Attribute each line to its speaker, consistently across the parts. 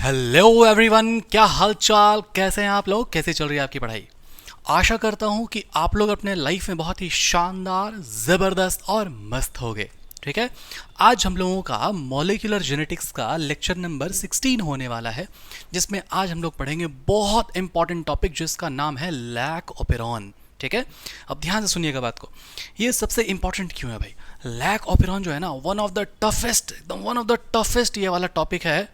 Speaker 1: Hello everyone, क्या हाल चाल, कैसे हैं आप लोग, कैसे चल रही है आपकी पढ़ाई। आशा करता हूं कि आप लोग अपने लाइफ में बहुत ही शानदार, ज़बरदस्त और मस्त हो गए। ठीक है, आज हम लोगों का मॉलिक्यूलर जेनेटिक्स का लेक्चर नंबर 16 होने वाला है, जिसमें आज हम लोग पढ़ेंगे बहुत इंपॉर्टेंट टॉपिक जिसका नाम है लैक ऑपेरॉन। ठीक है, अब ध्यान से सुनिएगा बात को। ये सबसे इंपॉर्टेंट क्यों है भाई? लैक ऑपेरॉन जो है ना, वन ऑफ द टफेस्ट, एकदम वन ऑफ द टफेस्ट ये वाला टॉपिक है,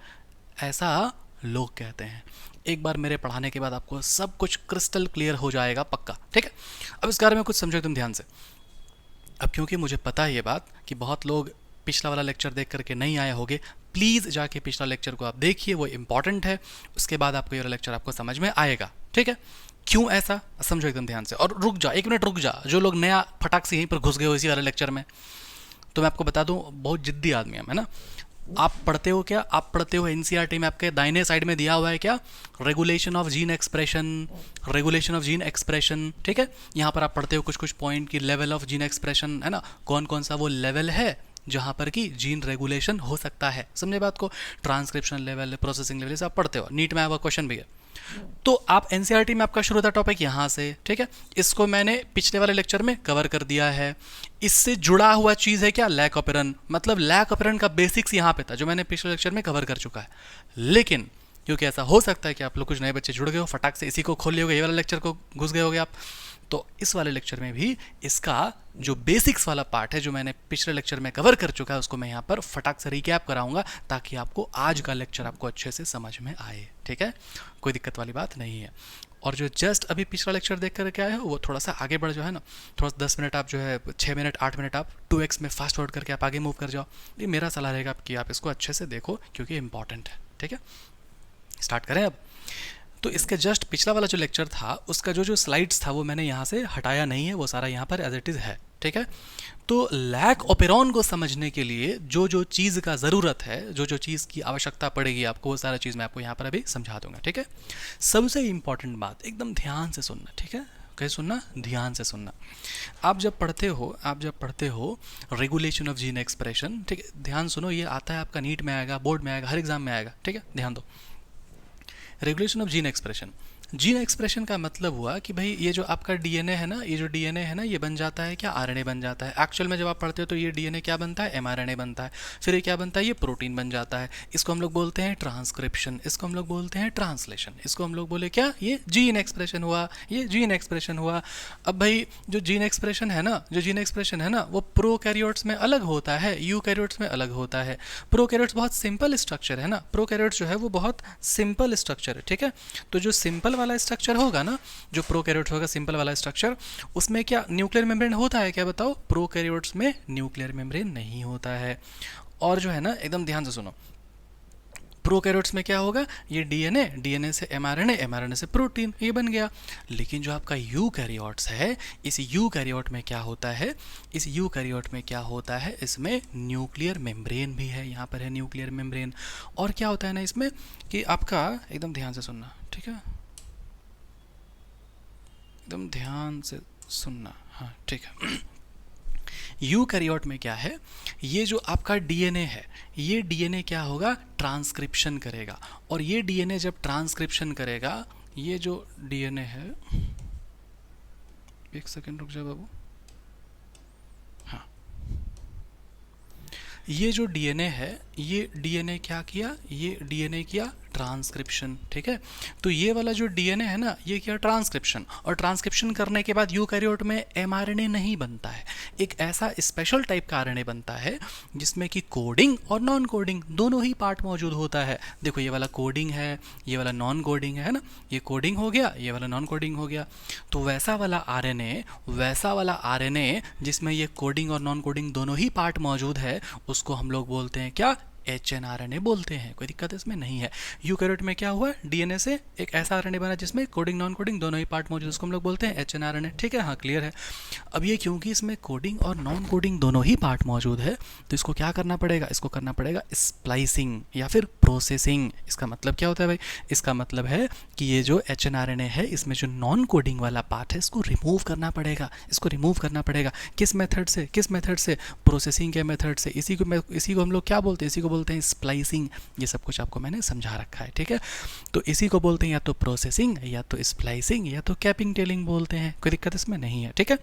Speaker 1: ऐसा लोग कहते हैं। एक बार मेरे पढ़ाने के बाद आपको सब कुछ क्रिस्टल क्लियर हो जाएगा पक्का। ठीक है, अब इस बारे में कुछ समझो तुम ध्यान से। अब क्योंकि मुझे पता है ये बात कि बहुत लोग पिछला वाला लेक्चर देख करके नहीं आए होंगे, प्लीज़ जाके पिछला लेक्चर को आप देखिए, वो इंपॉर्टेंट है। उसके बाद आपको ये वाला लेक्चर आपको समझ में आएगा। ठीक है, क्यों ऐसा समझो एकदम ध्यान से। और रुक जा, एक मिनट रुक जा, जो लोग नया फटाक से यहीं पर घुस गए हो इसी वाले लेक्चर में, तो मैं आपको बता दूं, बहुत जिद्दी आदमी है ना। आप पढ़ते हो क्या? आप पढ़ते हो एनसीईआरटी में, आपके दाहिने साइड में दिया हुआ है क्या, regulation of gene expression, regulation of gene expression. ठीक है, यहाँ पर आप पढ़ते हो कुछ कुछ पॉइंट की लेवल ऑफ जीन एक्सप्रेशन, है ना, कौन कौन सा वो लेवल है जहाँ पर कि जीन रेगुलेशन हो सकता है। समझे बात को? ट्रांसक्रिप्शन लेवल, प्रोसेसिंग लेवल, से आप पढ़ते हो। नीट में आया हुआ क्वेश्चन भी है। तो आप एनसीईआरटी में आपका शुरू होता टॉपिक यहाँ से। ठीक है, इसको मैंने पिछले वाले लेक्चर में कवर कर दिया है। इससे जुड़ा हुआ चीज़ है क्या, लैक ऑपेरन। मतलब लैक ऑपेरन का बेसिक्स यहाँ पे था, जो मैंने पिछले लेक्चर में कवर कर चुका है। लेकिन क्योंकि ऐसा हो सकता है कि आप लोग कुछ नए बच्चे जुड़ गए हो, फटाक से इसी को खोल लिए होगे, ये वाला लेक्चर को घुस गए होगे आप, तो इस वाले लेक्चर में भी इसका जो बेसिक्स वाला पार्ट है, जो मैंने पिछले लेक्चर में कवर कर चुका है, उसको मैं यहाँ पर फटाक से रिकैप कराऊंगा, ताकि आपको आज का लेक्चर आपको अच्छे से समझ में आए। ठीक है, कोई दिक्कत वाली बात नहीं है। और जो जस्ट अभी पिछला लेक्चर देख कर के आए हो, वो थोड़ा सा आगे बढ़ जो है ना, थोड़ा 10 मिनट आप जो है 6 मिनट 8 मिनट आप 2x में फास्ट फॉरवर्ड करके आप आगे मूव कर जाओ। ये मेरा सलाह रहेगा कि आप इसको अच्छे से देखो, क्योंकि इंपॉर्टेंट है। ठीक है, स्टार्ट करें अब। तो इसके जस्ट पिछला वाला जो लेक्चर था, उसका जो जो स्लाइड्स था वो मैंने यहाँ से हटाया नहीं है, वो सारा यहाँ पर एज इट इज़ है। ठीक है, तो लैक ऑपेरॉन को समझने के लिए जो जो चीज़ का ज़रूरत है, जो जो चीज़ की आवश्यकता पड़ेगी आपको, वो सारा चीज़ मैं आपको यहाँ पर अभी समझा दूंगा। ठीक है, सबसे इंपॉर्टेंट बात, एकदम ध्यान से सुनना। ठीक है, कैसे सुनना? ध्यान से सुनना। आप जब पढ़ते हो रेगुलेशन ऑफ जीन एक्सप्रेशन, ठीक है, ध्यान सुनो, ये आता है आपका नीट में आएगा, बोर्ड में आएगा, हर एग्जाम में आएगा। ठीक है, ध्यान दो। Regulation of gene expression, gene expression का मतलब हुआ कि भाई ये जो आपका डीएनए है ना, ये जो डीएनए है ना, ये बन जाता है क्या, आरएनए बन जाता है। एक्चुअल में जब आप पढ़ते हो तो ये डीएनए क्या बनता है, एमआरएनए बनता है। फिर ये क्या बनता है, ये प्रोटीन बन जाता है। इसको हम लोग बोलते हैं ट्रांसक्रिप्शन, इसको हम लोग बोलते हैं ट्रांसलेशन, इसको हम लोग बोले क्या, ये जीन एक्सप्रेशन हुआ, ये जीन एक्सप्रेशन हुआ। अब भाई जो जीन एक्सप्रेशन है ना, वो प्रोकैरियोट्स में अलग होता है, यूकैरियोट्स में अलग होता है। प्रोकैरियोट्स बहुत सिंपल स्ट्रक्चर है ना, प्रोकैरियोट्स जो है वो बहुत सिंपल स्ट्रक्चर है। ठीक है, तो जो सिंपल वाला स्ट्रक्चर होगा ना, जो प्रोकैरियोट्स होगा, सिंपल वाला स्ट्रक्चर, उसमें क्या न्यूक्लियर मेम्ब्रेन होता है क्या, बताओ? प्रोकैरियोट्स में न्यूक्लियर मेम्ब्रेन नहीं होता है। और जो है ना, एकदम ध्यान से सुनो, प्रोकैरियोट्स में क्या होगा, ये डीएनए, डीएनए से एमआरएनए, एमआरएनए से प्रोटीन, ये बन गया। लेकिन जो आपका यूकैरियोट्स है, इस यूकैरियोट में क्या होता है, इस यूकैरियोट में क्या होता है, इसमें न्यूक्लियर मेम्ब्रेन भी है। यहाँ पर है न्यूक्लियर मेम्ब्रेन। और क्या होता है ना इसमें, कि आपका एकदम ध्यान से सुनना। ठीक है, एकदम ध्यान से सुनना। हाँ ठीक है, यूकैरियोट में क्या है, ये जो आपका डीएनए है, ये डीएनए क्या होगा, ट्रांसक्रिप्शन करेगा। और ये डीएनए जब ट्रांसक्रिप्शन करेगा, ये जो डीएनए है, एक सेकंड रुक जा बाबू। हाँ, ये जो डीएनए है, ये डीएनए क्या किया, ये डीएनए किया ट्रांसक्रिप्शन। ठीक है, तो ये वाला जो डीएनए है ना, ये क्या, ट्रांसक्रिप्शन। और ट्रांसक्रिप्शन करने के बाद यूकैरियोट में एमआरएनए नहीं बनता है, एक ऐसा स्पेशल टाइप का आरएनए बनता है जिसमें कि कोडिंग और नॉन कोडिंग दोनों ही पार्ट मौजूद होता है। देखो, ये वाला कोडिंग है, ये वाला नॉन कोडिंग है ना, ये कोडिंग हो गया, ये वाला नॉन कोडिंग हो गया। तो वैसा वाला आरएनए जिसमें ये कोडिंग और नॉन कोडिंग दोनों ही पार्ट मौजूद है, उसको हम लोग बोलते हैं क्या, एचएनआरएनए बोलते हैं। कोई दिक्कत इसमें नहीं है। यूकैरियोट में क्या हुआ, डीएनए से एक ऐसा आरएनए बना जिसमें कोडिंग नॉन कोडिंग दोनों ही पार्ट मौजूद, उसको हम लोग बोलते हैं एचएनआरएनए। ठीक है, हाँ क्लियर है। अब ये क्योंकि इसमें कोडिंग और नॉन कोडिंग दोनों ही पार्ट मौजूद है, तो इसको क्या करना पड़ेगा, इसको करना पड़ेगा स्प्लाइसिंग या फिर प्रोसेसिंग। इसका मतलब क्या होता है भाई, इसका मतलब है कि ये जो एचएनआरएनए है, इसमें जो नॉन कोडिंग वाला पार्ट है, इसको रिमूव करना पड़ेगा। इसको रिमूव करना पड़ेगा किस मेथड से, किस मेथड से, प्रोसेसिंग के मेथड से। इसी को हम लोग क्या बोलते हैं, इसी को बोलते हैं स्प्लाइसिंग, ये सब कुछ आपको मैंने समझा रखा है, ठीक है। तो इसी को बोलते हैं या तो प्रोसेसिंग, या तो स्प्लाइसिंग, या तो कैपिंग टेलिंग बोलते हैं, कोई दिक्कत इसमें नहीं है, ठीक है।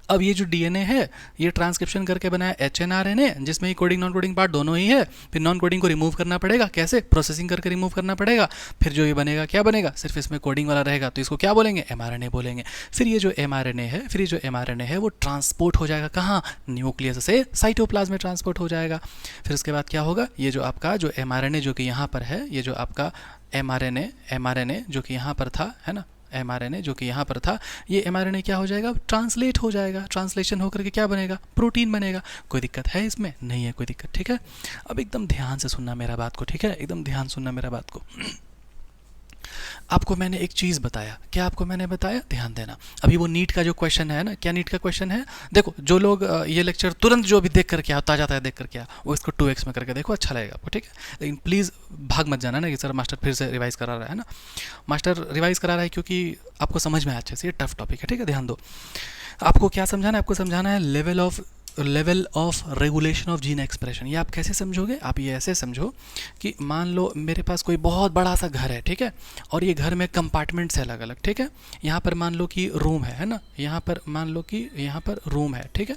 Speaker 1: अब ये जो डीएनए है ये ट्रांसक्रिप्शन करके बनाया एचएनआरएनए, जिसमें कोडिंग नॉन कोडिंग पार्ट दोनों ही है। फिर नॉन कोडिंग को रिमूव करना पड़ेगा, कैसे? प्रोसेसिंग करके रिमूव करना पड़ेगा। फिर जो ये बनेगा क्या बनेगा? सिर्फ इसमें कोडिंग वाला रहेगा, तो इसको क्या बोलेंगे? एमआरएनए बोलेंगे। फिर ये जो एमआरएनए है, फिर ये जो एमआरएनए है वो ट्रांसपोर्ट हो जाएगा कहाँ? न्यूक्लियस से साइटोप्लाज्म में ट्रांसपोर्ट हो जाएगा। फिर उसके बाद क्या होगा? ये जो आपका जो एमआरएनए जो कि यहाँ पर है, ये जो आपका एमआरएनए जो कि यहाँ पर था, है ना, एमआरएनए जो कि यहाँ पर था, ये एमआरएनए क्या हो जाएगा? ट्रांसलेट हो जाएगा। ट्रांसलेशन होकर के क्या बनेगा? प्रोटीन बनेगा। कोई दिक्कत है इसमें? नहीं है कोई दिक्कत, ठीक है। अब एकदम ध्यान से सुनना मेरा बात को, ठीक है, एकदम ध्यान सुनना मेरा बात को। आपको मैंने एक चीज़ बताया, क्या आपको मैंने बताया? ध्यान देना। अभी वो नीट का जो क्वेश्चन है ना, क्या नीट का क्वेश्चन है? देखो, जो लोग ये लेक्चर तुरंत जो भी देख करके आता जाता है देख करके वो इसको 2x में करके देखो, अच्छा लगेगा आपको, ठीक है। लेकिन प्लीज़ भाग मत जाना ना कि सर मास्टर फिर से रिवाइज करा रहा है ना। मास्टर रिवाइज करा रहा है क्योंकि आपको समझ में आए अच्छे से, ये टफ टॉपिक है, ठीक है, ध्यान दो। आपको क्या समझाना है? आपको समझाना है level of regulation of gene expression. ये आप कैसे समझोगे? आप ये ऐसे समझो कि मान लो मेरे पास कोई बहुत बड़ा सा घर है, ठीक है, और ये घर में कंपार्टमेंट्स है अलग अलग, ठीक है। यहाँ पर मान लो कि रूम है ना, यहाँ पर मान लो कि यहाँ पर रूम है, ठीक है,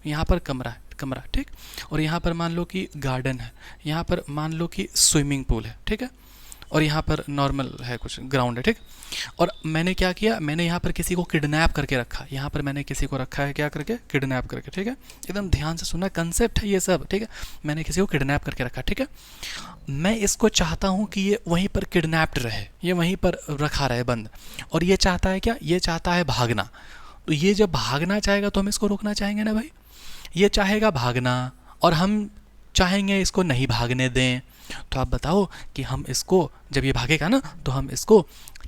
Speaker 1: यहाँ पर कमरा, ठीक, और यहाँ पर मान लो कि गार्डन है, यहाँ पर मान लो कि स्विमिंग पूल है, ठीक है, और यहाँ पर नॉर्मल है कुछ ग्राउंड है, ठीक। और मैंने क्या किया? मैंने यहाँ पर किसी को किडनैप करके रखा, यहाँ पर मैंने किसी को रखा है क्या करके? किडनैप करके, ठीक है। एकदम ध्यान से सुनना, कंसेप्ट है ये सब, ठीक है। मैंने किसी को किडनैप करके रखा, ठीक है। मैं इसको चाहता हूँ कि ये वहीं पर किडनैप्ड रहे, ये वहीं पर रखा रहे बंद, और ये चाहता है क्या? ये चाहता है भागना। तो ये जब भागना चाहेगा तो हम इसको रोकना चाहेंगे ना भाई। ये चाहेगा भागना और हम चाहेंगे इसको नहीं भागने दें। तो आप बताओ कि हम इसको, जब ये भागेगा ना, तो हम इसको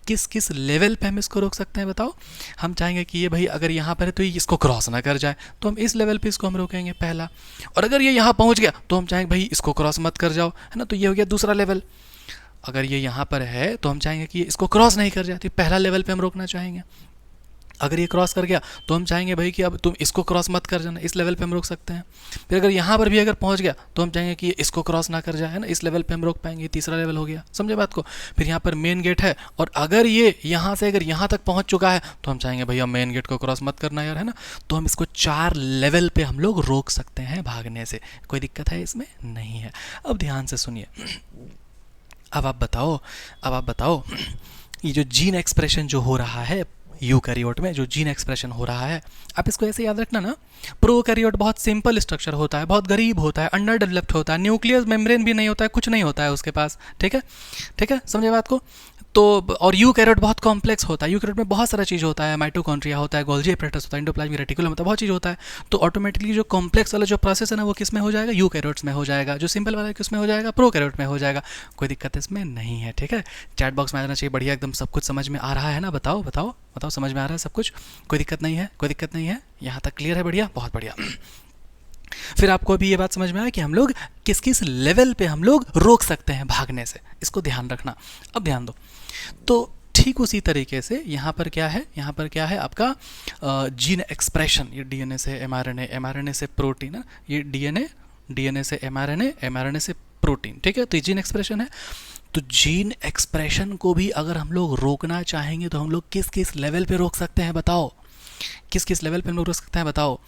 Speaker 1: किस किस लेवल पे हम इसको रोक सकते हैं? बताओ। हम चाहेंगे कि ये भाई अगर यहाँ पर है तो ये इसको क्रॉस ना कर जाए, तो हम इस लेवल पे इसको हम रोकेंगे, पहला। और अगर ये यहाँ पहुँच गया तो हम चाहेंगे भाई इसको क्रॉस मत कर जाओ, है ना, तो ये हो गया दूसरा लेवल। अगर ये यहाँ पर है तो हम चाहेंगे कि ये इसको क्रॉस नहीं कर जाए, तो पहला लेवल पे हम रोकना चाहेंगे। अगर ये क्रॉस कर गया तो हम चाहेंगे भाई कि अब तुम इसको क्रॉस मत कर जाना, इस लेवल पे हम रोक सकते हैं। फिर अगर यहाँ पर भी अगर पहुँच गया तो हम चाहेंगे कि ये इसको क्रॉस ना कर जाए, है ना, इस लेवल पे हम रोक पाएंगे, तीसरा लेवल हो गया, समझे बात को। फिर यहाँ पर मेन गेट है, और अगर ये यहाँ से अगर यहाँ तक पहुँच चुका है तो हम चाहेंगे भैया मेन गेट को क्रॉस मत करना यार, है ना। तो हम इसको 4 लेवल पे हम लोग रोक सकते हैं भागने से। कोई दिक्कत है इसमें? नहीं है। अब ध्यान से सुनिए। अब आप बताओ ये जो जीन एक्सप्रेशन जो हो रहा है यूकैरियोट में, जो जीन एक्सप्रेशन हो रहा है, आप इसको ऐसे याद रखना ना। प्रोकैरियोट बहुत सिंपल स्ट्रक्चर होता है, बहुत गरीब होता है, अंडर डेवलप्ड होता है, न्यूक्लियस मेम्ब्रेन भी नहीं होता है, कुछ नहीं होता है उसके पास, ठीक है, ठीक है, समझे बात को। तो और यूकैरियोट बहुत कॉम्प्लेक्स होता है। यूकैरियोट में बहुत सारा चीज़ होता है, माइटोकॉन्ड्रिया होता है, गोल्जी एपरेटस होता है, एंडोप्लाज्मिक रेटिकुलम होता है, बहुत चीज़ होता है। तो ऑटोमेटिकली जो कॉम्प्लेक्स वाला जो प्रोसेस है ना वो किस में हो जाएगा? यूकैरियोट्स में हो जाएगा। जो सिंपल वाला किस में हो जाएगा? प्रोकैरियोट में हो जाएगा। कोई दिक्कत इसमें नहीं है, ठीक है। चैट बॉक्स में आ जाना चाहिए, बढ़िया, एकदम सब कुछ समझ में आ रहा है ना? बताओ बताओ बताओ, समझ में आ रहा है सब कुछ? कोई दिक्कत नहीं है? कोई दिक्कत नहीं है? यहाँ तक क्लियर है? बढ़िया, बहुत बढ़िया। फिर आपको अभी ये बात समझ में आया कि हम लोग किस किस लेवल पे हम लोग रोक सकते हैं भागने से, इसको ध्यान रखना। अब ध्यान दो। तो ठीक उसी तरीके से यहाँ पर क्या है? यहाँ पर क्या है आपका जीन एक्सप्रेशन। ये डीएनए से एमआरएनए, एमआरएनए से प्रोटीन है, ये डीएनए से एमआरएनए, एमआरएनए से प्रोटीन, ठीक है। तो ये जीन एक्सप्रेशन है। तो जीन एक्सप्रेशन को भी अगर हम लोग रोकना चाहेंगे तो हम लोग किस किस लेवल पे रोक सकते हैं? बताओ, किस किस लेवल पे हम लोग रोक सकते हैं? बताओ।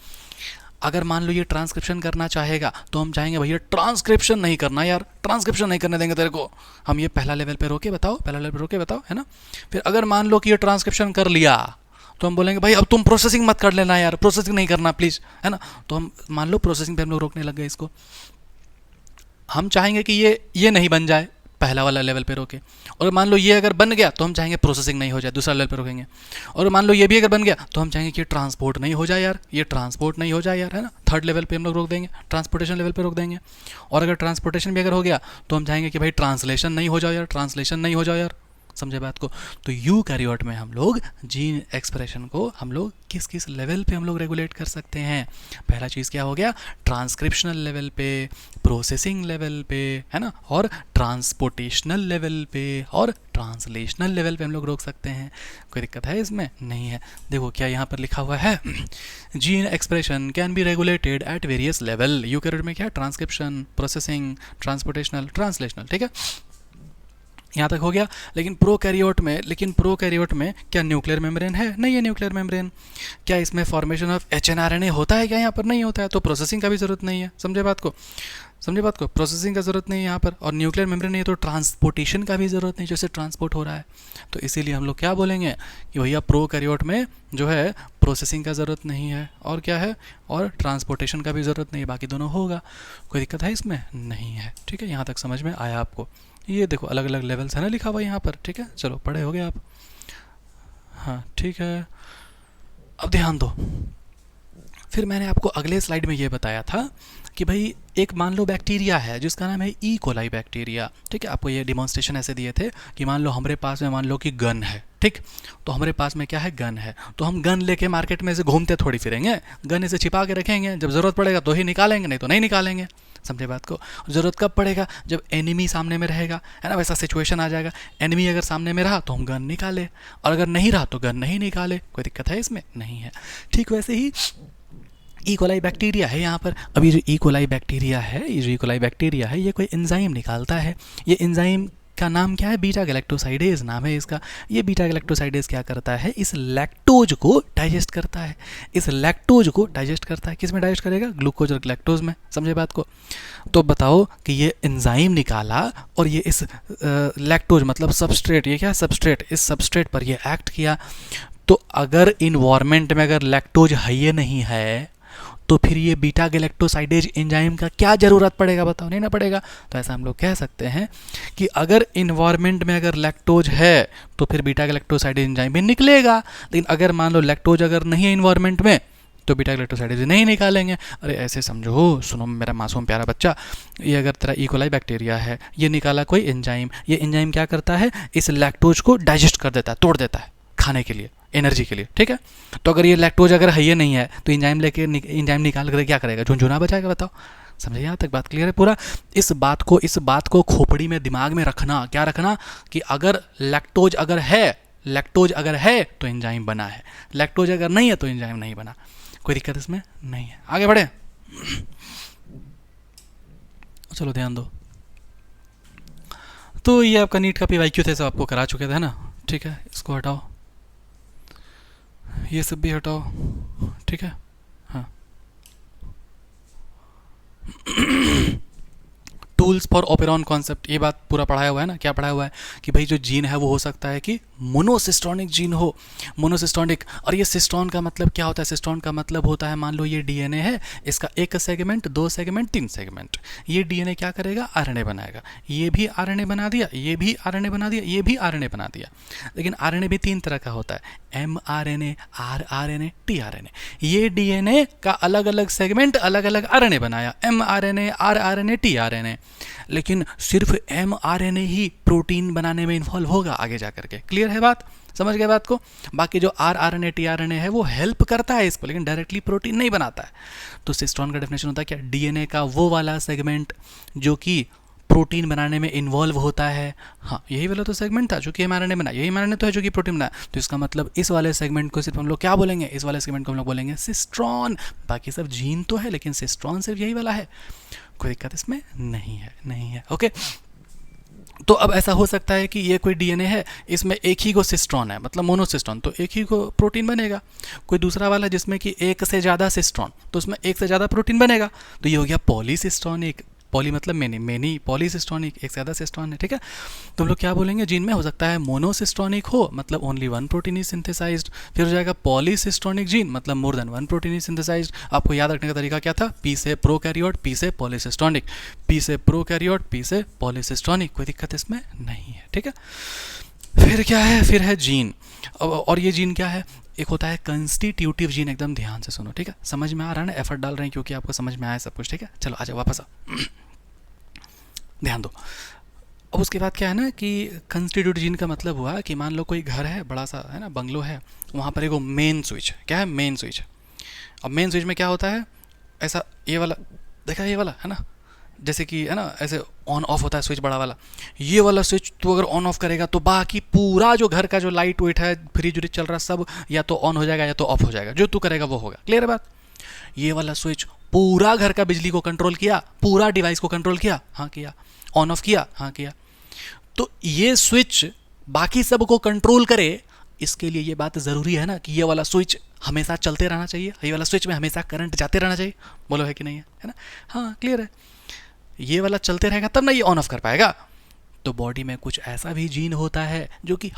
Speaker 1: अगर मान लो ये ट्रांसक्रिप्शन करना चाहेगा तो हम चाहेंगे भैया ट्रांसक्रिप्शन नहीं करना यार, ट्रांसक्रिप्शन नहीं करने देंगे तेरे को, हम ये पहला लेवल पे रोके, बताओ, पहला लेवल पे रोके, बताओ, है ना। फिर अगर मान लो कि ये ट्रांसक्रिप्शन कर लिया तो हम बोलेंगे भाई अब तुम प्रोसेसिंग मत कर लेना यार, प्रोसेसिंग नहीं करना प्लीज़, है ना। तो हम मान लो प्रोसेसिंग पे हम लोग रोकने लग गए इसको। हम चाहेंगे कि ये नहीं बन जाए, पहला वाला लेवल पे रोके। और मान लो ये अगर बन गया तो हम चाहेंगे प्रोसेसिंग नहीं हो जाए, दूसरा लेवल पे रोकेंगे। और मान लो ये भी अगर बन गया तो हम चाहेंगे कि ये ट्रांसपोर्ट नहीं हो जाए यार, ये ट्रांसपोर्ट नहीं हो जाए यार, है ना। थर्ड लेवल पे हम लोग रोक देंगे, ट्रांसपोर्टेशन लेवल पे रोक देंगे। और अगर ट्रांसपोर्टेशन भी अगर हो गया तो हम चाहेंगे कि भाई ट्रांसलेशन नहीं हो जाओ यार, ट्रांसलेशन नहीं हो जाओ यार, समझे बात को। तो यूकैरियोट में हम लोग जीन एक्सप्रेशन को हम लोग किस किस लेवल पे हम लोग रेगुलेट कर सकते हैं। पहला चीज़ क्या हो गया, ट्रांसक्रिप्शनल लेवल पे, प्रोसेसिंग लेवल पे, है ना, और ट्रांसपोर्टेशनल लेवल पे और ट्रांसलेशनल लेवल पे हम लोग रोक सकते हैं। कोई दिक्कत है इसमें? नहीं है। देखो क्या यहाँ पर लिखा हुआ है, gene expression can be regulated at various level. Eukaryote में क्या, ट्रांसक्रिप्शन, प्रोसेसिंग, ट्रांसपोर्टेशनल, ट्रांसलेशनल, ठीक है, यहाँ तक हो गया। लेकिन प्रोकैरियोट में क्या न्यूक्लियर मेम्ब्रेन है? नहीं है न्यूक्लियर मेम्ब्रेन। क्या इसमें फॉर्मेशन ऑफ एचएनआरएनए होता है क्या? यहाँ पर नहीं होता है, तो प्रोसेसिंग का भी ज़रूरत नहीं है। समझे बात को, प्रोसेसिंग का ज़रूरत नहीं है यहाँ पर। और न्यूक्लियर मेम्ब्रेन नहीं है तो ट्रांसपोर्टेशन का भी ज़रूरत नहीं, जैसे ट्रांसपोर्ट हो रहा है। तो इसीलिए हम लोग क्या बोलेंगे कि भैया प्रोकैरियोट में जो है प्रोसेसिंग का ज़रूरत नहीं है, और क्या है, और ट्रांसपोर्टेशन का भी ज़रूरत नहीं है, बाकी दोनों होगा। कोई दिक्कत है इसमें? नहीं है। ठीक है, यहाँ तक समझ में आया आपको? ये देखो अलग अलग लेवल्स है ना लिखा हुआ यहाँ पर। ठीक है, चलो पढ़े हो गए आप। हाँ ठीक है, अब ध्यान दो। फिर मैंने आपको अगले स्लाइड में ये बताया था कि भाई एक मान लो बैक्टीरिया है जिसका नाम है ई कोलाई बैक्टीरिया। ठीक है, आपको ये डिमॉन्स्ट्रेशन ऐसे दिए थे कि मान लो हमारे पास में मान लो कि गन है। ठीक, तो हमारे पास में क्या है, गन है। तो हम गन लेके मार्केट में से घूमते थोड़ी फिरेंगे, गन इसे छिपा के रखेंगे, जब ज़रूरत पड़ेगा तो ही निकालेंगे, नहीं तो नहीं निकालेंगे। समझे बात को। ज़रूरत कब पड़ेगा, जब एनिमी सामने में रहेगा, है ना, वैसा सिचुएशन आ जाएगा। एनिमी अगर सामने में रहा तो हम गन निकाले, और अगर नहीं रहा तो गन नहीं निकाले। कोई दिक्कत है इसमें? नहीं है। ठीक वैसे ही ई कोलाई बैक्टीरिया है यहाँ पर। अभी जो ई कोलाई बैक्टीरिया है, ये कोई एंजाइम निकालता है। ये एंजाइम का नाम क्या है, बीटा गैलेक्टोसाइडेज नाम है इसका। ये बीटा गैलेक्टोसाइडेज क्या करता है, इस लैक्टोज को डाइजेस्ट करता है। किस में डाइजेस्ट करेगा, ग्लूकोज और लैक्टोज में। समझे बात को। तो बताओ कि ये एंजाइम निकाला और ये इस लैक्टोज मतलब सबस्ट्रेट, ये क्या है सबस्ट्रेट, इस सबस्ट्रेट पर ये एक्ट किया। तो अगर इन्वायरमेंट में अगर लैक्टोज है ये नहीं है तो फिर ये बीटा गैलेक्टोसाइडेज एंजाइम का क्या ज़रूरत पड़ेगा, बताओ, नहीं ना पड़ेगा। तो ऐसा हम लोग कह सकते हैं कि अगर इन्वायरमेंट में अगर लैक्टोज है तो फिर बीटा गैलेक्टोसाइडेज एंजाइम भी निकलेगा। लेकिन अगर मान लो लैक्टोज अगर नहीं है इन्वायरमेंट में तो बीटा गैलेक्टोसाइडेज नहीं निकालेंगे। अरे ऐसे समझो, सुनो मेरा मासूम प्यारा बच्चा, ये अगर तेरा ई कोलाई बैक्टीरिया है, ये निकाला कोई एंजाइम, ये एंजाइम क्या करता है, इस लैक्टोज को डाइजेस्ट कर देता है, तोड़ देता है खाने के लिए, एनर्जी के लिए। ठीक है, तो अगर ये लैक्टोज अगर है ये नहीं है तो एंजाइम निकाल कर क्या करेगा, झुंझुना बचाएगा, बताओ। समझे, यहाँ तक बात क्लियर है पूरा। इस बात को खोपड़ी में दिमाग में रखना, क्या रखना, कि अगर लैक्टोज अगर है तो एंजाइम बना है, लैक्टोज अगर नहीं है तो एंजाइम नहीं बना। कोई दिक्कत इसमें नहीं है। आगे बढ़े, चलो ध्यान दो। तो ये आपका नीट का पीवाईक्यू थे, सब आपको करा चुके थे ना। ठीक है, इसको हटाओ, ये सब भी हटाओ। ठीक है, हाँ। टूल्स फॉर ओपेरॉन कॉन्सेप्ट, ये बात पूरा पढ़ाया हुआ है ना। क्या पढ़ाया हुआ है कि भाई जो जीन है वो हो सकता है कि मोनोसिस्टोनिक जीन हो, मोनोसिस्टोनिक। और ये सिस्टोन का मतलब क्या होता है, सिस्टोन का मतलब होता है, मान लो ये डीएनए है, इसका एक सेगमेंट, 2 सेगमेंट, 3 सेगमेंट। ये डीएनए क्या करेगा, आरएनए बनाएगा। ये भी आरएनए बना दिया, ये भी आरएनए बना दिया, ये भी आरएनए बना दिया। लेकिन आरएनए भी 3 तरह का होता है, एमआरएनए, आरआरएनए, टीआरएनए। ये डीएनए का अलग अलग सेगमेंट अलग अलग आरएनए बनाया, एमआरएनए, आरआरएनए, टीआरएनए। लेकिन सिर्फ एमआरएनए ही प्रोटीन बनाने में इन्वॉल्व होगा आगे जाकर के। क्लियर है बात, समझ गए बात को। बाकी जो आरआरएनए, टीआरएनए है वो हेल्प करता है इसको, लेकिन डायरेक्टली प्रोटीन नहीं बनाता है। तो सिस्टोन का डेफिनेशन होता है क्या, डीएनए का वो वाला सेगमेंट जो कि प्रोटीन बनाने में इन्वॉल्व होता है। हाँ, यही वाला तो सेगमेंट था जो कि एमआरएनए बना, यही एमआरएनए तो है जो कि प्रोटीन बना। तो इसका मतलब इस वाले सेगमेंट को सिर्फ हम लोग क्या बोलेंगे, इस वाले सेगमेंट को हम लोग बोलेंगे सिस्ट्रॉन। बाकी सब जीन तो है लेकिन सिस्ट्रॉन सिर्फ यही वाला है। कोई दिक्कत इसमें नहीं है। ओके, तो अब ऐसा हो सकता है कि ये कोई डीएनए है, इसमें एक ही को सिस्ट्रॉन है, मतलब मोनोसिस्ट्रॉन, तो एक ही को प्रोटीन बनेगा। कोई दूसरा वाला जिसमें कि एक से ज़्यादा सिस्ट्रॉन, तो उसमें एक से ज़्यादा प्रोटीन बनेगा। तो ये हो गया पॉलीसिस्ट्रॉनिक। पॉली मतलब मेनी पॉलीसिस्ट्रॉनिक, एक से ज़्यादा सिस्ट्रॉन है। ठीक है, तो हम लोग क्या बोलेंगे, जीन में हो सकता है मोनोसिस्ट्रॉनिक हो, मतलब ओनली 1 प्रोटीन इज सिंथेसाइज्ड। फिर हो जाएगा पॉलीसिस्ट्रॉनिक जीन, मतलब more than 1 protein is synthesised. आपको याद रखने का तरीका क्या था, पी से प्रोकैरियोट, पी से पॉलीसिस्ट्रॉनिक, पी से प्रोकैरियोट, पी से पॉलीसिस्ट्रॉनिक। कोई दिक्कत इसमें नहीं है। ठीक है, फिर क्या है, फिर है जीन। और ये जीन क्या है, एक होता है कंस्टिट्यूटिव जीन। एकदम ध्यान से सुनो, ठीक है, समझ में आ रहा है ना, एफर्ट डाल रहे हैं क्योंकि आपको समझ में आया सब कुछ। ठीक है, चलो आ जाओ वापस आओ, ध्यान दो। अब उसके बाद क्या है ना कि कंस्टिट्यूट जीन का मतलब हुआ कि मान लो कोई घर है, बड़ा सा है ना, बंगलो है, वहाँ पर एक मेन स्विच है। क्या है? मेन स्विच है। अब मेन स्विच में क्या होता है, ऐसा ये वाला, देखा ये वाला है ना, जैसे कि है ना ऐसे ऑन ऑफ होता है स्विच बड़ा वाला, ये वाला स्विच तो अगर ऑन ऑफ करेगा तो बाकी पूरा जो घर का जो लाइट वाइट है, फ्रिज व्रिज चल रहा है, सब या तो ऑन हो जाएगा या तो ऑफ हो जाएगा, जो तू करेगा वो होगा। क्लियर है बात? ये वाला स्विच पूरा घर का बिजली को कंट्रोल किया, पूरा डिवाइस को कंट्रोल किया, हाँ किया, ऑन ऑफ किया, हाँ किया। तो ये स्विच बाकी सबको कंट्रोल करे, इसके लिए ये बात ज़रूरी है ना कि ये वाला स्विच हमेशा चलते रहना चाहिए, ये वाला स्विच में हमेशा करंट जाते रहना चाहिए। बोलो है कि नहीं है ना? हाँ क्लियर है। ये वाला चलते रहेगा तब ना ये ऑन ऑफ कर पाएगा। तो बॉडी में कुछ ऐसा भी जीन होता है जो कि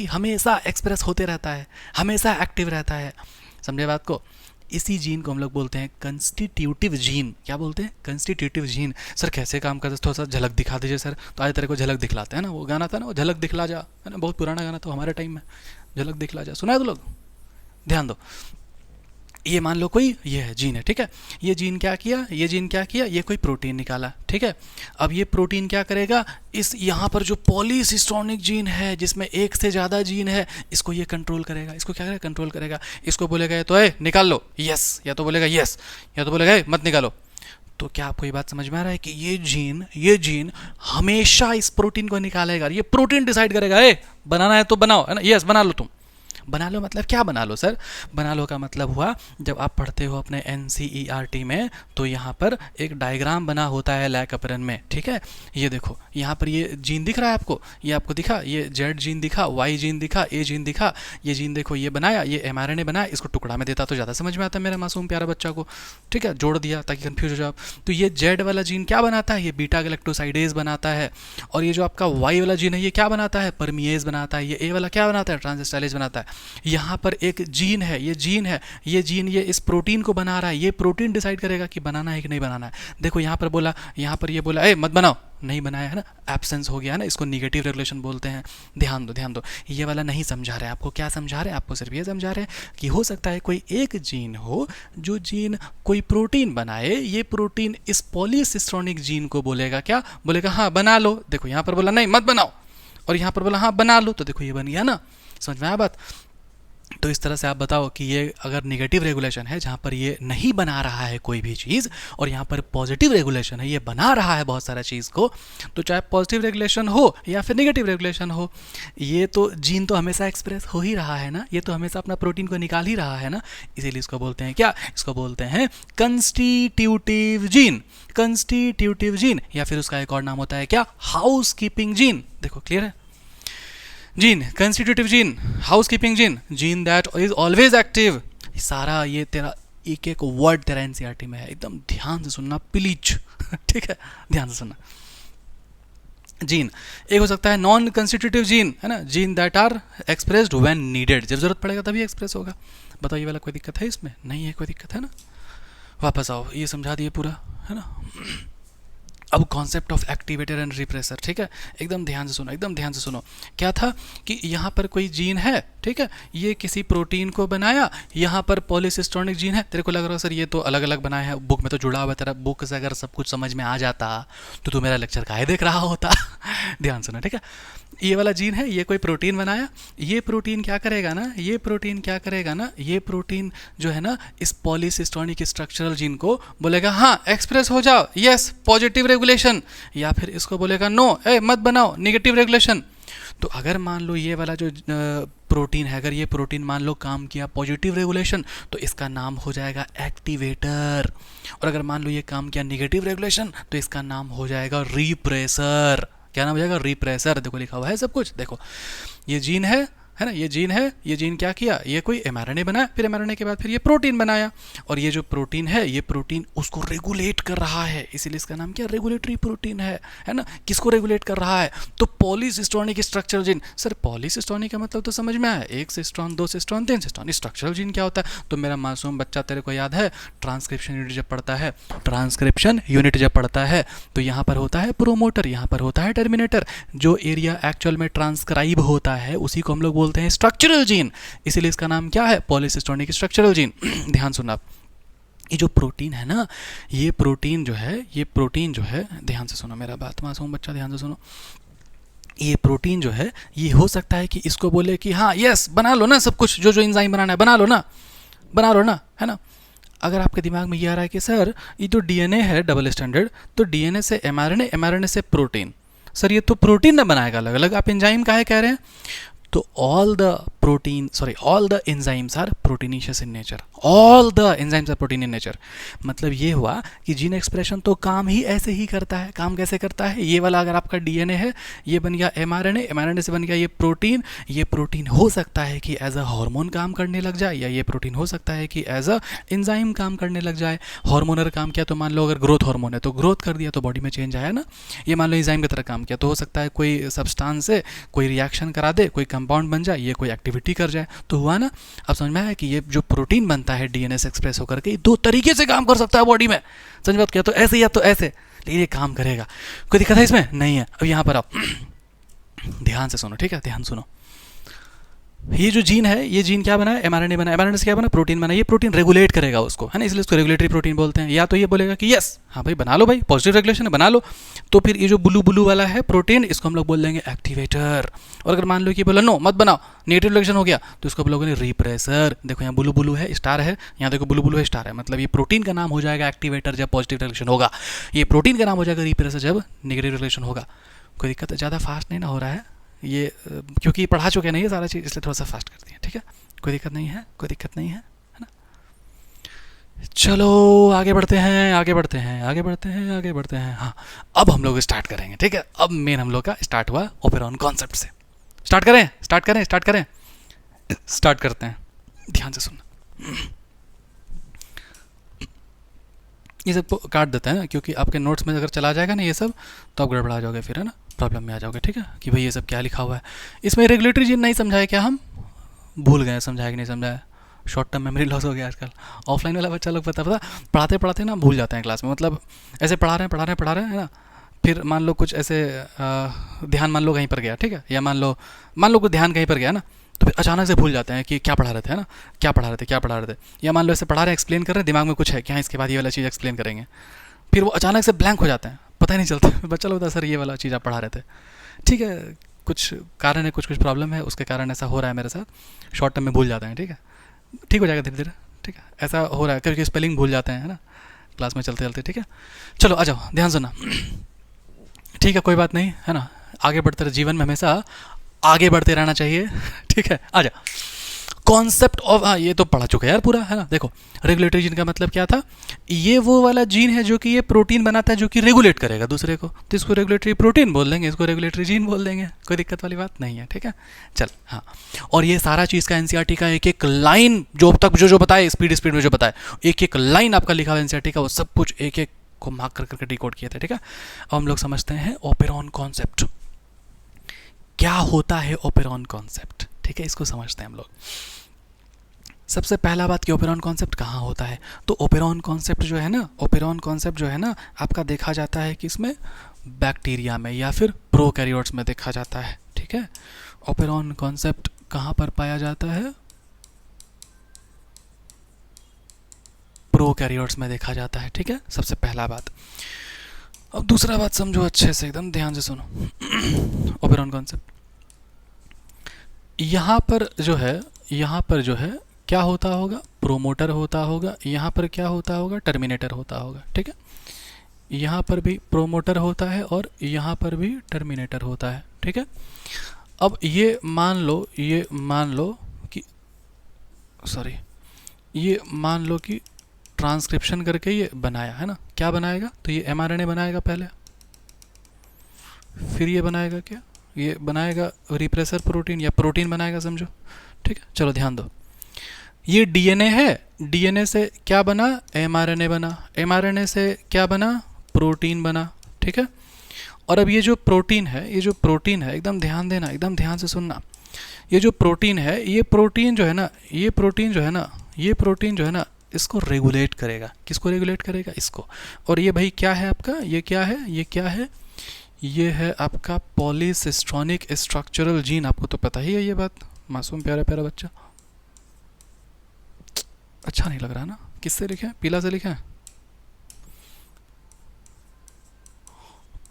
Speaker 1: हमेशा एक्सप्रेस होते रहता है, हमेशा एक्टिव रहता है। समझे बात को? इसी जीन को हम लोग बोलते हैं कंस्टिट्यूटिव जीन। क्या बोलते हैं? Constitutive gene. सर कैसे काम करते? थोड़ा सा झलक दिखा दीजिए सर। तो आज तेरे को झलक दिखलाते हैं ना, वो गाना था ना, वो झलक दिखला जा, है ना, बहुत पुराना गाना था हमारे टाइम में, झलक दिखला जा। सुना है तो लोग? ध्यान दो। ये मान लो कोई ये है जीन है, ठीक है। ये जीन क्या किया, ये कोई प्रोटीन निकाला, ठीक है। अब ये प्रोटीन क्या करेगा, इस यहाँ पर जो पॉलीसिस्टोनिक जीन है जिसमें एक से ज़्यादा जीन है, इसको ये कंट्रोल करेगा। इसको क्या करेगा? कंट्रोल करेगा। इसको बोलेगा ये तो निकाल लो, यस, या तो बोलेगा यस, या तो बोलेगा मत निकालो। तो क्या आपको ये बात समझ में आ रहा है कि ये जीन हमेशा इस प्रोटीन को निकालेगा। ये प्रोटीन डिसाइड करेगा बनाना है तो बनाओ, है ना, यस बना लो। तुम बना लो मतलब क्या बना लो सर? बना लो का मतलब हुआ, जब आप पढ़ते हो अपने NCERT में, तो यहाँ पर एक डायग्राम बना होता है लैक अपरन में, ठीक है। ये देखो यहाँ पर ये जीन दिख रहा है आपको, ये आपको दिखा, ये Z जीन दिखा, Y जीन दिखा, A जीन दिखा, ये जीन देखो ये बनाया, ये mRNA बनाया, इसको टुकड़ा में देता तो ज़्यादा समझ में आता है मेरे मासूम प्यारा बच्चा को, ठीक है, जोड़ दिया ताकि कन्फ्यूज हो जाओ। तो ये Z वाला जीन क्या बनाता है? ये बीटा गैलेक्टोसाइडेज बनाता है। और ये जो आपका Y वाला जीन है ये क्या बनाता है? परमिएज बनाता है। ये A वाला क्या बनाता है? ट्रांसस्टाइलेज बनाता है। यहाँ पर एक जीन है, ये जीन ये इस प्रोटीन को बना रहा है। ये प्रोटीन डिसाइड करेगा कि बनाना है कि नहीं बनाना है। देखो यहाँ पर ये बोला मत बनाओ, नहीं बनाया है ना, एब्सेंस हो गया है ना, इसको निगेटिव रेगुलेशन बोलते हैं। ध्यान दो। ये वाला नहीं समझा रहे हैं आपको। क्या समझा रहे हैं आपको? सिर्फ ये समझा रहे हैं कि हो सकता है कोई एक जीन हो, जो जीन कोई प्रोटीन बनाए, ये प्रोटीन इस पॉलीसिस्टोनिक जीन को बोलेगा, क्या बोलेगा? हाँ बना लो। देखो यहाँ पर बोला नहीं मत बनाओ, और यहाँ पर बोला हाँ बना लो, तो देखो ये बन गया ना। समझ में आया बात? तो इस तरह से आप बताओ कि ये अगर नेगेटिव रेगुलेशन है जहाँ पर ये नहीं बना रहा है कोई भी चीज़, और यहाँ पर पॉजिटिव रेगुलेशन है, ये बना रहा है बहुत सारा चीज़ को, तो चाहे पॉजिटिव रेगुलेशन हो या फिर नेगेटिव रेगुलेशन हो, ये तो जीन तो हमेशा एक्सप्रेस हो ही रहा है ना, ये तो हमेशा अपना प्रोटीन को निकाल ही रहा है ना। इसीलिए इसको बोलते हैं क्या? इसको बोलते हैं कंस्टिट्यूटिव जीन। कंस्टिट्यूटिव जीन, या फिर उसका एक और नाम होता है क्या? House keeping gene. देखो क्लियर है? Gene, constitutive gene, house keeping gene, gene that is always active. सारा ये तेरा एक एक वर्ड तेरा NCERT में है, एकदम ध्यान से सुनना प्लीज ठीक है, ध्यान से सुनना। जीन एक हो सकता है नॉन कंस्टिट्यूटिव जीन, है ना, gene that are expressed when needed, जब जरूरत पड़ेगा तभी एक्सप्रेस होगा। बताओ ये वाला कोई दिक्कत है इसमें? नहीं है कोई दिक्कत, है ना। वापस आओ, ये समझा दिए पूरा, है ना। अब concept of activator and repressor, ठीक है, एकदम ध्यान से सुनो, एकदम ध्यान से सुनो। क्या था कि यहाँ पर कोई जीन है, ठीक है, ये किसी प्रोटीन को बनाया, यहाँ पर पॉलीसिस्टोनिक जीन है। तेरे को लग रहा है सर ये तो अलग अलग बनाए हैं, बुक में तो जुड़ा हुआ है। तेरा बुक से अगर सब कुछ समझ में आ जाता तो तू मेरा लेक्चर काहे देख रहा होता ध्यान सुनो, ठीक है। ये वाला जीन है, ये कोई प्रोटीन बनाया, ये प्रोटीन क्या करेगा ना, ये प्रोटीन जो है ना, इस पॉलीसिस्टोनिक स्ट्रक्चरल जीन को बोलेगा हाँ एक्सप्रेस हो जाओ, यस पॉजिटिव रेगुलेशन, या फिर इसको बोलेगा नो मत बनाओ, नेगेटिव रेगुलेशन। तो अगर मान लो ये वाला जो प्रोटीन है, अगर ये प्रोटीन मान लो काम किया पॉजिटिव रेगुलेशन, तो इसका नाम हो जाएगा एक्टिवेटर। और अगर मान लो ये काम किया नेगेटिव रेगुलेशन, तो इसका नाम हो जाएगा रिप्रेसर। क्या नाम हो जाएगा? रिप्रेसर। देखो लिखा हुआ है सब कुछ। देखो ये जीन है ना, ये जीन क्या किया, ये कोई mRNA बनाया, फिर mRNA के बाद फिर ये प्रोटीन बनाया, और ये जो प्रोटीन है, ये प्रोटीन उसको रेगुलेट कर रहा है, इसीलिए इसका नाम क्या? रेगुलेटरी प्रोटीन है ना। किसको रेगुलेट कर रहा है? तो पॉलीसिस्टोनिक स्ट्रक्चरल जीन। सर पॉलीसिस्टोनिक का मतलब तो समझ में आया, 1 cistron 2 cistron 3 cistron. Structural gene क्या होता है? तो मेरा मासूम बच्चा, तेरे को याद है ट्रांसक्रिप्शन यूनिट जब पढ़ता है, तो यहाँ पर होता है प्रोमोटर, यहाँ पर होता है टर्मिनेटर। जो एरिया एक्चुअल में ट्रांसक्राइब होता है उसी को हम लोग बोलते हैं स्ट्रक्चरल जीन, इसीलिए इसका नाम क्या है? पॉलीसिस्टोनिक स्ट्रक्चरल जीन ध्यान सुनना। ये जो प्रोटीन है ना, ये प्रोटीन जो है, ये प्रोटीन जो है, ध्यान से सुनो मेरा बात, मासूम बच्चा ध्यान से सुनो। ये प्रोटीन जो है, ये हो सकता है कि इसको बोले कि हाँ यस बना लो ना सब कुछ, जो जो एंजाइम बनाना है बना लो ना, बना लो ना, है ना। अगर आपके दिमाग में ये आ रहा है कि सर ये जो डीएनए है डबल स्टैंडर्ड, तो डीएनए से एमआरएनए, एमआरएनए से प्रोटीन, सर ये तो प्रोटीन ना बनाएगा अलग अलग, आप एंजाइम काहे कह रहे हैं। तो all the protein, sorry, all the enzymes are proteinaceous in nature, all the enzymes are protein in nature। मतलब ये हुआ कि जीन एक्सप्रेशन तो काम ही ऐसे ही करता है। काम कैसे करता है, ये वाला अगर आपका डीएनए है, ये बन गया एमआरएनए, एमआरएनए से बन गया ये प्रोटीन हो सकता है कि एज अ हार्मोन काम करने लग जाए, या ये प्रोटीन हो सकता है कि एज अ एंजाइम काम करने लग जाए। हार्मोनर काम किया तो मान लो अगर ग्रोथ हार्मोन है तो ग्रोथ कर दिया तो बॉडी में चेंज आया ना। ये मान लो एंजाइम की तरह काम किया तो हो सकता है कोई सब्सटेंस से कोई रिएक्शन करा दे, कोई कंपाउंड बन जाए, ये कोई एक्टिविटी कर जाए, तो हुआ ना। अब समझ में आया कि ये जो प्रोटीन बनता है डीएनए से एक्सप्रेस होकर के, दो तरीके से काम कर सकता है बॉडी में। समझ बात क्या, तो ऐसे या तो ऐसे, लेकिन ये काम करेगा। कोई दिक्कत है इसमें? नहीं है। अब यहाँ पर आप ध्यान से सुनो, ठीक है, ध्यान सुनो। ये जो जीन है, ये जीन क्या बना है, एमआरएनए बना है, एमआरएनए से क्या बना, प्रोटीन बना है। ये प्रोटीन रेगुलेट करेगा उसको, है ना, इसलिए उसको रेगुलेटरी प्रोटीन बोलते हैं। या तो ये बोलेगा कि यस हाँ भाई बना लो भाई, पॉजिटिव रेगुलेशन है बना लो, तो फिर ये जो ब्लू ब्लू वाला है प्रोटीन, इसको हम लोग बोल देंगे एक्टिवेटर। और अगर मान लो कि बोला नो मत बनाओ, नेगेटिव रेगुलेशन हो गया, तो इसको बोलोगे रिप्रेसर। देखो यहाँ ब्लू ब्लू है, स्टार है, यहाँ देखो ब्लू ब्लू है, स्टार है, मतलब ये प्रोटीन का नाम हो जाएगा एक्टिवेटर जब पॉजिटिव रेगुलेशन होगा, ये प्रोटीन का नाम हो जाएगा रिप्रेसर जब नेगेटिव रेगुलेशन होगा। कोई दिक्कत है? ज़्यादा फास्ट नहीं ना हो रहा है ये, क्योंकि पढ़ा चुके नहीं है सारा चीज़, इसलिए थोड़ा सा फास्ट कर दिया, ठीक है। कोई दिक्कत नहीं है, कोई दिक्कत नहीं है ना। चलो आगे बढ़ते हैं, आगे बढ़ते हैं, आगे बढ़ते हैं, आगे बढ़ते हैं। हाँ, अब हम लोग स्टार्ट करेंगे, ठीक है। अब मेन हम लोग का स्टार्ट हुआ ओपेरॉन कॉन्सेप्ट से। स्टार्ट करें, स्टार्ट करें, स्टार्ट करें, स्टार्ट करते हैं। ध्यान से सुनना, ये सब काट देते हैं क्योंकि आपके नोट्स में अगर चला जाएगा ना ये सब, तो आप गड़बड़ा जाओगे फिर, है ना, प्रॉब्लम में आ जाओगे, ठीक है, कि भाई ये सब क्या लिखा हुआ है। इसमें रेगुलेटरी जीन नहीं समझाया क्या, हम भूल गए, समझाया कि नहीं समझाया। शॉर्ट टर्म मेमोरी लॉस हो गया आजकल। ऑफलाइन वाला बच्चा लोग पता पढ़ाते पढ़ाते ना भूल जाते हैं क्लास में, मतलब ऐसे पढ़ा रहे हैं ना, फिर मान लो कुछ ऐसे ध्यान मान लो कहीं पर गया, ठीक है, या मान लो कुछ ध्यान कहीं पर गया ना, तो फिर अचानक से भूल जाते हैं कि क्या पढ़ा रहे थे, है ना, क्या पढ़ा रहे थे। या मान लो ऐसे पढ़ा रहे हैं, एक्सप्लेन कर रहे हैं, दिमाग में कुछ है कि हाँ इसके बाद ये वाला चीज़ एक्सप्लेन करेंगे, फिर वो अचानक से ब्लैंक हो जाते हैं, पता ही नहीं चलता। बच्चा लोग सर ये वाला चीज़ आप पढ़ा रहे थे, ठीक है, कुछ कारण है, कुछ प्रॉब्लम है, उसके कारण ऐसा हो रहा है मेरे साथ, शॉर्ट टर्म में भूल जाते हैं, ठीक है, ठीक हो जाएगा धीरे धीरे, ठीक है, ऐसा हो रहा है क्योंकि स्पेलिंग भूल जाते हैं, है ना, क्लास में चलते चलते, ठीक है। चलो आ जाओ, ध्यान सुनना, ठीक है, कोई बात नहीं, है ना, आगे बढ़ते रहे, जीवन में हमेशा आगे बढ़ते रहना चाहिए, ठीक है। आ जाओ, कॉन्सेप्ट ऑफ, हाँ ये तो पढ़ा चुका है यार पूरा, है ना। देखो रेगुलेटरी जीन का मतलब क्या था, ये वो वाला जीन है जो कि ये प्रोटीन बनाता है जो कि रेगुलेट करेगा दूसरे को, तो इसको रेगुलेटरी प्रोटीन बोल देंगे, इसको रेगुलेटरी जीन बोल देंगे, कोई दिक्कत वाली बात नहीं है, ठीक है। चल हाँ, और ये सारा चीज़ का एनसीईआरटी का एक एक लाइन जो अब तक जो बताए स्पीड में जो बताए, एक एक लाइन आपका लिखा हुआ एनसीईआरटी का, वो सब कुछ एक एक को मार्क कर करके डिकोड किए थे, ठीक है। अब हम लोग समझते हैं ओपेरॉन कॉन्सेप्ट क्या होता है, ओपेरॉन कॉन्सेप्ट, ठीक है, इसको समझते हैं हम लोग। सबसे पहला बात कि ओपेरॉन कॉन्सेप्ट कहाँ होता है, तो ओपेरॉन कॉन्सेप्ट जो है ना, ओपेरॉन कॉन्सेप्ट जो है ना, आपका देखा जाता है कि इसमें बैक्टीरिया में या फिर प्रोकैरियोट्स में देखा जाता है, ठीक है। ओपेरॉन कॉन्सेप्ट कहाँ पर पाया जाता है, प्रोकैरियोट्स में देखा जाता है, ठीक है, सबसे पहला बात। अब दूसरा बात समझो अच्छे से, एकदम ध्यान से सुनो। ओपेरॉन कॉन्सेप्ट यहाँ पर जो है क्या होता होगा, प्रोमोटर होता होगा, यहाँ पर क्या होता होगा, टर्मिनेटर होता होगा, ठीक है। यहाँ पर भी प्रोमोटर होता है और यहाँ पर भी टर्मिनेटर होता है, ठीक है। अब ये मान लो कि ट्रांसक्रिप्शन करके ये बनाया है ना, क्या बनाएगा, तो ये एमआरएनए बनाएगा पहले, फिर ये बनाएगा क्या, ये बनाएगा रिप्रेसर प्रोटीन या प्रोटीन बनाएगा, समझो, ठीक है। चलो ध्यान दो, ये डीएनए है, डीएनए से क्या बना, एमआरएनए बना, एमआरएनए से क्या बना, प्रोटीन बना, ठीक है। और अब ये जो प्रोटीन है, एकदम ध्यान देना, एकदम ध्यान से सुनना, ये जो प्रोटीन है, ये प्रोटीन जो है ना, इसको रेगुलेट करेगा, किसको रेगुलेट करेगा, इसको। और ये भाई क्या है आपका, ये क्या है, ये है आपका पॉलीसिस्ट्रॉनिक स्ट्रक्चरल जीन, आपको तो पता ही है ये बात, मासूम प्यारा बच्चा, अच्छा नहीं लग रहा ना, किससे लिखे हैं, पीला से लिखे हैं,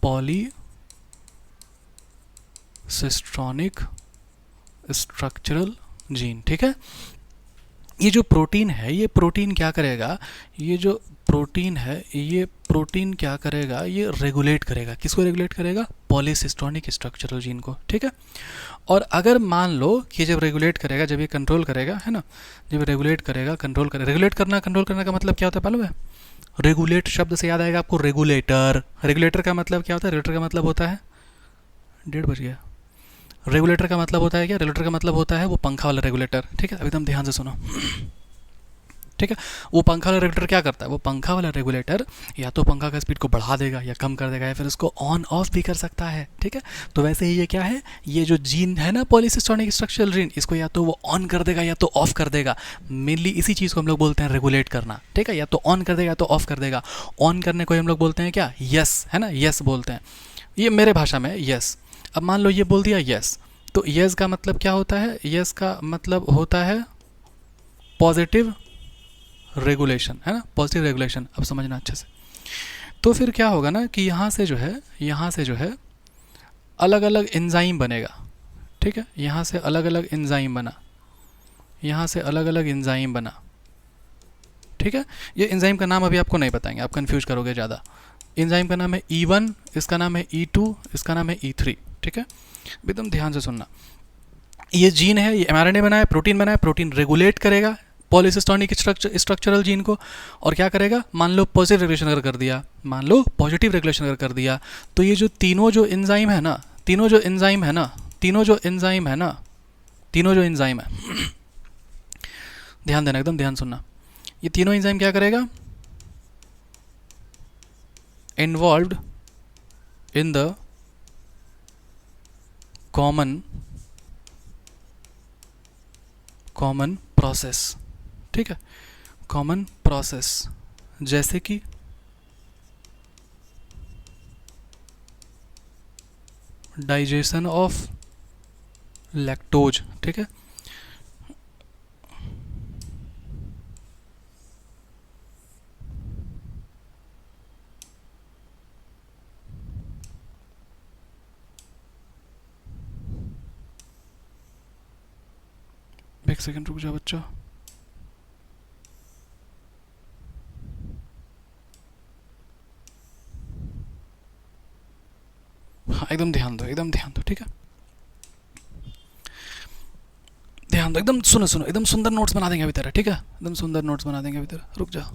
Speaker 1: पॉलीसिस्ट्रॉनिक स्ट्रक्चरल जीन। ठीक है, ये जो प्रोटीन है, ये प्रोटीन क्या करेगा, ये जो प्रोटीन है, ये प्रोटीन क्या करेगा, ये रेगुलेट करेगा, किसको रेगुलेट करेगा, पॉलीसिस्ट्रॉनिक स्ट्रक्चरल जीन को। ठीक है, और अगर मान लो कि जब रेगुलेट करेगा, जब ये कंट्रोल करेगा, है ना, जब रेगुलेट करेगा, कंट्रोल करेगा, रेगुलेट करना, कंट्रोल करने का मतलब क्या होता है मालूम है, रेगुलेट शब्द से याद आएगा आपको रेगुलेटर। रेगुलेटर का मतलब क्या होता है, रेगुलेटर का मतलब होता है, 1:30 बज गया, रेगुलेटर का मतलब होता है क्या, रेगुलेटर का मतलब होता है वो पंखा वाला रेगुलेटर। ठीक है, एकदम ध्यान से सुनो। ठीक है, वो पंखा वाला रेगुलेटर क्या करता है, वो पंखा वाला रेगुलेटर या तो पंखा का स्पीड को बढ़ा देगा या कम कर देगा, या फिर उसको ऑन ऑफ भी कर सकता है। ठीक है, तो वैसे ही ये क्या है, ये जो जीन है ना पॉलीसिस्ट्रॉनिक स्ट्रक्चरल जीन, इसको या तो वो ऑन कर देगा या तो ऑफ कर देगा। मेनली इसी चीज़ को हम लोग बोलते हैं रेगुलेट करना। ठीक है, या तो ऑन कर देगा या तो ऑफ कर देगा। ऑन करने को हम लोग बोलते हैं क्या, यस, है ना, यस बोलते हैं, ये मेरे भाषा में यस। अब मान लो ये बोल दिया यस, तो यस का मतलब क्या होता है, यस का मतलब होता है पॉजिटिव रेगुलेशन, है ना, पॉजिटिव रेगुलेशन। अब समझना अच्छे से। तो फिर क्या होगा ना कि यहाँ से जो है अलग अलग एंजाइम बनेगा। ठीक है, यहाँ से अलग अलग एंजाइम बना, यहाँ से अलग अलग एंजाइम बना। ठीक है, ये एंजाइम का नाम अभी आपको नहीं बताएंगे, आप कंफ्यूज करोगे ज़्यादा। एंजाइम का नाम है E1, इसका नाम है E2, इसका नाम है E3। ठीक है, एकदम ध्यान से सुनना। ये जीन है, ये mRNA बना है, प्रोटीन बना है, प्रोटीन रेगुलेट करेगा पॉलीसिस्ट्रॉनिक स्ट्रक्चरल जीन को, और क्या करेगा, मान लो पॉजिटिव रेगुलेशन अगर कर दिया, मान लो पॉजिटिव रेगुलेशन अगर कर दिया, तो ये जो तीनों जो एंजाइम है ना, तीनों जो एंजाइम है ध्यान देना, एकदम ध्यान सुनना। ये तीनों एंजाइम क्या करेगा, involved in the common process. ठीक है, कॉमन प्रोसेस, जैसे कि डाइजेशन ऑफ लैक्टोज। ठीक है, एक सेकंड रुक जा बच्चा। हाँ, एकदम ध्यान दो, एकदम ध्यान दो। ठीक है, ध्यान दो, एकदम सुनो सुनो, एकदम सुंदर नोट्स बना देंगे अभी तेरा। ठीक है, एकदम सुंदर नोट्स बना देंगे अभी तेरा, रुक जा।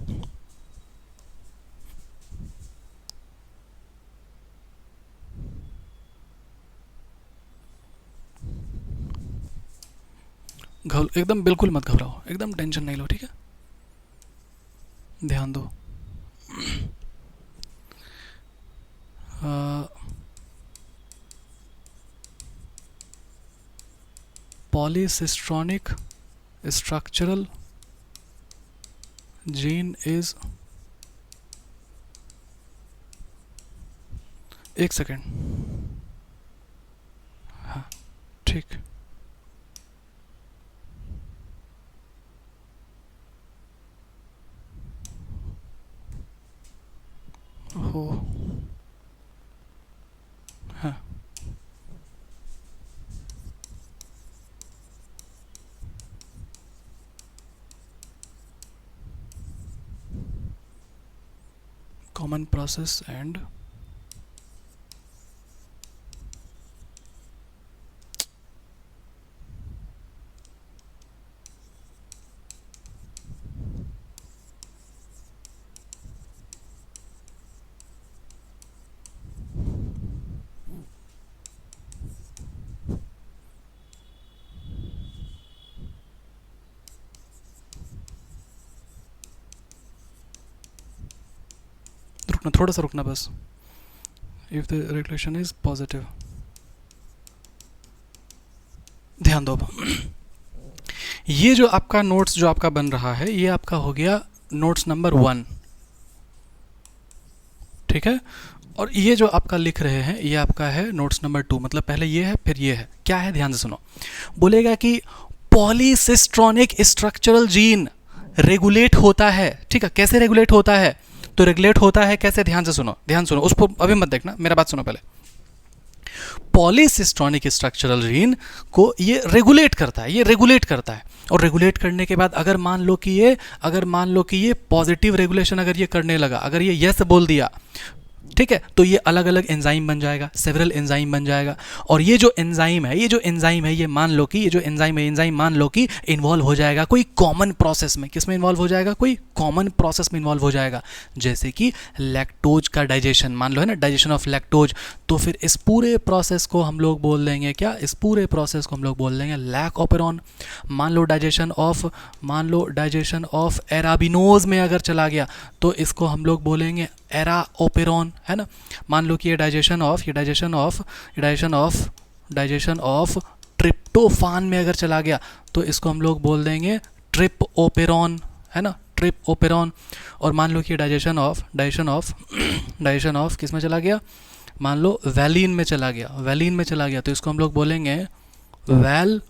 Speaker 1: एकदम बिल्कुल मत घबराओ, एकदम टेंशन नहीं लो। ठीक है, ध्यान दो। पॉलीसिस्ट्रॉनिक स्ट्रक्चरल जीन इज, एक सेकेंड, हाँ ठीक, हो, हाँ common process and रुकना, थोड़ा सा रुकना बस। If the regulation is positive, ध्यान दो। ये जो आपका नोट्स जो आपका बन रहा है, ये आपका हो गया नोट्स नंबर 1। ठीक है, और ये जो आपका लिख रहे हैं, ये आपका है नोट्स नंबर 2। मतलब पहले ये है फिर ये है, क्या है ध्यान से सुनो। बोलेगा कि पॉलीसिस्ट्रॉनिक स्ट्रक्चरल जीन रेगुलेट होता है, ठीक है, कैसे रेगुलेट होता है, तो रेगुलेट होता है कैसे, ध्यान से सुनो, ध्यान सुनो, उसको अभी मत देखना, मेरा बात सुनो पहले। पॉलीसिस्टोनिक स्ट्रक्चरल जीन को ये रेगुलेट करता है, ये रेगुलेट करता है, और रेगुलेट करने के बाद अगर मान लो कि ये पॉजिटिव रेगुलेशन अगर ये करने लगा, अगर ये यस बोल दिया, ठीक है, तो ये अलग अलग एंजाइम बन जाएगा, सेवरल एंजाइम बन जाएगा। और ये जो एंजाइम है ये मान लो कि ये जो एंजाइम मान लो कि इन्वॉल्व हो जाएगा कोई कॉमन प्रोसेस में। किस में इन्वॉल्व हो जाएगा, कोई कॉमन प्रोसेस में इन्वॉल्व हो जाएगा, जैसे कि लैक्टोज का डाइजेशन, मान लो है ना, डाइजेशन ऑफ लैक्टोज। तो फिर इस पूरे प्रोसेस को हम लोग बोल देंगे क्या, इस पूरे प्रोसेस को हम लोग बोल देंगे लैक ऑपेरॉन। मान लो डाइजेशन ऑफ एराबिनोज में अगर चला गया तो इसको हम लोग बोलेंगे एरा ओपेरॉन, है ना। मान लो कि ये डाइजेशन ऑफ ट्रिप्टोफान में अगर चला गया तो इसको हम लोग बोल देंगे ट्रिप ओपेरॉन, है ना, ट्रिप ओपेरॉन। और मान लो कि डाइजेशन ऑफ किस में चला गया, मान लो वैलिन में चला गया तो इसको हम लोग बोलेंगे वैल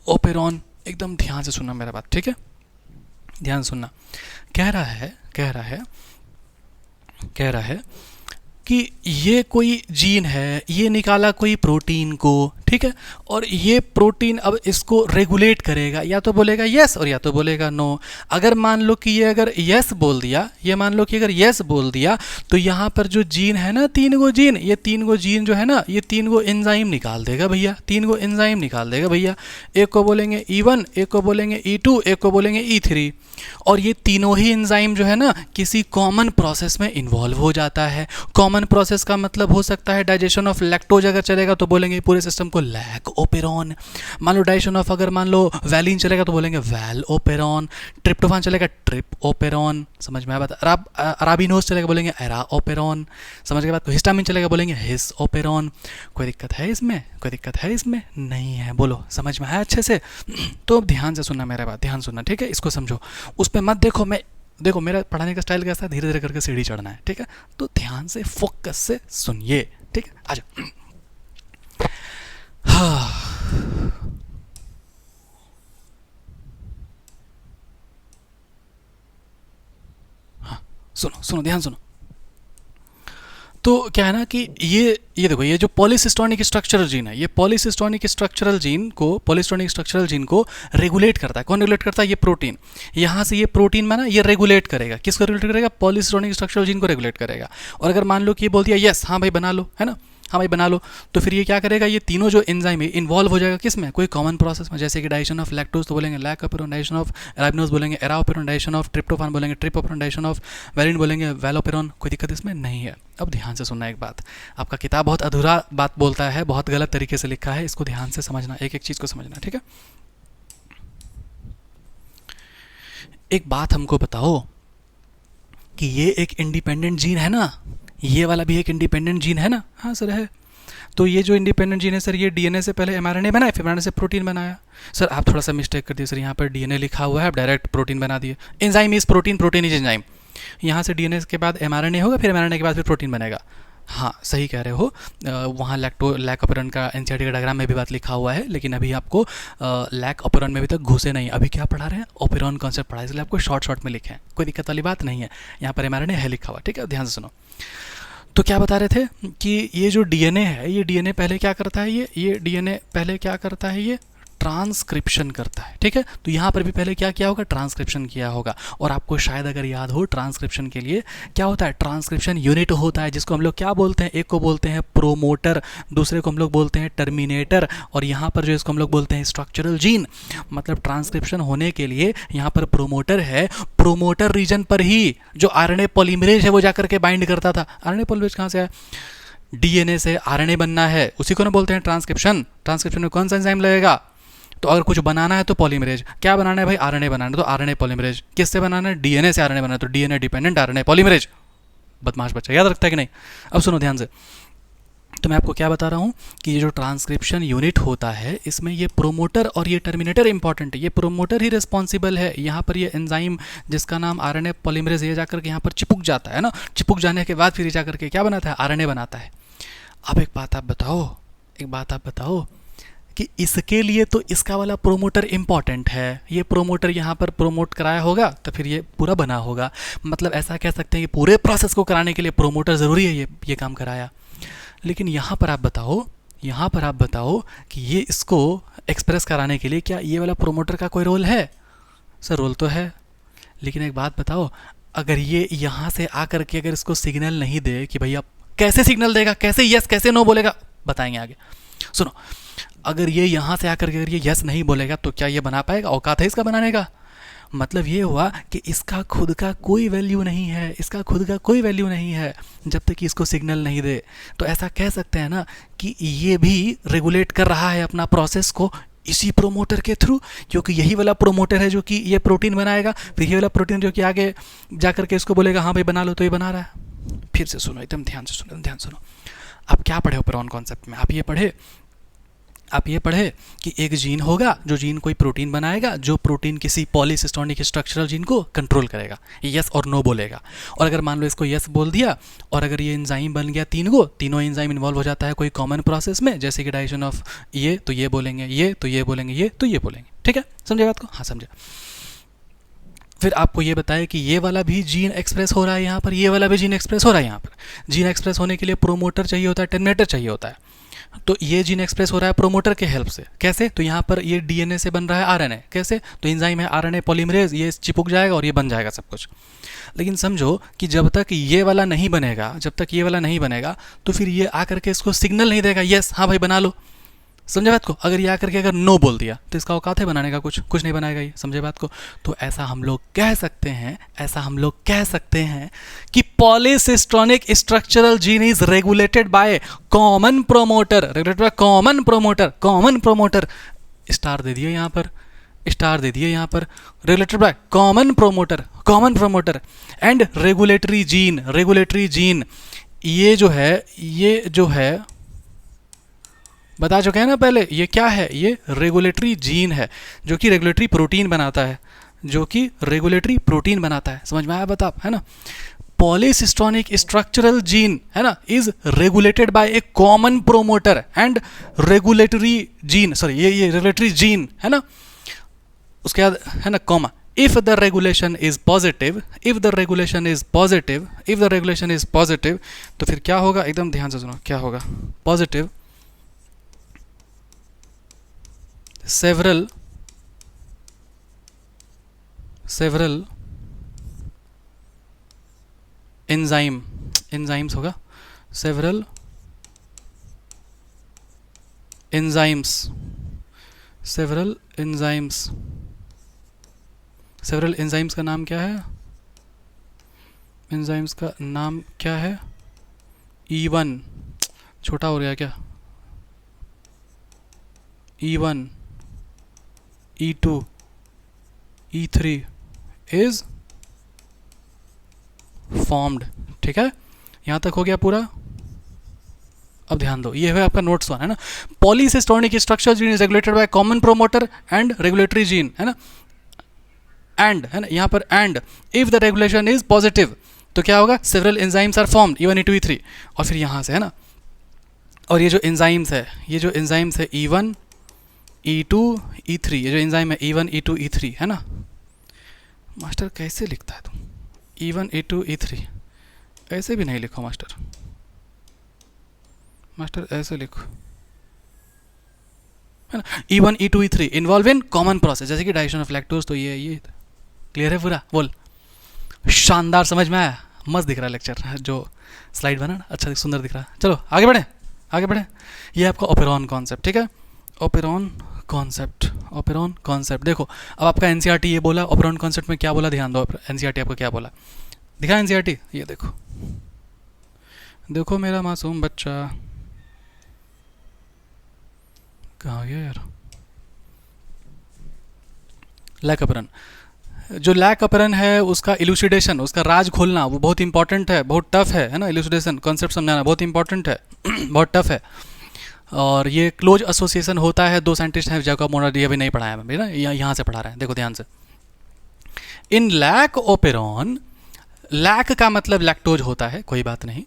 Speaker 1: ओपेरॉन। एकदम ध्यान से सुनना मेरा बात, ठीक है, ध्यान सुनना। कह रहा है कि ये कोई जीन है, ये निकाला कोई प्रोटीन को, ठीक है, और ये प्रोटीन अब इसको रेगुलेट करेगा, या तो बोलेगा यस और या तो बोलेगा नो। अगर मान लो कि ये अगर यस बोल दिया, तो यहाँ पर जो जीन है ना, तीन गो जीन जो है ना, ये 3 गो एंजाइम निकाल देगा भैया, एक को बोलेंगे E1, एक को बोलेंगे E2, एक को बोलेंगे E3। और ये तीनों ही एंजाइम जो है ना किसी कॉमन प्रोसेस में इन्वॉल्व हो जाता है। कॉमन प्रोसेस का मतलब हो सकता है डाइजेशन ऑफ लैक्टोज अगर चलेगा तो बोलेंगे पूरे सिस्टम को लैक ओपेरॉन। मान लो डाइजेशन ऑफ अगर मान लो वैलिन चलेगा तो बोलेंगे वैल ओपेरॉन। ट्रिप्टोफान चलेगा ट्रिप ओपेरॉन, समझ में आया बात। अराबिनोज चलेगा बोलेंगे एरा ओपेरॉन, समझ के बाद। हिस्टामिन चलेगा बोलेंगे हिस ओपेरॉन। कोई दिक्कत है इसमें? नहीं है, बोलो समझ में आया अच्छे से? तो अब ध्यान से सुनना मेरा बात, ध्यान सुनना, ठीक है, इसको समझो, उस पर मत देखो मेरा पढ़ाने का स्टाइल कैसा है, धीरे धीरे करके सीढ़ी चढ़ना है, ठीक है, तो ध्यान से फोकस से सुनिए, ठीक है, आ जाओ। हाँ, सुनो ध्यान सुनो। तो क्या है ना कि ये देखो, ये जो पॉलीसिस्टोनिक स्ट्रक्चरल जीन है, ये पॉलीसिस्टोनिक स्ट्रक्चरल जीन को रेगुलेट करता है। कौन रेगुलेट करता है? ये प्रोटीन। यहाँ से ये प्रोटीन बना, ये रेगुलेट करेगा, किसको रेगुलेट करेगा? पॉलीसिस्टोनिक स्ट्रक्चरल जीन को रेगुलेट करेगा। और अगर मान लो कि ये बोल दिया यस, हाँ भाई बना लो, है ना, हाँ भाई बना लो, तो फिर ये क्या करेगा, ये तीनों जो एंजाइम है इन्वॉल्व हो जाएगा किस में, कोई कॉमन प्रोसेस में, जैसे कि डाइजेशन ऑफ लैक्टोज तो बोलेंगे lac operon, digestion of arabinose बोलेंगे ara operon, digestion of tryptophan बोलेंगे trp operon, digestion of valine बोलेंगे वैल ओपेरॉन। कोई दिक्कत इसमें नहीं है। अब ध्यान से सुनना एक बात, आपका किताब बहुत अधूरा बात बोलता है, बहुत गलत तरीके से लिखा है, इसको ध्यान से समझना, एक एक चीज़ को समझना, ठीक है। एक बात हमको बताओ कि ये एक इंडिपेंडेंट जीन है ना, ये वाला भी एक इंडिपेंडेंट जीन है ना? हाँ सर है। तो ये जो इंडिपेंडेंट जीन है सर, ये डीएनए से पहले एमआरएनए बनाया, फिर एमआरएनए से प्रोटीन बनाया। सर आप थोड़ा सा मिस्टेक कर दिए सर, यहाँ पर डीएनए लिखा हुआ है, आप डायरेक्ट प्रोटीन बना दिए। Enzyme is protein, protein is enzyme. यहाँ से डीएनए के बाद एमआरएनए होगा, फिर एमआरएनए के बाद फिर प्रोटीन बनेगा। हाँ सही कह रहे हो, वहाँ लैक ओपेरॉन का एनसीईआरटी का डायग्राम में भी बात लिखा हुआ है, लेकिन अभी आपको लैक ओपेरॉन में भी तक घुसे नहीं। अभी क्या पढ़ा रहे हैं? ओपेरॉन कॉन्सेप्ट पढ़ा है, इसलिए आपको शॉर्ट में लिखे हैं, कोई दिक्कत वाली बात नहीं है। यहाँ पर एमआरएनए है लिखा हुआ, ठीक है, ध्यान से सुनो। तो क्या बता रहे थे कि ये जो डीएनए है, ये डीएनए पहले क्या करता है, ये डीएनए पहले क्या करता है, ये ट्रांसक्रिप्शन करता है, ठीक है। तो यहाँ पर भी पहले क्या किया होगा? ट्रांसक्रिप्शन किया होगा। और आपको शायद अगर याद हो, ट्रांसक्रिप्शन के लिए क्या होता है? ट्रांसक्रिप्शन यूनिट होता है, जिसको हम लोग क्या बोलते हैं? एक को बोलते हैं प्रोमोटर, दूसरे को हम लोग बोलते हैं टर्मिनेटर, और यहाँ पर जो इसको हम लोग बोलते हैं स्ट्रक्चरल जीन। मतलब ट्रांसक्रिप्शन होने के लिए यहाँ पर प्रोमोटर है, प्रोमोटर रीजन पर ही जो आरएनए पॉलीमरेज है वो जाकर के बाइंड करता था। आरएनए पॉलीमरेज कहाँ से आया? डीएनए से आरएनए बनना है, उसी को ना बोलते हैं ट्रांसक्रिप्शन। ट्रांसक्रिप्शन में कौन सा एंजाइम लगेगा? तो अगर कुछ बनाना है तो पॉलीमरेज। क्या बनाना है भाई? आरएनए बनाना है तो आरएनए पॉलीमरेज। किससे बनाना है? डीएनए से आरएनए बनाना है तो डीएनए डिपेंडेंट आरएनए पॉलीमरेज। बदमाश बच्चा याद रखता है कि नहीं? अब सुनो ध्यान से, तो मैं आपको क्या बता रहा हूँ कि ये जो ट्रांसक्रिप्शन यूनिट होता है, इसमें ये प्रोमोटर और ये टर्मिनेटर इंपॉर्टेंट है। ये प्रोमोटर ही रिस्पॉन्सिबल है, यहाँ पर ये एंजाइम जिसका नाम आरएनए पॉलीमरेज, ये जाकर के यहाँ पर चिपक जाता है ना, चिपक जाने के बाद फिर ये जाकर के क्या बनाता है? आरएनए बनाता है। अब एक बात आप बताओ, कि इसके लिए तो इसका वाला प्रोमोटर इम्पॉर्टेंट है, ये प्रोमोटर यहाँ पर प्रोमोट कराया होगा तो फिर ये पूरा बना होगा। मतलब ऐसा कह सकते हैं कि पूरे प्रोसेस को कराने के लिए प्रोमोटर ज़रूरी है, ये काम कराया। लेकिन यहाँ पर आप बताओ कि ये इसको एक्सप्रेस कराने के लिए क्या ये वाला प्रोमोटर का कोई रोल है? सर रोल तो है, लेकिन एक बात बताओ, अगर ये यहाँ से आकर के अगर इसको सिग्नल नहीं दे कि भैया, कैसे सिग्नल देगा, कैसे यस कैसे नो बोलेगा, बताएंगे आगे। सुनो, अगर ये यहाँ से आकर के अगर ये यस नहीं बोलेगा तो क्या ये बना पाएगा? औकात है इसका बनाने का? मतलब ये हुआ कि इसका खुद का कोई वैल्यू नहीं है, इसका खुद का कोई वैल्यू नहीं है जब तक कि इसको सिग्नल नहीं दे। तो ऐसा कह सकते हैं ना कि ये भी रेगुलेट कर रहा है अपना प्रोसेस को इसी प्रोमोटर के थ्रू, क्योंकि यही वाला प्रोमोटर है जो कि ये प्रोटीन बनाएगा, फिर ये वाला प्रोटीन जो कि आगे जा करके इसको बोलेगा हाँ भाई बना लो, तो ये बना रहा है। फिर से सुनो, एकदम ध्यान से सुनो, ध्यान सुनो। आप क्या पढ़े ओपेरॉन कॉन्सेप्ट में? आप ये पढ़े कि एक जीन होगा, जो जीन कोई प्रोटीन बनाएगा, जो प्रोटीन किसी पॉलीसिस्टोनिक स्ट्रक्चरल जीन को कंट्रोल करेगा, यस और नो बोलेगा। और अगर मान लो इसको यस बोल दिया और अगर ये एंजाइम बन गया तीनों एंजाइम इन्वॉल्व हो जाता है कोई कॉमन प्रोसेस में, जैसे कि डाइजेशन ऑफ ये तो ये बोलेंगे, ये तो ये बोलेंगे, ये तो ये बोलेंगे। ठीक है, समझे बात को? हाँ समझे। फिर आपको ये बताया कि ये वाला भी जीन एक्सप्रेस हो रहा है यहाँ पर, ये वाला भी जीन एक्सप्रेस हो रहा है यहाँ पर। जीन एक्सप्रेस होने के लिए प्रोमोटर चाहिए होता है, टर्मिनेटर चाहिए होता है। तो ये जीन एक्सप्रेस हो रहा है प्रोमोटर के हेल्प से। कैसे? तो यहाँ पर ये डीएनए से बन रहा है आरएनए। कैसे? तो एंजाइम है आरएनए पॉलीमरेज, ये चिपक जाएगा और ये बन जाएगा सब कुछ। लेकिन समझो कि जब तक ये वाला नहीं बनेगा तो फिर ये आकर के इसको सिग्नल नहीं देगा यस हाँ भाई बना लो। समझे बात को? अगर ये आकर के अगर नो बोल दिया तो इसका औकात है बनाने का? कुछ नहीं बनाएगा ये। समझे बात को? तो ऐसा हम लोग कह सकते हैं कि polycistronic structural gene is regulated by common promoter, common promoter. Star दे दिए यहाँ पर, regulated by common promoter and regulatory gene. ये जो है बता चुके हैं ना पहले, ये क्या है? ये रेगुलेटरी जीन है जो कि रेगुलेटरी प्रोटीन बनाता है, समझ में आया बात आप? है ना? पॉलीसिस्टोनिक स्ट्रक्चरल जीन है ना is regulated by a common promoter and regulatory gene, ये रेगुलेटरी जीन है ना। उसके बाद है ना comma, if the regulation is positive, तो फिर क्या होगा? एकदम ध्यान से सुनो, क्या होगा? पॉजिटिव several enzymes होगा, several enzymes का नाम क्या है? enzymes का नाम क्या है? E1 छोटा हो गया क्या? E1 E2 E3 is formed। ठीक है, यहां तक हो गया पूरा। अब ध्यान दो, ये है आपका नोट्स 1 है ना। Polycistronic structure gene is regulated by common promoter and regulatory gene है ना, एंड है ना यहाँ पर and if the regulation is positive तो क्या होगा? Several enzymes are formed E1 E2 E3। और फिर यहाँ से है ना, और ये जो एंजाइम्स है E1 E2 E3, ये जो एंजाइम है E1 E2 E3 है ना। मास्टर कैसे लिखता है तुम? E1 E2 E3 ऐसे भी नहीं लिखो मास्टर ऐसे लिखो है ना। E1 E2 E3 involve in common process, जैसे कि डाइजेशन ऑफ लैक्टोज। तो ये क्लियर है पूरा? बोल, शानदार, समझ में आया? मस्त दिख रहा है लेक्चर, जो स्लाइड बना ना, अच्छा सुंदर दिख रहा है। चलो आगे बढ़े। ये आपका ओपेरॉन कॉन्सेप्ट। ठीक है, ओपेरॉन कॉन्सेप्ट देखो। अब आपका एनसीईआरटी ये बोला ओपेरॉन कॉन्सेप्ट में क्या बोला, ध्यान दो। एनसीईआरटी आपको क्या बोला दिखा? एनसीईआरटी ये देखो मेरा मासूम बच्चा कहाँ गया यार? लैक अपरन, जो लैक अपरन है उसका इलूसिडेशन, उसका राज खोलना, वो बहुत इंपॉर्टेंट है, बहुत टफ है ना। इलूसिडेशन कॉन्सेप्ट समझाना बहुत इंपॉर्टेंट है, बहुत टफ है। और ये क्लोज एसोसिएशन होता है, दो साइंटिस्ट हैं, जैकब मोनर, ये भी नहीं पढ़ाया मैं ना, यहाँ से पढ़ा रहे हैं। देखो ध्यान से, इन लैक ओपेरॉन, लैक का मतलब लैक्टोज होता है, कोई बात नहीं।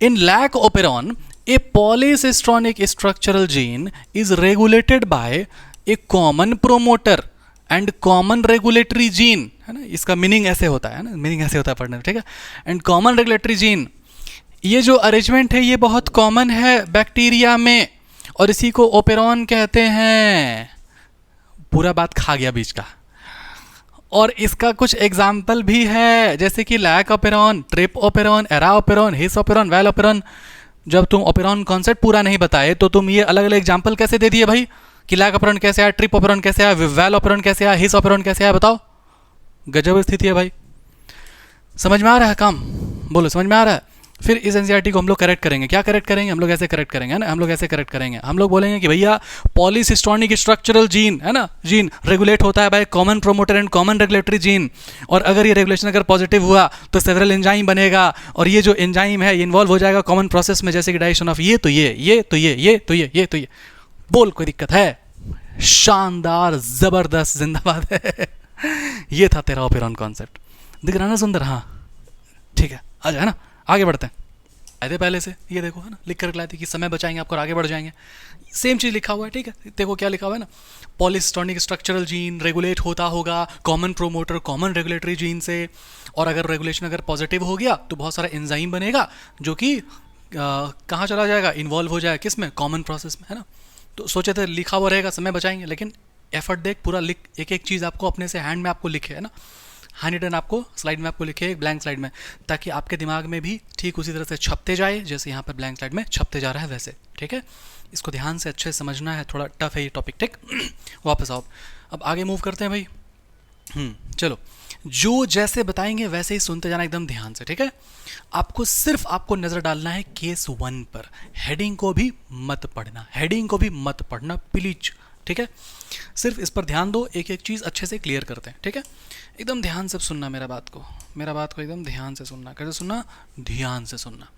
Speaker 1: In lac operon a polycistronic structural gene is regulated by a common promoter and common regulatory gene, है ना, इसका मीनिंग ऐसे होता है ना, मीनिंग ऐसे होता है पढ़ने में, ठीक है। एंड कॉमन रेगुलेटरी जीन, ये जो अरेंजमेंट है ये बहुत कॉमन है बैक्टीरिया में और इसी को ओपेरॉन कहते हैं। पूरा बात खा गया बीच का। और इसका कुछ एग्जाम्पल भी है, जैसे कि lac operon, trp operon, ara operon, his operon, val operon. जब तुम ओपेरॉन कॉन्सेप्ट पूरा नहीं बताए तो तुम ये अलग अलग एग्जाम्पल कैसे दे दिए भाई, कि लैक ओपेरॉन कैसे आया, ट्रिप ओपेरॉन कैसे आया, वेल ओपेरॉन कैसे आया, हिस ओपेरॉन कैसे आया, बताओ। गजब स्थिति है भाई। समझ में आ रहा है काम? बोलो समझ में आ रहा है? फिर इस एनसीईआरटी को हम लोग करेक्ट करेंगे। क्या करेक्ट करेंगे हम लोग? ऐसे करेक्ट करेंगे, है ना, हम लोग ऐसे करेक्ट करेंगे। हम लोग बोलेंगे कि भैया पॉलीसिस्टोनिक स्ट्रक्चरल जीन, है ना, जीन रेगुलेट होता है bye common promoter and common regulatory gene, और अगर ये रेगुलेशन अगर पॉजिटिव हुआ तो सेवरल एंजाइम बनेगा, और ये जो एंजाइम है ये इन्वॉल्व हो जाएगा कॉमन प्रोसेस में, जैसे कि डाइजेशन ऑफ ये तो ये तो ये। बोल कोई दिक्कत है? शानदार, जबरदस्त, जिंदाबाद है। ये था तेरा ओपेरॉन कॉन्सेप्ट। दिख रहा ना सुंदर? हाँ ठीक है, आ जाए ना, आगे बढ़ते हैं। आए थे पहले से, ये देखो, है ना, लिख कर लाए थे कि समय बचाएंगे आपको और आगे बढ़ जाएंगे। सेम चीज़ लिखा हुआ है, ठीक है। देखो क्या लिखा हुआ है ना, पॉलीसिस्टोनिक स्ट्रक्चरल जीन रेगुलेट होता होगा common promoter common regulatory gene से, और अगर रेगुलेशन अगर पॉजिटिव हो गया तो बहुत सारा एंजाइम बनेगा जो कि कहाँ चला जाएगा, इन्वॉल्व हो जाएगा किस में, कॉमन प्रोसेस में, है ना। तो सोचे थे लिखा हुआ रहेगा समय बचाएंगे, लेकिन एफर्ट देख, पूरा लिख, एक एक चीज़ आपको अपने से हैंड में आपको लिखे, है ना, हैंड रिटन आपको स्लाइड में आपको लिखे, एक ब्लैंक स्लाइड में, ताकि आपके दिमाग में भी ठीक उसी तरह से छपते जाए जैसे यहाँ पर ब्लैंक स्लाइड में छपते जा रहा है वैसे, ठीक है। इसको ध्यान से अच्छे से समझना है, थोड़ा टफ है ये टॉपिक, ठीक। वापस आओ, अब आगे मूव करते हैं भाई। चलो, जो जैसे बताएंगे वैसे ही सुनते जाना एकदम ध्यान से, ठीक है। आपको सिर्फ आपको नज़र डालना है केस 1 पर, हेडिंग को भी मत पढ़ना, हेडिंग को भी मत पढ़ना प्लीज, ठीक है। सिर्फ इस पर ध्यान दो, एक एक चीज़ अच्छे से क्लियर करते हैं, ठीक है। एकदम ध्यान से सुनना मेरा बात को, मेरा बात को एकदम ध्यान से सुनना। कैसे सुनना? ध्यान से सुनना।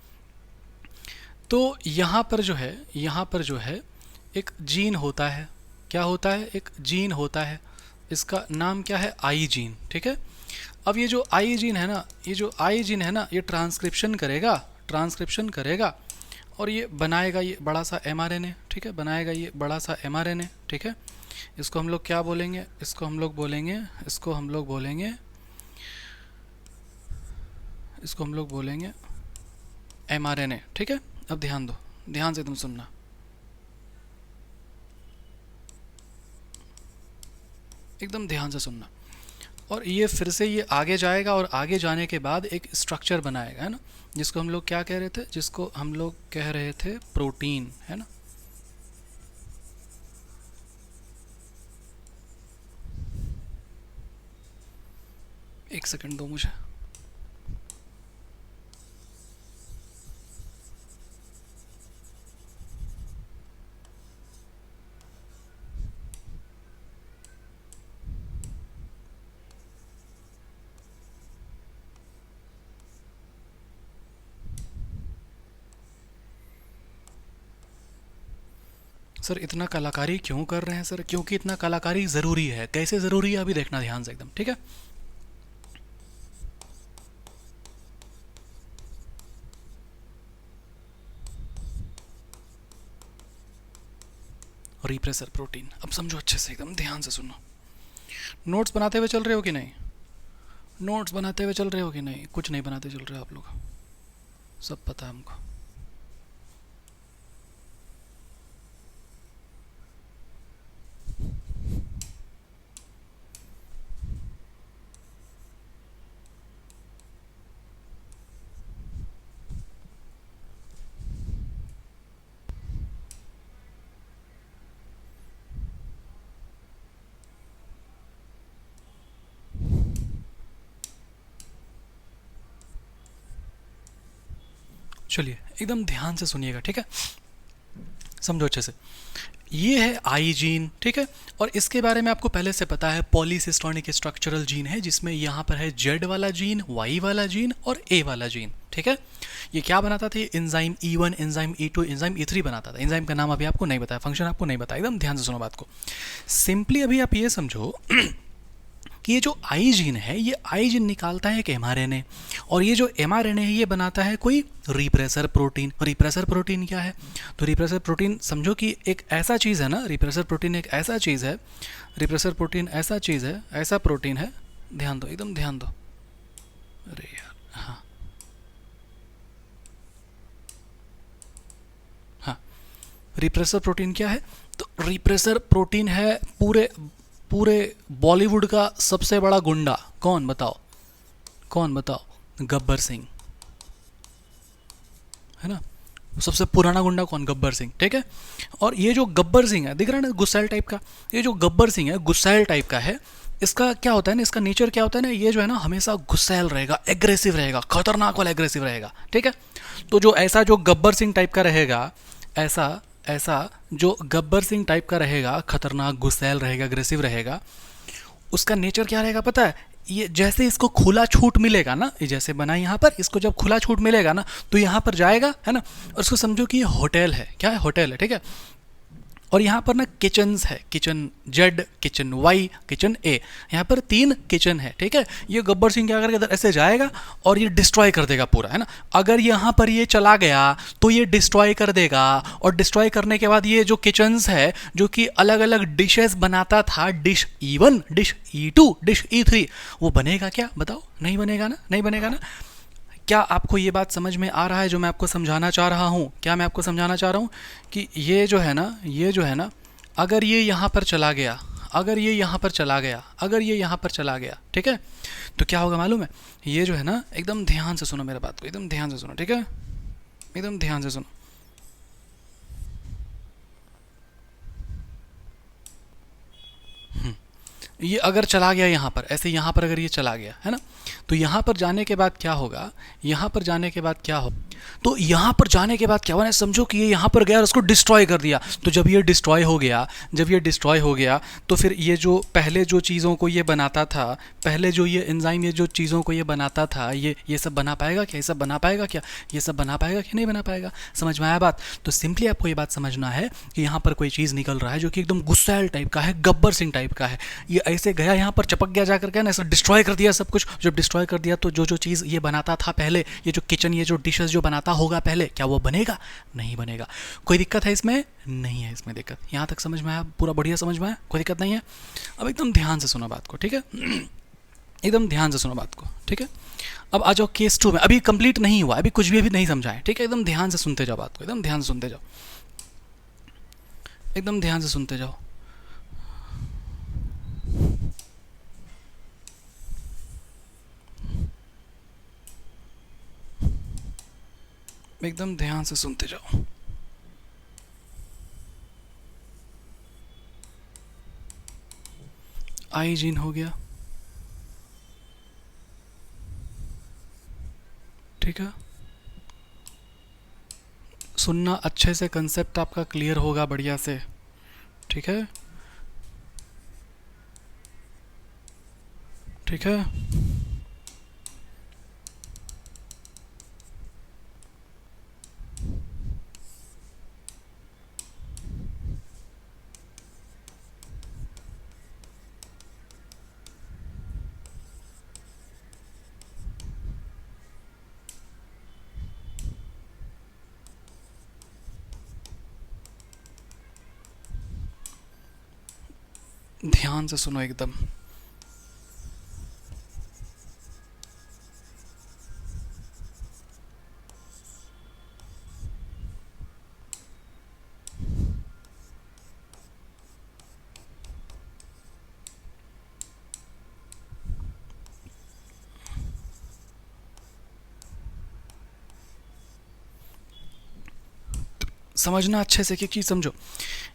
Speaker 1: तो यहाँ पर जो है, यहाँ पर जो है एक जीन होता है। क्या होता है? एक जीन होता है, इसका नाम क्या है? आई जीन, ठीक है। अब ये जो आई जीन है ना, ये जो आई जीन है ना, ये ट्रांसक्रिप्शन करेगा, ट्रांसक्रिप्शन करेगा, और ये बनाएगा ये बड़ा सा mRNA, ठीक है, बनाएगा ये बड़ा सा mRNA, ठीक है। इसको हम लोग क्या बोलेंगे? इसको हम लोग बोलेंगे, इसको हम लोग बोलेंगे, इसको हम लोग बोलेंगे mRNA, ठीक है। अब ध्यान दो, ध्यान से तुम सुनना। एकदम ध्यान से सुनना। और ये फिर से ये आगे जाएगा, और आगे जाने के बाद एक स्ट्रक्चर बनाएगा, है ना, जिसको हम लोग क्या कह रहे थे? जिसको हम लोग कह रहे थे प्रोटीन, है ना। एक सेकंड दो मुझे। सर इतना कलाकारी क्यों कर रहे हैं सर? क्योंकि इतना कलाकारी ज़रूरी है। कैसे ज़रूरी है अभी देखना ध्यान से एकदम, ठीक है। रिप्रेसर प्रोटीन, अब समझो अच्छे से, एकदम ध्यान से सुनो। नोट्स बनाते हुए चल रहे हो कि नहीं? नोट्स बनाते हुए चल रहे हो कि नहीं? कुछ नहीं बनाते चल रहे हो आप लोग, सब पता है हमको। चलिए एकदम ध्यान से सुनिएगा, ठीक है, समझो अच्छे से। ये है आई जीन, ठीक है, और इसके बारे में आपको पहले से पता है, पॉलीसिस्टोनिक स्ट्रक्चरल जीन है, जिसमें यहाँ पर है जेड वाला जीन, वाई वाला जीन और ए वाला जीन, ठीक है। ये क्या बनाता था? Enzyme E1, enzyme E2, enzyme E3 बनाता था। एंजाइम का नाम अभी आपको नहीं बताया, फंक्शन आपको नहीं बताया, एकदम ध्यान से सुनो बात को। सिंपली अभी आप ये समझो कि ये जो आई जीन है, ये आई जीन निकालता है एक एमआरएनए, और ये जो एमआरएनए है ये बनाता है कोई रिप्रेसर प्रोटीन। रिप्रेसर प्रोटीन क्या है? तो रिप्रेसर प्रोटीन समझो कि एक ऐसा चीज़ है ना, रिप्रेसर प्रोटीन एक ऐसा चीज़ है, रिप्रेसर प्रोटीन ऐसा चीज़ है, ऐसा प्रोटीन है, ध्यान दो, एकदम ध्यान दो, अरे यार, हाँ हाँ, रिप्रेसर प्रोटीन क्या है? तो रिप्रेसर प्रोटीन है पूरे पूरे बॉलीवुड का सबसे बड़ा गुंडा। कौन बताओ? कौन बताओ? गब्बर सिंह, है ना? सबसे पुराना गुंडा कौन? गब्बर सिंह, ठीक है। और ये जो गब्बर सिंह है, दिख रहा है ना, गुस्सैल टाइप का, ये जो गब्बर सिंह है गुस्सैल टाइप का है। इसका क्या होता है ना, इसका नेचर क्या होता है ना, ये जो है ना हमेशा गुस्सैल रहेगा, एग्रेसिव रहेगा, खतरनाक वाला एग्रेसिव रहेगा, ठीक है। तो जो ऐसा जो गब्बर सिंह टाइप का रहेगा, ऐसा ऐसा जो गब्बर सिंह टाइप का रहेगा, खतरनाक, गुस्सैल रहेगा, अग्रेसिव रहेगा, उसका नेचर क्या रहेगा पता है? ये जैसे इसको खुला छूट मिलेगा ना, ये जैसे बना यहाँ पर, इसको जब खुला छूट मिलेगा ना तो यहाँ पर जाएगा, है ना, और उसको समझो कि ये होटल है। क्या है? होटल है, ठीक है। और यहाँ पर ना किचन्स है, किचन जेड, किचन वाई, किचन ए, यहाँ पर 3 किचन है, ठीक है। ये गब्बर सिंह क्या करके ऐसे जाएगा और ये डिस्ट्रॉय कर देगा पूरा, है ना। अगर यहाँ पर ये चला गया तो ये डिस्ट्रॉय कर देगा, और डिस्ट्रॉय करने के बाद ये जो किचन्स है जो कि अलग अलग डिशेस बनाता था, dish E1, dish E2, dish E3, वो बनेगा क्या? बताओ, नहीं बनेगा ना, नहीं बनेगा ना। क्या आपको ये बात समझ में आ रहा है जो मैं आपको समझाना चाह रहा हूँ? क्या मैं आपको समझाना चाह रहा हूँ कि ये जो है ना, ये जो है ना, अगर ये यहाँ पर चला गया, अगर ये यहाँ पर चला गया, अगर ये यहाँ पर चला गया, ठीक है, तो क्या होगा मालूम है? ये जो है ना, एकदम ध्यान से सुनो मेरे बात को, एकदम ध्यान से सुनो, ठीक है, एकदम ध्यान से सुनो। ये अगर चला गया यहाँ पर, ऐसे यहाँ पर अगर ये चला गया, है ना, तो यहाँ पर जाने के बाद क्या होगा? यहाँ पर जाने के बाद क्या हो? तो यहाँ पर जाने के बाद क्या हुआ ना, समझो कि ये यहाँ पर गया और उसको डिस्ट्रॉय कर दिया। तो जब ये डिस्ट्रॉय हो गया, जब ये डिस्ट्रॉय हो गया, तो फिर ये जो पहले जो चीज़ों को ये बनाता था, पहले जो ये एंजाइम ये जो चीज़ों को ये बनाता था, ये सब बना पाएगा क्या? ये सब बना पाएगा क्या? ये सब बना पाएगा कि नहीं बना पाएगा? समझ में आया बात? तो सिंपली आपको ये बात समझना है कि यहाँ पर कोई चीज़ निकल रहा है जो कि एकदम गुस्सैल टाइप का है, गब्बर सिंह टाइप का है। ये ऐसे गया यहाँ पर, चपक गया जाकर के ना, ऐसा डिस्ट्रॉय कर दिया सब कुछ। जब डिस्ट्रॉय कर दिया तो जो जो चीज़ ये बनाता था पहले, ये जो किचन, ये जो डिशेस जो बनाता होगा पहले, क्या वो बनेगा? नहीं बनेगा। कोई दिक्कत है इसमें? नहीं है इसमें दिक्कत। यहाँ तक समझ में आया? पूरा बढ़िया समझ में आया? कोई दिक्कत नहीं है? अब एकदम ध्यान से सुनो बात को, ठीक है, एकदम ध्यान से सुनो बात को, ठीक है। अब आ जाओ केस 2 में। अभी कंप्लीट नहीं हुआ, अभी कुछ भी अभी नहीं समझा है, ठीक है। एकदम ध्यान से सुनते जाओ बात को, एकदम ध्यान से सुनते जाओ, एकदम ध्यान से सुनते जाओ। एकदम ध्यान से सुनते जाओ। आई जीन हो गया, ठीक है। सुनना अच्छे से, कंसेप्ट आपका क्लियर होगा बढ़िया से, ठीक है, ठीक है। ध्यान से सुनो एकदम। समझना अच्छे से, कि समझो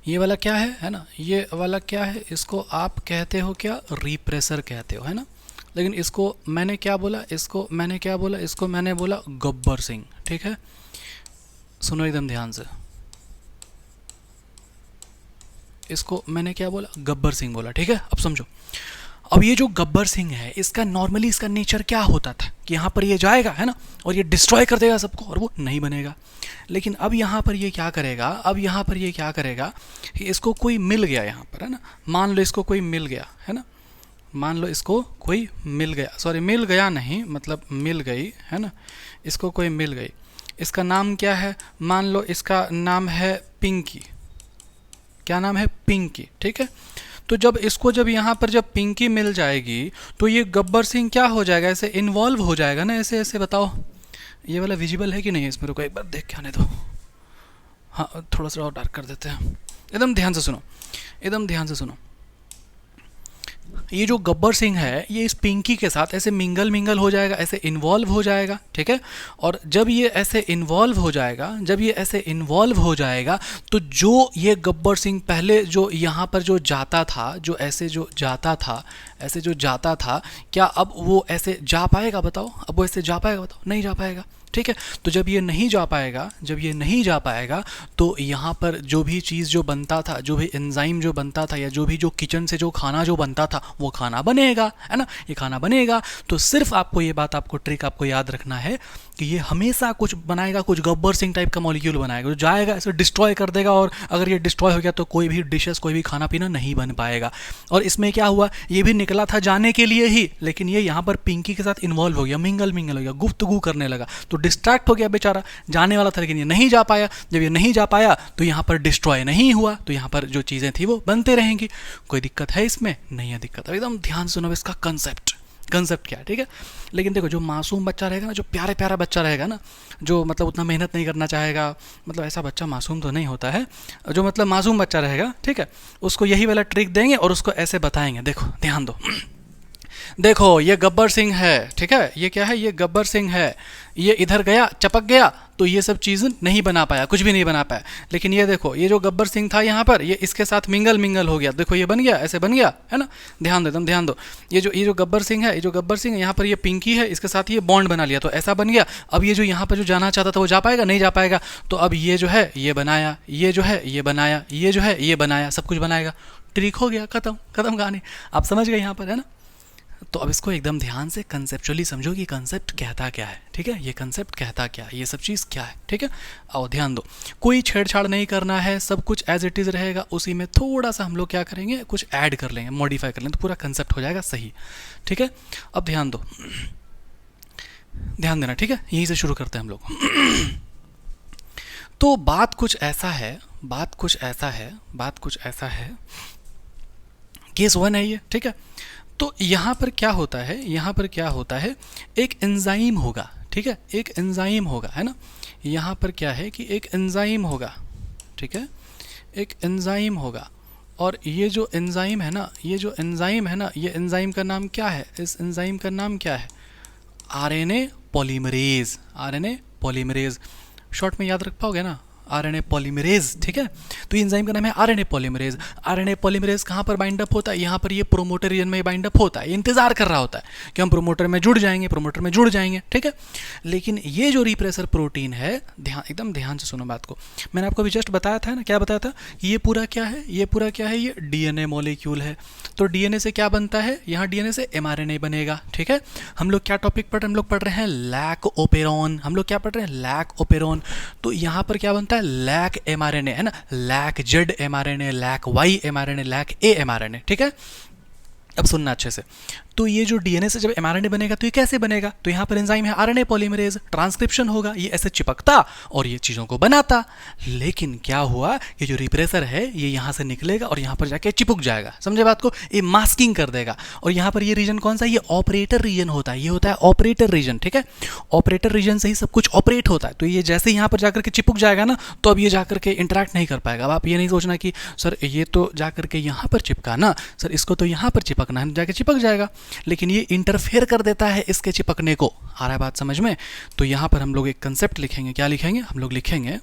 Speaker 1: ये वाला क्या है ना, ये वाला क्या है, इसको आप कहते हो क्या? रिप्रेसर कहते हो, है ना। लेकिन इसको मैंने क्या बोला? इसको मैंने क्या बोला? इसको मैंने बोला गब्बर सिंह, ठीक है। सुनो एकदम ध्यान से, इसको मैंने क्या बोला? गब्बर सिंह बोला, ठीक है। अब समझो, अब ये जो गब्बर सिंह है, इसका नॉर्मली इसका नेचर क्या होता था कि यहाँ पर ये जाएगा, है ना, और ये डिस्ट्रॉय कर देगा सबको, और वो नहीं बनेगा। लेकिन अब यहाँ पर ये क्या करेगा? अब यहाँ पर ये क्या करेगा कि इसको कोई मिल गया यहाँ पर, है ना, मान लो इसको कोई मिल गया, है ना, मान लो इसको कोई मिल गया, सॉरी मिल गया नहीं, मतलब मिल गई है ना, इसको कोई मिल गई, इसका नाम क्या है, मान लो इसका नाम है पिंकी, क्या नाम है, पिंकी, ठीक है। तो जब इसको, जब यहाँ पर जब पिंकी मिल जाएगी तो ये गब्बर सिंह क्या हो जाएगा, ऐसे इन्वॉल्व हो जाएगा ना, ऐसे ऐसे, बताओ ये वाला विजिबल है कि नहीं इसमें, रुको एक बार देख के आने दो, हाँ थोड़ा सा और डार्क कर देते हैं, एकदम ध्यान से सुनो, एकदम ध्यान से सुनो। ये जो गब्बर सिंह है ये इस पिंकी के साथ ऐसे मिंगल हो जाएगा, ऐसे इन्वॉल्व हो जाएगा, ठीक है। और जब ये ऐसे इन्वॉल्व हो जाएगा, जब ये ऐसे इन्वॉल्व हो जाएगा तो जो ये गब्बर सिंह पहले जो यहाँ पर जो जाता था, जो ऐसे जो जाता था, ऐसे जो जाता था, क्या अब वो ऐसे जा पाएगा, बताओ, अब वो ऐसे जा पाएगा, बताओ, नहीं जा पाएगा, ठीक है। तो जब ये नहीं जा पाएगा, जब ये नहीं जा पाएगा तो यहाँ पर जो भी चीज़ जो बनता था, जो भी एंजाइम जो बनता था, या जो भी जो किचन से जो खाना जो बनता था वो खाना बनेगा, है ना, ये खाना बनेगा। तो सिर्फ आपको ये बात, आपको ट्रिक आपको याद रखना है कि ये हमेशा कुछ बनाएगा, कुछ गब्बर सिंह टाइप का मॉलिक्यूल बनाएगा, जो जाएगा ऐसे डिस्ट्रॉय कर देगा, और अगर ये डिस्ट्रॉय हो गया तो कोई भी डिशेस, कोई भी खाना पीना नहीं बन पाएगा। और इसमें क्या हुआ, ये भी निकला था जाने के लिए ही, लेकिन ये यहाँ पर पिंकी के साथ इन्वॉल्व हो गया, मिंगल हो गया, गुफ्तगू करने लगा, तो डिस्ट्रैक्ट हो गया बेचारा, जाने वाला था लेकिन ये नहीं जा पाया। जब ये नहीं जा पाया तो यहाँ पर डिस्ट्रॉय नहीं हुआ, तो यहाँ पर जो चीज़ें थी वो बनते रहेंगी। कोई दिक्कत है इसमें? नहीं है दिक्कत। एकदम ध्यान सुनो इसका कंसेप्ट क्या है, ठीक है। लेकिन देखो जो मासूम बच्चा रहेगा ना, जो प्यारे प्यारा बच्चा रहेगा ना, जो मतलब उतना मेहनत नहीं करना चाहेगा, मतलब ऐसा बच्चा मासूम तो नहीं होता है, जो मतलब मासूम बच्चा रहेगा, ठीक है, उसको यही वाला ट्रिक देंगे और उसको ऐसे बताएंगे, देखो ध्यान दो, देखो ये गब्बर सिंह है, ठीक है, ये क्या है, ये गब्बर सिंह है, ये इधर गया, चपक गया, तो ये सब चीज़ नहीं बना पाया, कुछ भी नहीं बना पाया। लेकिन ये देखो, ये जो गब्बर सिंह था यहाँ पर, ये इसके साथ मिंगल हो गया, देखो ये बन गया, ऐसे बन गया, है ना, ध्यान दो, एकदम ध्यान दो। ये जो गब्बर सिंह है, ये जो गब्बर सिंह है, यहाँ पर ये पिंकी है, इसके साथ ये बॉन्ड बना लिया, तो ऐसा बन गया। अब ये जो यहाँ पर जो जाना चाहता था वो जा पाएगा, नहीं जा पाएगा। तो अब ये जो है ये बनाया, ये जो है ये बनाया, ये जो है ये बनाया, सब कुछ बनाएगा, ट्रिक हो गया, खत्म खत्म कहानी। आप समझ गए यहाँ पर, है ना। तो अब इसको एकदम ध्यान से कंसेप्चुअली समझो कि कंसेप्ट कहता क्या है, ठीक है, ये कंसेप्ट कहता क्या है, ये सब चीज़ क्या है, ठीक है। आओ ध्यान दो, कोई छेड़छाड़ नहीं करना है, सब कुछ एज इट इज़ रहेगा, उसी में थोड़ा सा हम लोग क्या करेंगे, कुछ ऐड कर लेंगे, मॉडिफाई कर लेंगे, तो पूरा कंसेप्ट हो जाएगा सही, ठीक है। अब ध्यान दो, ध्यान देना, ठीक है, यहीं से शुरू करते हैं हम लोग। तो बात कुछ ऐसा है, बात कुछ ऐसा है, बात कुछ ऐसा है, केस 1 है ये, ठीक है। तो यहाँ पर क्या होता है, यहाँ पर क्या होता है, एक एंजाइम होगा, ठीक है, एक एंजाइम होगा, है ना। यहाँ पर क्या है कि एक एंजाइम होगा, ठीक है, एक एंजाइम होगा, और ये जो एंजाइम है ना, ये जो एंजाइम है ना, ये एंजाइम का नाम क्या है, इस एंजाइम का नाम क्या है, RNA polymerase, RNA polymerase, short में याद रख पाओगे ना, आरएनए पॉलीमरेज, ठीक है। तो ये एंजाइम का नाम है आरएनए पॉलीमरेज। आरएनए पॉलीमरेज कहाँ पर बाइंड अप होता है, यहाँ पर ये प्रोमोटर रीजन में बाइंड अप होता है, ये इंतजार कर रहा होता है कि हम प्रोमोटर में जुड़ जाएंगे, प्रोमोटर में जुड़ जाएंगे, ठीक है। लेकिन ये जो रिप्रेसर प्रोटीन है, ध्यान, एकदम ध्यान से सुनो बात को, मैंने आपको अभी जस्ट बताया था ना, क्या बताया था, ये पूरा क्या है, ये पूरा क्या है, ये डीएनए मॉलिक्यूल है। तो डीएनए से क्या बनता है, यहाँ डीएनए से एमआरएनए बनेगा, ठीक है। हम लोग क्या टॉपिक पढ़ रहे हैं, हम लोग पढ़ रहे हैं लैक ओपेरॉन, हम लोग क्या पढ़ रहे हैं, लैक ओपेरॉन। तो यहाँ पर क्या बनता है, लैक एमआरएनए, है ना, lac Z mRNA, lac Y mRNA, lac A mRNA, ठीक है। अब सुनना अच्छे से, तो ये जो डीएनए से जब एमआरएनए बनेगा तो ये कैसे बनेगा, तो यहाँ पर एंजाइम है आरएनए पॉलीमरेज, ट्रांसक्रिप्शन होगा, ये ऐसे चिपकता और ये चीज़ों को बनाता। लेकिन क्या हुआ, ये जो रिप्रेसर है ये यहाँ से निकलेगा और यहाँ पर जाके चिपक जाएगा, समझे बात को, ये मास्किंग कर देगा। और यहाँ पर ये रीजन कौन सा है, ये ऑपरेटर रीजन होता है, ये होता है ऑपरेटर रीजन, ठीक है। ऑपरेटर रीजन से ही सब कुछ ऑपरेट होता है। तो ये जैसे ही यहाँ पर जाकर के चिपक जाएगा ना, तो अब ये जाकर के इंटरेक्ट नहीं कर पाएगा। अब आप ये नहीं सोचना कि सर ये तो जाकर के यहाँ पर चिपका ना, सर इसको तो यहाँ पर चिपकना है, जाके चिपक जाएगा, लेकिन ये इंटरफेयर कर देता है इसके चिपकने को। आ रहा है बात समझ में। तो यहाँ पर हम लोग एक कंसेप्ट लिखेंगे, क्या लिखेंगे, हम लोग लिखेंगे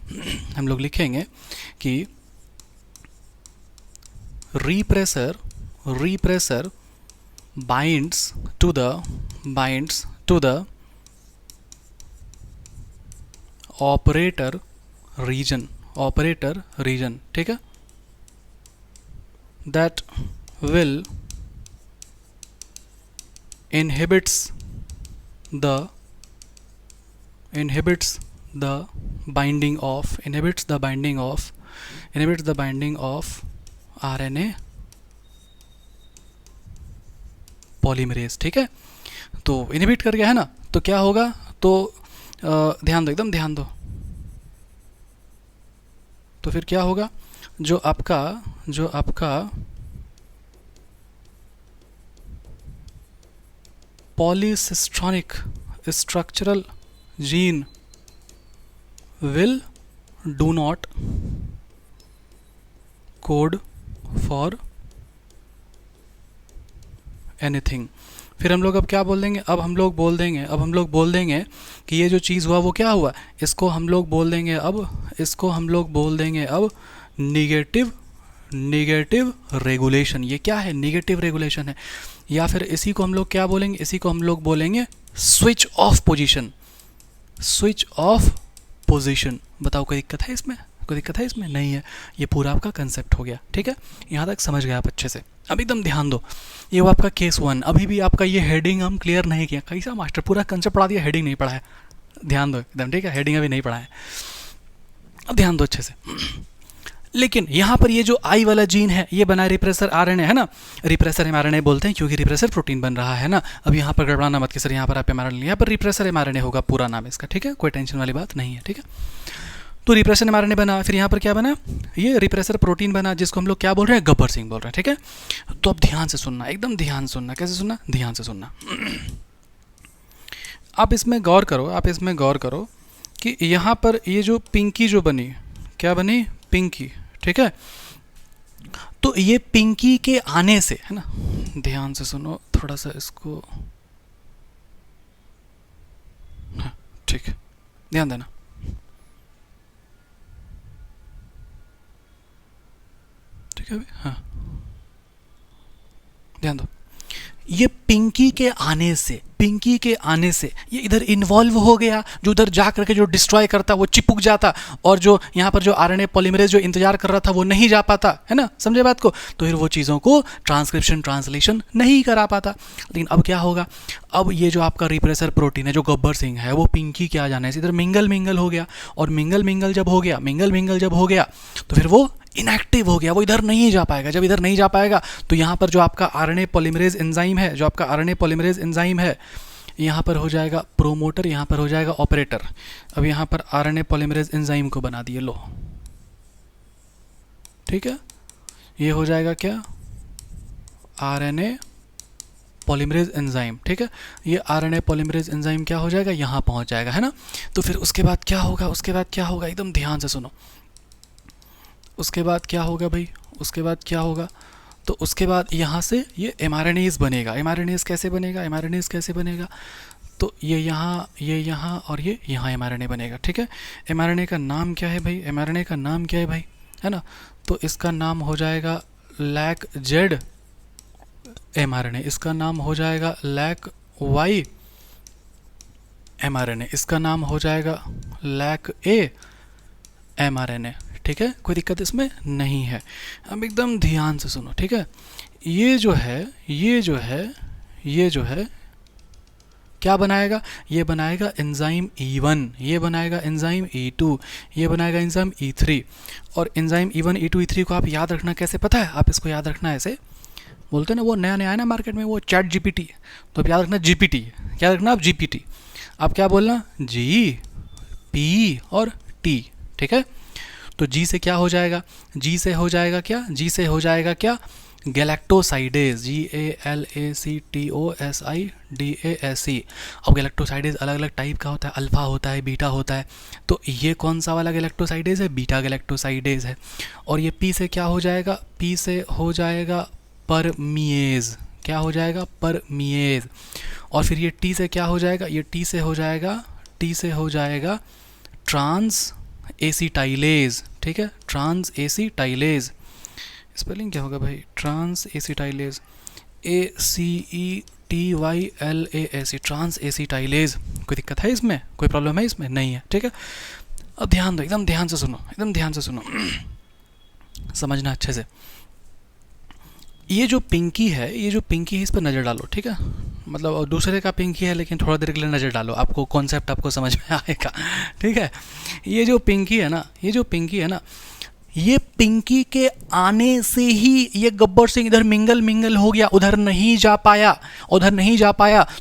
Speaker 1: कि repressor binds to the operator region, ठीक है, that will inhibits the binding of RNA polymerase, ठीक है। तो इनहिबिट कर गया है ना, तो क्या होगा, तो ध्यान दो, एकदम ध्यान दो। तो फिर क्या होगा, जो आपका polycistronic structural gene will do not code for anything. फिर हम लोग अब क्या बोल देंगे, अब हम लोग बोल देंगे कि ये जो चीज़ हुआ वो क्या हुआ, इसको हम लोग बोल देंगे अब निगेटिव रेगुलेशन। ये क्या है, निगेटिव रेगुलेशन है। या फिर इसी को हम लोग क्या बोलेंगे, इसी को हम लोग बोलेंगे स्विच ऑफ पोजीशन। बताओ कोई दिक्कत है इसमें, कोई दिक्कत है इसमें? नहीं है। ये पूरा आपका कंसेप्ट हो गया, ठीक है। यहाँ तक समझ गए आप अच्छे से। अब एकदम ध्यान दो, ये वो आपका केस 1। अभी भी आपका ये हेडिंग हम क्लियर नहीं किया। कैसा मास्टर, पूरा कंसेप्ट पढ़ा दिया, हेडिंग नहीं पढ़ा है। ध्यान दो एकदम, ठीक है, हेडिंग अभी नहीं पढ़ा है। अब ध्यान दो अच्छे से। लेकिन यहाँ पर ये जो आई वाला जीन है, ये बना रिप्रेसर आरएनए है ना, रिप्रेसर एमआरएनए बोलते हैं क्योंकि रिप्रेसर प्रोटीन बन रहा है ना। अब यहाँ पर गड़बड़ाना मत कि सर यहाँ पर आप एमआरएनए, यहाँ पर रिप्रेसर एमआरएनए होगा पूरा नाम इसका, ठीक है, कोई टेंशन वाली बात नहीं है, ठीक है। तो रिप्रेसर एमआरएनए बना, फिर यहाँ पर क्या बना, ये रिप्रेसर प्रोटीन बना, जिसको हम लोग क्या बोल रहे हैं, गब्बर सिंह बोल रहे हैं, ठीक है। तो अब ध्यान से सुनना, एकदम ध्यान सुनना। कैसे सुनना, ध्यान से सुनना। आप इसमें गौर करो कि यहाँ पर ये जो पिंकी जो बनी, क्या बनी, पिंकी, ठीक है। तो ये पिंकी के आने से, है ना, ध्यान से सुनो थोड़ा सा इसको, हाँ, ठीक है, ध्यान देना। ठीक है, हाँ, ध्यान दो। ये पिंकी के आने से ये इधर इन्वॉल्व हो गया, जो उधर जा करके जो डिस्ट्रॉय करता वो चिपक जाता, और जो यहाँ पर जो आरएनए पॉलीमरेज जो इंतजार कर रहा था वो नहीं जा पाता, है ना, समझे बात को। तो फिर वो चीज़ों को ट्रांसलेशन नहीं करा पाता। लेकिन अब क्या होगा, अब ये जो आपका रिप्रेसर प्रोटीन है जो गब्बर सिंह है, वो पिंकी के आ जाने से इधर मिंगल हो गया, और मिंगल जब हो गया तो फिर वो इनएक्टिव हो गया, वो इधर नहीं जा पाएगा। जब इधर नहीं जा पाएगा तो यहाँ पर जो आपका आरएनए पॉलीमरेज एंजाइम है, यहाँ पर हो जाएगा प्रोमोटर, यहाँ पर हो जाएगा ऑपरेटर। अब यहाँ पर आरएनए पॉलीमरेज एंजाइम को बना दिए, लो, ठीक है। ये हो जाएगा क्या, आरएनए पॉलीमरेज एंजाइम, ठीक है। ये आरएनए पॉलीमरेज एंजाइम क्या हो जाएगा, यहाँ पहुँच जाएगा, है ना। तो फिर उसके बाद क्या होगा, एकदम ध्यान से सुनो। उसके बाद क्या होगा भाई, तो उसके बाद यहाँ से ये एमआरएनएज बनेगा। एमआरएनएज कैसे बनेगा, तो ये यहाँ और ये यहाँ एमआरएनए बनेगा, ठीक है। एमआरएनए का नाम क्या है भाई, है ना। तो इसका नाम हो जाएगा लैक जेड एमआरएनए, इसका नाम हो जाएगा लैक वाई एमआरएनए, इसका नाम हो जाएगा लैक ए एमआरएनए, ठीक है। कोई दिक्कत इसमें नहीं है। अब एकदम ध्यान से सुनो, ठीक है। ये जो है क्या बनाएगा, ये बनाएगा एंजाइम E1, ये बनाएगा एंजाइम E2, ये बनाएगा एंजाइम E3। और एंजाइम E1 E2 E3 को आप याद रखना कैसे, पता है, आप इसको याद रखना ऐसे, बोलते हैं ना वो नया है ना मार्केट में, वो चैट जीपीटी, तो आप याद रखना जीपीटी, याद रखना आप जीपीटी, आप क्या बोलना, जी पी और टी, ठीक है। तो जी से क्या हो जाएगा, जी से हो जाएगा क्या, गैलेक्टोसाइडेज, GALACTOSIDASE। अब गैलेक्टोसाइडेज अलग अलग टाइप का होता है, अल्फा होता है, बीटा होता है। तो ये कौन सा वाला गैलेक्टोसाइडेज है, बीटा गैलेक्टोसाइडेज है। और ये पी से क्या हो जाएगा, पी से हो जाएगा परमिएज, क्या हो जाएगा, परमिएज। और फिर ये टी से क्या हो जाएगा, ये टी से हो जाएगा ट्रांस एसिटाइलेज, ठीक है, ट्रांस एसिटाइलेज। स्पेलिंग क्या होगा भाई, transacetylase, ACETYLASE, transacetylase. कोई दिक्कत है इसमें, कोई प्रॉब्लम है इसमें, नहीं है, ठीक है। अब ध्यान दो, एकदम ध्यान से सुनो, समझना अच्छे से। ये जो पिंकी है इस पर नज़र डालो, ठीक है। मतलब दूसरे का पिंकी है लेकिन थोड़ा देर के लिए नज़र डालो, आपको कॉन्सेप्ट आपको समझ में आएगा, ठीक है। ये जो पिंकी है ना, ये पिंकी के आने से ही ये गब्बर सिंह इधर मिंगल मिंगल हो गया, उधर नहीं जा पाया,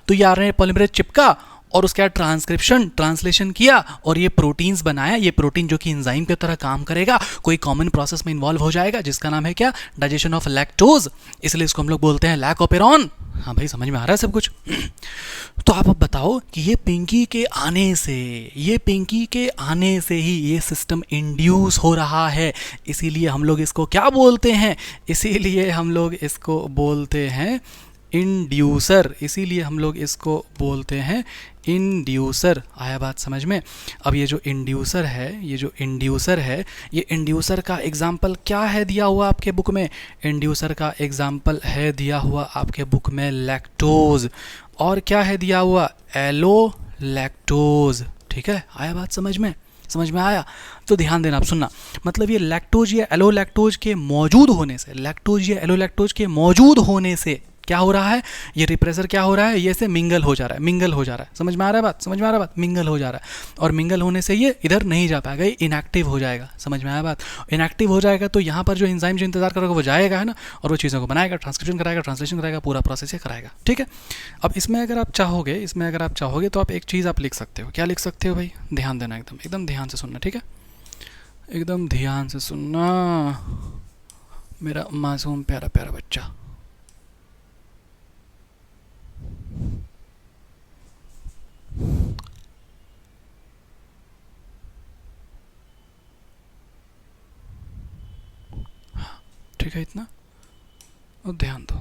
Speaker 1: तो ये आरएनए पॉलीमरेज चिपका और उसके बाद ट्रांसलेशन किया और ये प्रोटीन्स बनाया। ये प्रोटीन जो कि एंजाइम की तरह काम करेगा, कोई कॉमन प्रोसेस में इन्वॉल्व हो जाएगा जिसका नाम है क्या, डाइजेशन ऑफ लैक्टोज, इसलिए इसको हम लोग बोलते हैं लैकोपेरॉन। हाँ भाई, समझ में आ रहा है सब कुछ। तो आप अब बताओ कि ये पिंकी के आने से ही ये सिस्टम इंड्यूस हो रहा है, इसीलिए हम लोग इसको क्या बोलते हैं, इसीलिए हम लोग इसको बोलते हैं इंड्यूसर, आया बात समझ में। अब ये जो इंड्यूसर है, ये इंड्यूसर का एग्जाम्पल क्या है दिया हुआ आपके बुक में, इंड्यूसर का एग्जाम्पल है दिया हुआ आपके बुक में लैक्टोज, और क्या है दिया हुआ, एलो लैक्टोज। ठीक है, आया बात समझ में आया। तो ध्यान देना, आप सुनना, मतलब ये लैक्टोज या एलो लैक्टोज के मौजूद होने से क्या हो रहा है, ये रिप्रेसर क्या हो रहा है, ये से मिंगल हो जा रहा है। समझ में आ रहा है बात, मिंगल हो जा रहा है, और मिंगल होने से ये इधर नहीं जा पाएगा, ये इनएक्टिव हो जाएगा। समझ में आया बात, इनएक्टिव हो जाएगा तो यहाँ पर जो एंजाइम जो इंतजार करेगा वो जाएगा, है ना, और वो चीज़ों को बनाएगा, ट्रांसक्रिप्शन कराएगा, ट्रांसलेशन कराएगा, पूरा प्रोसेस ये कराएगा। ठीक है, अब इसमें अगर आप चाहोगे तो आप एक चीज़ आप लिख सकते हो। क्या लिख सकते हो भाई, ध्यान देना, एकदम ध्यान से सुनना। ठीक है, एकदम ध्यान से सुनना मेरा मासूम प्यारा प्यारा बच्चा। ठीक है, इतना और ध्यान दो।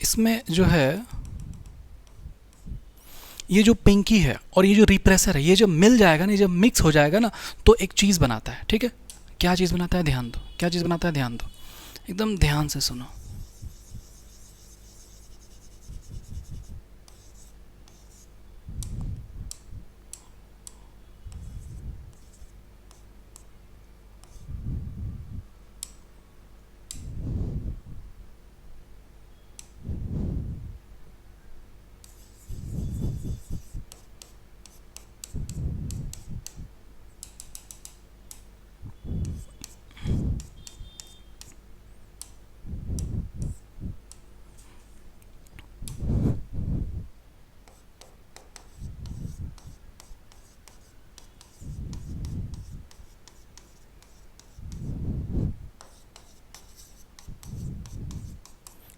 Speaker 1: इसमें जो है ये जो पिंकी है और ये जो रिप्रेसर है, ये जब मिल जाएगा ना, जब मिक्स हो जाएगा ना, तो एक चीज़ बनाता है। ठीक है, क्या चीज़ बनाता है, ध्यान दो, एकदम ध्यान से सुनो।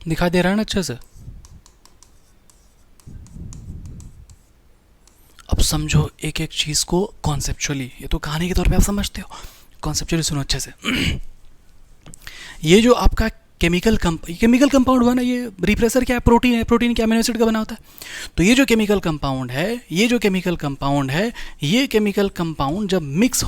Speaker 1: दिखाई दे रहा है ना अच्छे से। अब समझो एक एक चीज़ को कॉन्सेप्चुअली, ये तो कहानी के तौर पे आप समझते हो, कॉन्सेप्चुअली सुनो अच्छे से। ये जो आपका केमिकल कंपाउंड हुआ ना, ये रिप्रेसर क्या है, प्रोटीन क्या अमीनो एसिड का बना होता है। तो ये जो केमिकल कंपाउंड है, ये केमिकल कंपाउंड जब मिक्स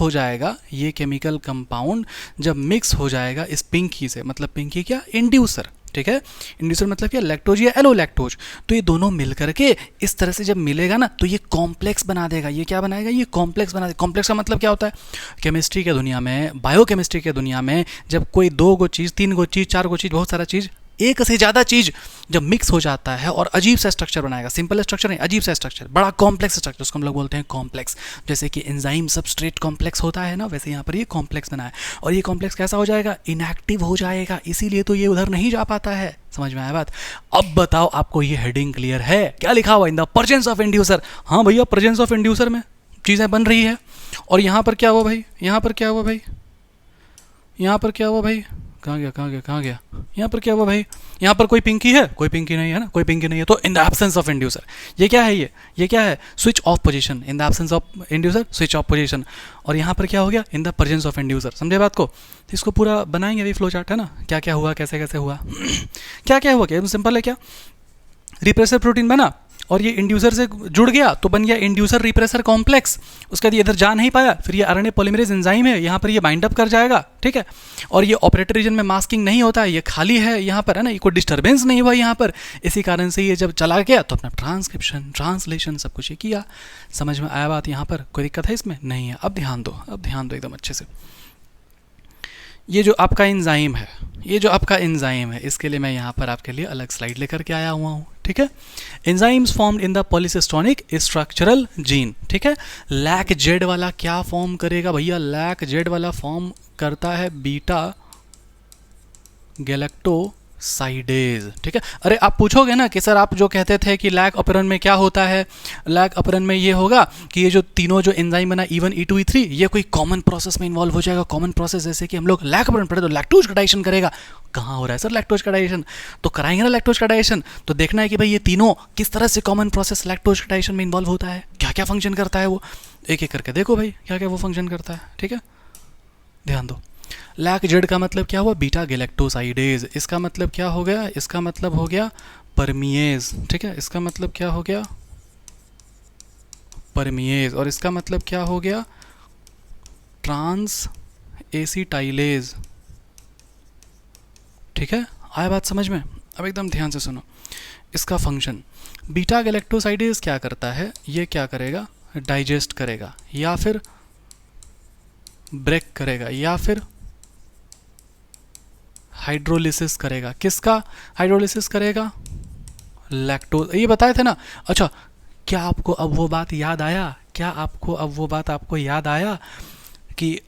Speaker 1: हो जाएगा इस पिंकी से, मतलब पिंकी क्या, इंड्यूसर। ठीक है, इंड्यूसर मतलब क्या, लैक्टोज या एलो लैक्टोज। तो ये दोनों मिल करके इस तरह से जब मिलेगा ना, तो ये कॉम्प्लेक्स बना देगा। ये क्या बनाएगा, ये कॉम्प्लेक्स बना देगा। कॉम्प्लेक्स का मतलब क्या होता है, केमिस्ट्री के दुनिया में, बायोकेमिस्ट्री के दुनिया में, जब कोई 2 गो चीज़, 3 गो चीज़, 4 गो चीज़, बहुत सारा चीज़, एक से ज़्यादा चीज़ जब मिक्स हो जाता है और अजीब सा स्ट्रक्चर बनाएगा, सिंपल स्ट्रक्चर नहीं, अजीब सा स्ट्रक्चर, बड़ा कॉम्प्लेक्स स्ट्रक्चर, उसको हम लोग बोलते हैं कॉम्प्लेक्स। जैसे कि एंजाइम सबस्ट्रेट कॉम्प्लेक्स होता है ना, वैसे यहाँ पर ये कॉम्प्लेक्स बना है। और ये कॉम्प्लेक्स कैसा हो जाएगा, इनएक्टिव हो जाएगा, इसीलिए तो ये उधर नहीं जा पाता है। समझ में आया बात। अब बताओ आपको ये हेडिंग क्लियर है, क्या लिखा हुआ, इन द प्रेजेंस ऑफ इंड्यूसर। हाँ भैया, प्रेजेंस ऑफ इंड्यूसर में चीज़ें बन रही है। और यहाँ पर क्या हुआ भाई, यहाँ पर क्या हुआ भाई, कहाँ गया, यहाँ पर क्या हुआ भाई, यहाँ पर कोई पिंकी है, कोई पिंकी नहीं है ना, कोई पिंकी नहीं है। तो इन द एब्सेंस ऑफ इंड्यूसर, ये क्या है, ये क्या है, switch off position. In the absence of inducer, switch off position. और यहाँ पर क्या हो गया, इन द प्रेजेंस ऑफ इंड्यूसर। समझे बात को। तो इसको पूरा बनाएंगे अभी, फ्लो चार्ट है ना, क्या क्या हुआ, कैसे कैसे हुआ, क्या हुआ, क्या सिंपल है, क्या रिप्रेसर प्रोटीन बना और ये इंड्यूसर से जुड़ गया तो बन गया इंड्यूसर रिप्रेसर कॉम्प्लेक्स। उसके बाद ये इधर जा नहीं पाया, फिर ये आरएनए पॉलीमरेज एंजाइम है, यहाँ पर ये बाइंड अप कर जाएगा। ठीक है, और ये ऑपरेटर रीजन में मास्किंग नहीं होता है, ये खाली है यहाँ पर, है ना, ये कोई डिस्टर्बेंस नहीं हुआ यहाँ पर। इसी कारण से ये जब चला गया तो अपना ट्रांसक्रिप्शन, ट्रांसलेशन सब कुछ ये किया। समझ में आया बात, यहाँ पर कोई दिक्कत है इसमें, नहीं है। अब ध्यान दो एकदम अच्छे से। ये जो आपका एंजाइम है, इसके लिए मैं यहाँ पर आपके लिए अलग स्लाइड लेकर के आया हुआ हूँ। ठीक है। Enzymes formed in the पॉलीसिस्टोनिक structural gene, ठीक है। लैक जेड वाला क्या फॉर्म करेगा भैया, लैक जेड वाला फॉर्म करता है बीटा गैलेक्टोसाइडेज, ठीक है। अरे आप पूछोगे ना कि सर आप जो कहते थे कि लैक ऑपेरन में क्या होता है, लैक ऑपेरन में ये होगा कि ये जो तीनों जो एंजाइम बना E1 E2 E3 ये कोई कॉमन प्रोसेस में इन्वॉल्व हो जाएगा, कॉमन प्रोसेस जैसे कि हम लोग लैक ऑपेरन पढ़े तो लैक्टोज का डाइजेशन करेगा। कहाँ हो रहा है सर लैक्टोज का डाइजेशन, तो कराएंगे ना लैक्टोज का डाइजेशन, तो देखना है कि भाई ये तीनों किस तरह से कॉमन प्रोसेस लैक्टोज का डाइजेशन में इन्वॉल्व होता है, क्या क्या फंक्शन करता है वो, एक एक करके देखो भाई क्या क्या वो फंक्शन करता है, ठीक है। ध्यान दो, लैक जेड का मतलब क्या हुआ, बीटा गैलेक्टोसाइडेज, इसका मतलब क्या हो गया, इसका मतलब हो गया परमिएज, ठीक है। इसका मतलब क्या हो गया, परमिएज, और इसका मतलब क्या हो गया, ट्रांस एसिटाइलेज, ठीक है। आया बात समझ में, अब एकदम ध्यान से सुनो। इसका फंक्शन बीटा गैलेक्टोसाइडेज क्या करता है, ये क्या करेगा, डाइजेस्ट करेगा या फिर ब्रेक करेगा या फिर हाइड्रोलिसिस करेगा, किसका हाइड्रोलिसिस करेगा, लैक्टोज, ये बताए थे ना। अच्छा क्या आपको अब वो बात याद आया, क्या आपको अब वो बात आपको याद आया कि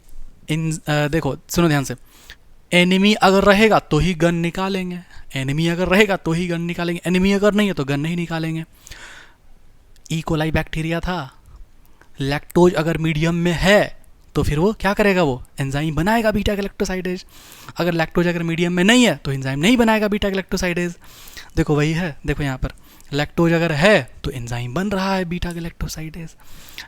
Speaker 1: देखो सुनो ध्यान से, एनिमी अगर रहेगा तो ही गन निकालेंगे, एनिमी अगर रहेगा तो ही गन निकालेंगे, एनिमी अगर नहीं है तो गन नहीं निकालेंगे। ई कोलाई बैक्टीरिया था, लैक्टोज अगर मीडियम में है तो फिर वो क्या करेगा, वो एंजाइम बनाएगा बीटा गैलेक्टोसाइडेज। अगर लैक्टोज अगर मीडियम में नहीं है तो एंजाइम नहीं बनाएगा बीटा गैलेक्टोसाइडेज। देखो वही है, देखो यहाँ पर लैक्टोज अगर है तो एंजाइम बन रहा है बीटा गैलेक्टोसाइडेज,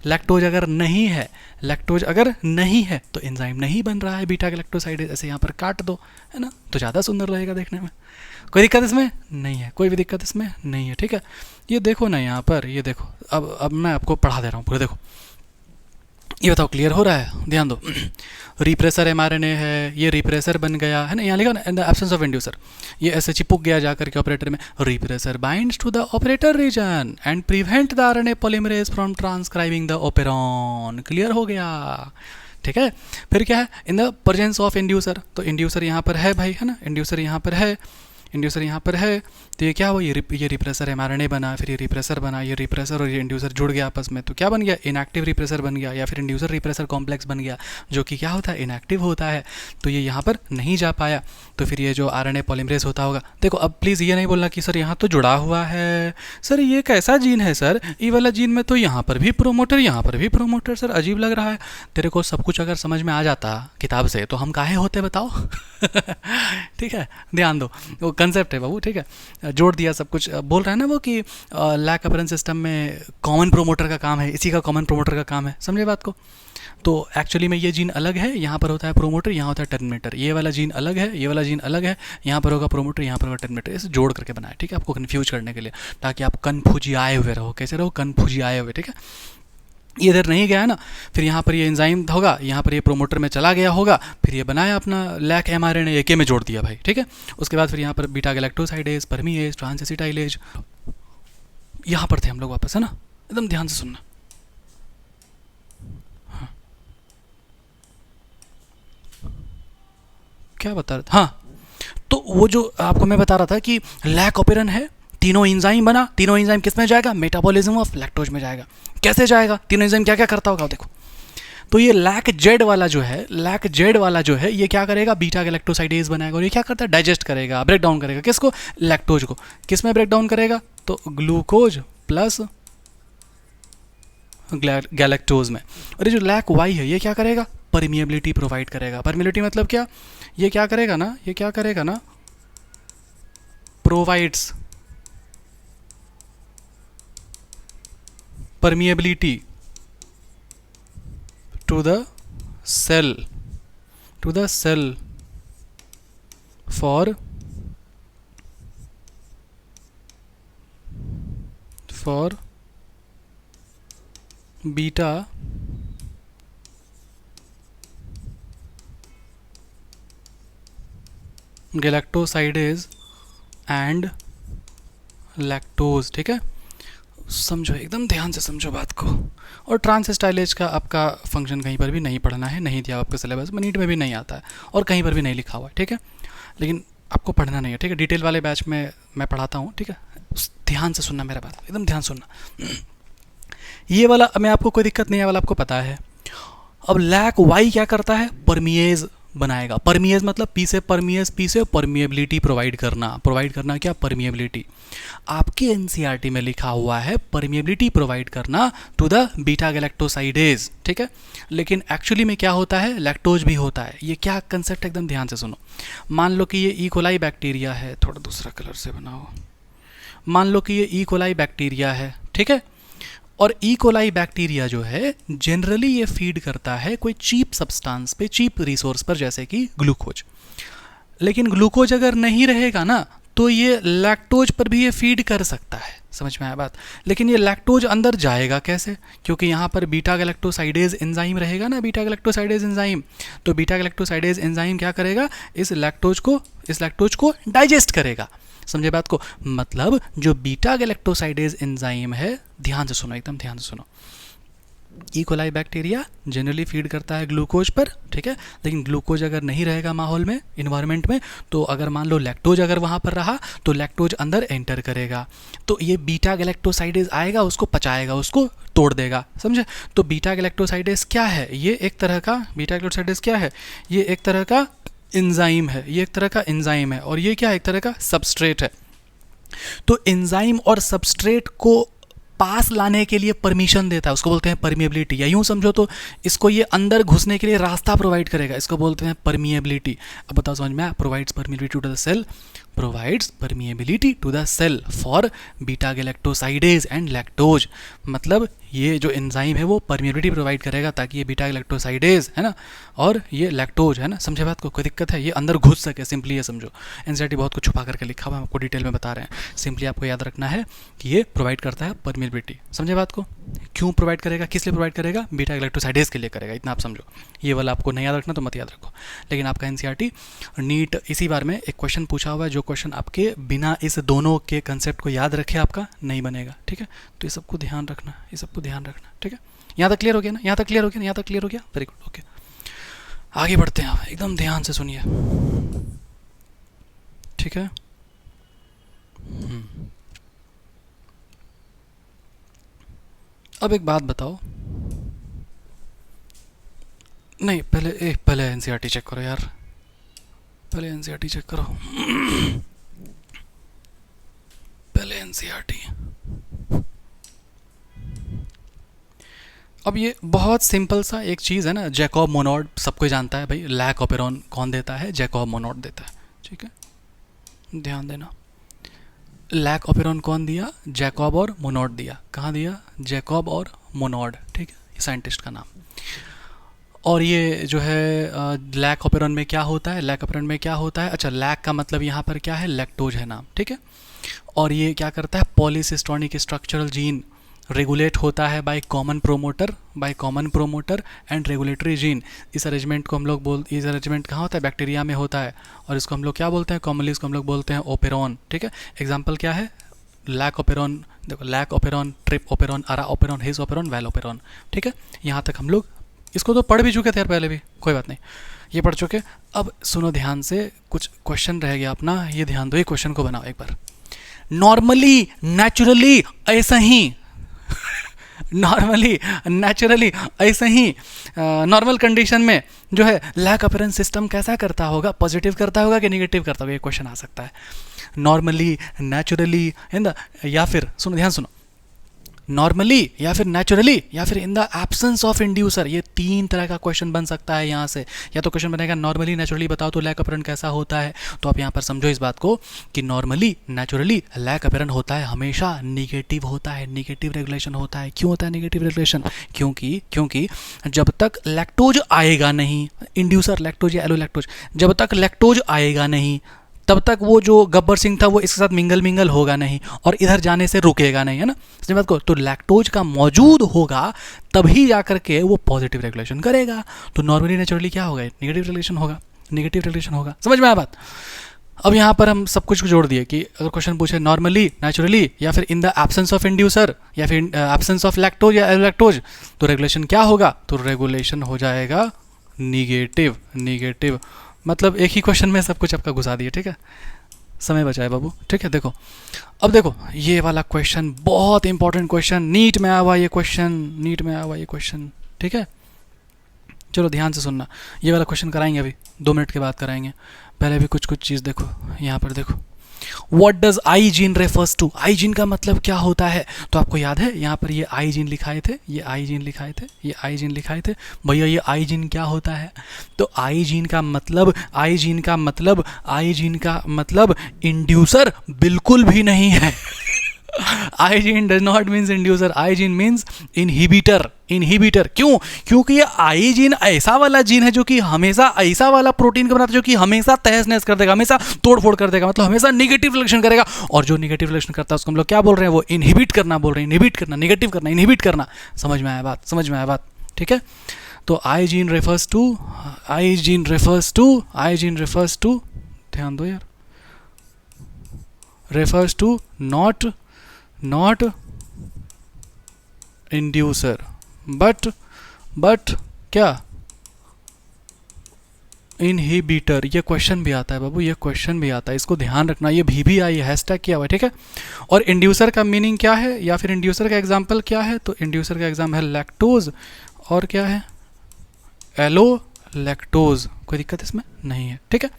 Speaker 1: लैक्टोज अगर नहीं है, लैक्टोज अगर नहीं है तो एंजाइम नहीं बन रहा है बीटा गैलेक्टोसाइडेज। ऐसे यहाँ पर काट दो, है ना, तो ज़्यादा सुंदर रहेगा देखने में। कोई दिक्कत इसमें नहीं है, कोई भी दिक्कत इसमें नहीं है, ठीक है। ये देखो ना यहाँ पर, ये देखो, अब मैं आपको पढ़ा दे रहा हूँ पूरा, देखो ये बताओ क्लियर हो रहा है, ध्यान दो। रिप्रेसर एमआरएनए है, ये रिप्रेसर बन गया है ना, यहाँ लिखा ना in the absence of inducer, ये ऐसे चिपक गया जाकर के ऑपरेटर में, repressor binds to the operator region and prevent the RNA polymerase from transcribing the operon. Clear हो गया, ठीक है। फिर क्या है, in the presence of inducer, तो इंड्यूसर यहाँ पर है भाई, है ना, इंड्यूसर यहाँ पर है, इंड्यूसर यहाँ पर है, तो ये क्या हुआ, ये रिप्रेसर एमआरएनए बना, फिर ये रिप्रेसर बना, ये रिप्रेसर और ये इंड्यूसर जुड़ गया आपस में, तो क्या बन गया, इनएक्टिव रिप्रेसर बन गया, या फिर इंड्यूसर रिप्रेसर कॉम्प्लेक्स बन गया, जो कि क्या होता है, इनएक्टिव होता है। तो ये यहाँ पर नहीं जा पाया, तो फिर ये जो आरएनए पॉलीमरेज होता होगा। देखो अब प्लीज़ ये नहीं बोलना कि सर यहाँ तो जुड़ा हुआ है, सर ये कैसा जीन है सर, ये वाला जीन में तो यहाँ पर भी प्रोमोटर, यहाँ पर भी प्रोमोटर, सर अजीब लग रहा है। तेरे को सब कुछ अगर समझ में आ जाता किताब से तो हम काहे होते बताओ। ठीक है, ध्यान दो, वो कंसेप्ट है बाबू, ठीक है, जोड़ दिया सब कुछ। बोल रहा है ना वो कि लैक अपरेंस सिस्टम में कॉमन प्रोमोटर का काम है, इसी का कॉमन प्रोमोटर का काम है, समझे बात को। तो एक्चुअली में ये जीन अलग है, यहाँ पर होता है प्रोमोटर, यहाँ होता है टर्मिनेटर, ये वाला जीन अलग है, ये वाला जीन अलग है, यहाँ पर होगा प्रोमोटर, यहाँ पर होगा टर्मिनेटर, इसे जोड़ करके बनाया, ठीक है, आपको कन्फ्यूज करने के लिए, ताकि आप कन्फ्यूजी आए हुए रहो, कैसे रहो, कन्फ्यूजी आए हुए, ठीक है। ये इधर नहीं गया है ना, फिर यहाँ पर ये एंजाइम होगा, यहाँ पर ये प्रोमोटर में चला गया होगा, फिर ये बनाया अपना लैक एमआरएनए, एके में जोड़ दिया भाई, ठीक है। उसके बाद फिर यहाँ पर beta galactosidase, permease, transacetylase, यहाँ पर थे हम लोग वापस, है ना, एकदम ध्यान से सुनना। हाँ क्या बता रहा था, हाँ, तो वो जो आपको मैं बता रहा था कि लैक ऑपेरन है, तीनों एंजाइम बना, तीनों एंजाइम किस में जाएगा, मेटाबॉलिज्म ऑफ लैक्टोज में जाएगा। कैसे जाएगा, तीनों एंजाइम क्या क्या करता होगा देखो। तो ये लैक जेड वाला जो है, लैक जेड वाला जो है, ये क्या करेगा, बीटा गैलेक्टोसाइडेज बनाएगा, और ये क्या करता है, डाइजेस्ट करेगा, ब्रेक डाउन करेगा, किसको, लैक्टोज को। किस में ब्रेक डाउन करेगा, तो ग्लूकोज प्लस गैलेक्टोज में। और ये जो लैक वाई है, ये क्या करेगा, परमिएबिलिटी प्रोवाइड करेगा। परमिएबिलिटी मतलब क्या, ये क्या करेगा ना, ये क्या करेगा ना, provides permeability to the cell for beta galactosidase and lactose, ठीक है। समझो, एकदम ध्यान से समझो बात को। और ट्रांसएस्टाइलेज का आपका फंक्शन कहीं पर भी नहीं पढ़ना है, नहीं दिया आपके सिलेबस में, नीट में भी नहीं आता है और कहीं पर भी नहीं लिखा हुआ है, ठीक है। लेकिन आपको पढ़ना नहीं है, ठीक है, डिटेल वाले बैच में मैं पढ़ाता हूँ, ठीक है, ध्यान से सुनना मेरा बात, एकदम ध्यान सुनना। ये वाला मैं आपको कोई दिक्कत नहीं है वाला आपको पता है। अब लैक वाई क्या करता है, परमिएज बनाएगा। परमिएज मतलब पी से परमिएज, पी से परमिएबिलिटी प्रोवाइड करना। प्रोवाइड करना क्या, परमिएबिलिटी। आपके एनसीईआरटी में लिखा हुआ है परमिएबिलिटी प्रोवाइड करना टू द बीटा गैलेक्टोसाइडेज, ठीक है। लेकिन एक्चुअली में क्या होता है, लैक्टोज भी होता है। ये क्या कंसेप्ट, एकदम ध्यान से सुनो। मान लो कि ये ई कोलाई बैक्टीरिया है, थोड़ा दूसरा कलर से बनाओ। मान लो कि ये ई कोलाई बैक्टीरिया है, ठीक है। और ई कोलाई बैक्टीरिया जो है जनरली ये फीड करता है कोई चीप सब्सटेंस पे, चीप रिसोर्स पर, जैसे कि ग्लूकोज। लेकिन ग्लूकोज अगर नहीं रहेगा ना तो ये लैक्टोज पर भी ये फीड कर सकता है, समझ में आया बात। लेकिन ये लैक्टोज अंदर जाएगा कैसे, क्योंकि यहाँ पर बीटा गैलेक्टोसाइडेज एंजाइम रहेगा ना, बीटा गैलेक्टोसाइडेज एंजाइम। तो बीटा गैलेक्टोसाइडेज एंजाइम क्या करेगा, इस लैक्टोज को डाइजेस्ट करेगा, समझे बात को। मतलब जो बीटा गैलेक्टोसाइडेज एंजाइम है, ध्यान से सुनो, एकदम ध्यान से सुनो। E coli bacteria generally feed करता है ग्लूकोज पर, ठीक है। लेकिन ग्लूकोज अगर नहीं रहेगा माहौल में, इन्वायरमेंट में, तो अगर मान लो लैक्टोज अगर वहाँ पर रहा तो लैक्टोज अंदर एंटर करेगा। तो ये बीटा गैलेक्टोसाइडेज आएगा, उसको पचाएगा, उसको तोड़ देगा, समझे। तो बीटा गैलेक्टोसाइडेज क्या है, ये एक तरह का, बीटा गैलेक्टोसाइडेज क्या है, ये एक तरह का एंजाइम है, ये एक तरह का एंजाइम है। और ये क्या है, एक तरह का सबस्ट्रेट है। तो एंजाइम और सबस्ट्रेट को पास लाने के लिए परमिशन देता है, उसको बोलते हैं परमिएबिलिटी। या यूँ समझो तो इसको ये अंदर घुसने के लिए रास्ता प्रोवाइड करेगा, इसको बोलते हैं परमिएबिलिटी। अब बताओ समझ में आया, provides permeability to the cell, provides permeability to the cell for beta galactosidase and lactose। मतलब ये जो एंजाइम है वो परमिएबिलिटी प्रोवाइड करेगा ताकि ये बीटा गैलेक्टोसाइडेज है ना और ये लैक्टोज है ना, समझे बात को। कोई दिक्कत है, ये अंदर घुस सके, सिंपली ये समझो। एनसीईआरटी बहुत कुछ छुपा करके लिखा हुआ है, आपको डिटेल में बता रहे हैं। सिंपली आपको याद रखना है कि ये प्रोवाइड करता है परमिएबिलिटी, समझे बात को। क्यों प्रोवाइड करेगा, किस लिए प्रोवाइड करेगा, बीटा गैलेक्टोसाइडेज के लिए करेगा, इतना आप समझो। ये वाला आपको नहीं याद रखना तो मत याद रखो। लेकिन आपका एनसीईआरटी नीट इसी बार में एक क्वेश्चन पूछा हुआ है, जो क्वेश्चन आपके बिना इस दोनों के कंसेप्ट को याद रखे आपका नहीं बनेगा, ठीक है। तो ये सबको ध्यान रखना, ये सबको ध्यान रखना, ठीक है। यहाँ तक क्लियर हो गया ना, यहाँ तक क्लियर हो गया, यहाँ तक क्लियर हो गया, वेरी गुड, ओके। आगे बढ़ते हैं, आप एकदम ध्यान से सुनिए, ठीक है। अब एक बात बताओ, नहीं पहले एनसीईआरटी चेक करो यार, पहले एनसीईआरटी चेक करो, पहले एनसीईआरटी। अब ये बहुत सिंपल सा एक चीज़ है ना, जैकब मोनोड सबको जानता है भाई। लैक ऑपेरॉन कौन देता है, जैकब मोनोड देता है, ठीक है, ध्यान देना। लैक ऑपेरॉन कौन दिया, जैकब और मोनोड दिया। कहाँ दिया, जैकब और मोनोड, ठीक है, ये साइंटिस्ट का नाम। और ये जो है लैक ऑपेरॉन में क्या होता है, लैक ऑपेरॉन में क्या होता है, अच्छा लैक का मतलब यहाँ पर क्या है, लैक्टोज है नाम, ठीक है। और ये क्या करता है, पॉलीसिस्टोनिक स्ट्रक्चरल जीन रेगुलेट होता है bye common promoter and regulatory gene. इस अरेंजमेंट को हम लोग इस अरेंजमेंट कहाँ होता है, बैक्टीरिया में होता है। और इसको हम लोग क्या बोलते हैं, कॉमनली इसको हम लोग बोलते हैं ओपेरॉन, ठीक है। एग्जाम्पल क्या है, लैक ओपेरॉन, देखो लैक ओपेरॉन, ट्रिप ओपेरॉन, अरा operon, his operon, val operon, ठीक है। यहाँ तक हम लोग इसको तो पढ़ भी चुके थे यार पहले भी, कोई बात नहीं, ये पढ़ चुके। अब सुनो ध्यान से, कुछ क्वेश्चन रह गया अपना, ये ध्यान दो, ये क्वेश्चन को बनाओ एक बार। नॉर्मली नेचुरली ऐसा ही नॉर्मली नेचुरली ऐसे ही नॉर्मल कंडीशन में जो है लैक अपीयरेंस सिस्टम कैसा करता होगा, पॉजिटिव करता होगा कि नेगेटिव करता होगा, ये क्वेश्चन आ सकता है। नॉर्मली, नेचुरली, या फिर सुनो ध्यान सुनो, नॉर्मली या फिर नेचुरली या फिर इन द एब्सेंस ऑफ इंड्यूसर, ये तीन तरह का क्वेश्चन बन सकता है यहाँ से। या तो क्वेश्चन बनेगा नॉर्मली नेचुरली बताओ तो लैक अपीयरेंस कैसा होता है। तो आप यहाँ पर समझो इस बात को कि नॉर्मली नेचुरली लैक अपीयरेंस होता है हमेशा निगेटिव होता है, निगेटिव रेगुलेशन होता है। क्यों होता है निगेटिव रेगुलेशन, क्योंकि जब तक लैक्टोज आएगा नहीं, इंड्यूसर लैक्टोज या एलोलैक्टोज, जब तक लैक्टोज आएगा नहीं तब तक वो जो गब्बर सिंह था वो इसके साथ मिंगल होगा नहीं और इधर जाने से रुकेगा नहीं, है ना, समझ बात को। तो लैक्टोज का मौजूद होगा तभी जाकर के वो पॉजिटिव रेगुलेशन करेगा। तो नॉर्मली नेचुरली क्या होगा, नेगेटिव रेगुलेशन होगा, समझ में आया बात। अब यहाँ पर हम सब कुछ जोड़ दिए कि अगर क्वेश्चन पूछे नॉर्मली, नेचुरली या फिर इन द एब्सेंस ऑफ इंड्यूसर या फिर एब्सेंस ऑफ लैक्टोज या एलोलैक्टोज, तो रेगुलेशन क्या होगा, तो रेगुलेशन हो जाएगा निगेटिव। मतलब एक ही क्वेश्चन में सब कुछ आपका घुसा दिए, ठीक है। समय बचाए बाबू, ठीक है। देखो अब देखो ये वाला क्वेश्चन बहुत इंपॉर्टेंट क्वेश्चन, नीट में आया हुआ ये क्वेश्चन, नीट में आया हुआ ये क्वेश्चन, ठीक है। चलो ध्यान से सुनना, ये वाला क्वेश्चन कराएंगे अभी 2 मिनट के बाद कराएंगे, पहले भी कुछ चीज़ देखो यहाँ पर। देखो What does I gene refers to, I gene का मतलब क्या होता है? तो आपको याद है यहाँ पर ये आई जीन लिखाए थे, ये आई जीन लिखाए थे, ये आई जीन लिखाए थे भैया। ये आई जीन क्या होता है? तो आई जीन का मतलब, आई जीन का मतलब, आई जीन का मतलब इंड्यूसर बिल्कुल भी नहीं है। आई gene does not means inducer, I gene means inhibitor, inhibitor. क्यों? क्योंकि ये आई जीन ऐसा वाला जीन है जो कि हमेशा ऐसा वाला प्रोटीन का बनाता है जो कि हमेशा तहस नहस कर देगा, हमेशा तोड़ फोड़ कर देगा, मतलब हमेशा निगेटिव रिएक्शन करेगा। और जो निगेटिव रिएक्शन करता है उसको हम लोग क्या बोल रहे हैं? वो इनहिबिट करना बोल रहे हैं, इनहिबिट करना, निगेटिव करना, इनहिबिट करना। समझ में आया बात? समझ में आया बात? ठीक है। तो I gene refers to, I gene refers to, I gene refers to, ध्यान दो यार, refers to not inducer but क्या? इनहिबिटर। ये क्वेश्चन भी आता है बाबू, ये क्वेश्चन भी आता है, इसको ध्यान रखना। ये भी आई है, हैशटैग किया हुआ है, ठीक है। और इंड्यूसर का मीनिंग क्या है, या फिर इंड्यूसर का एग्जाम्पल क्या है? तो इंड्यूसर का एग्जाम्पल है लैक्टोज, और क्या है? Allolactose. कोई दिक्कत इसमें नहीं है, ठीक है।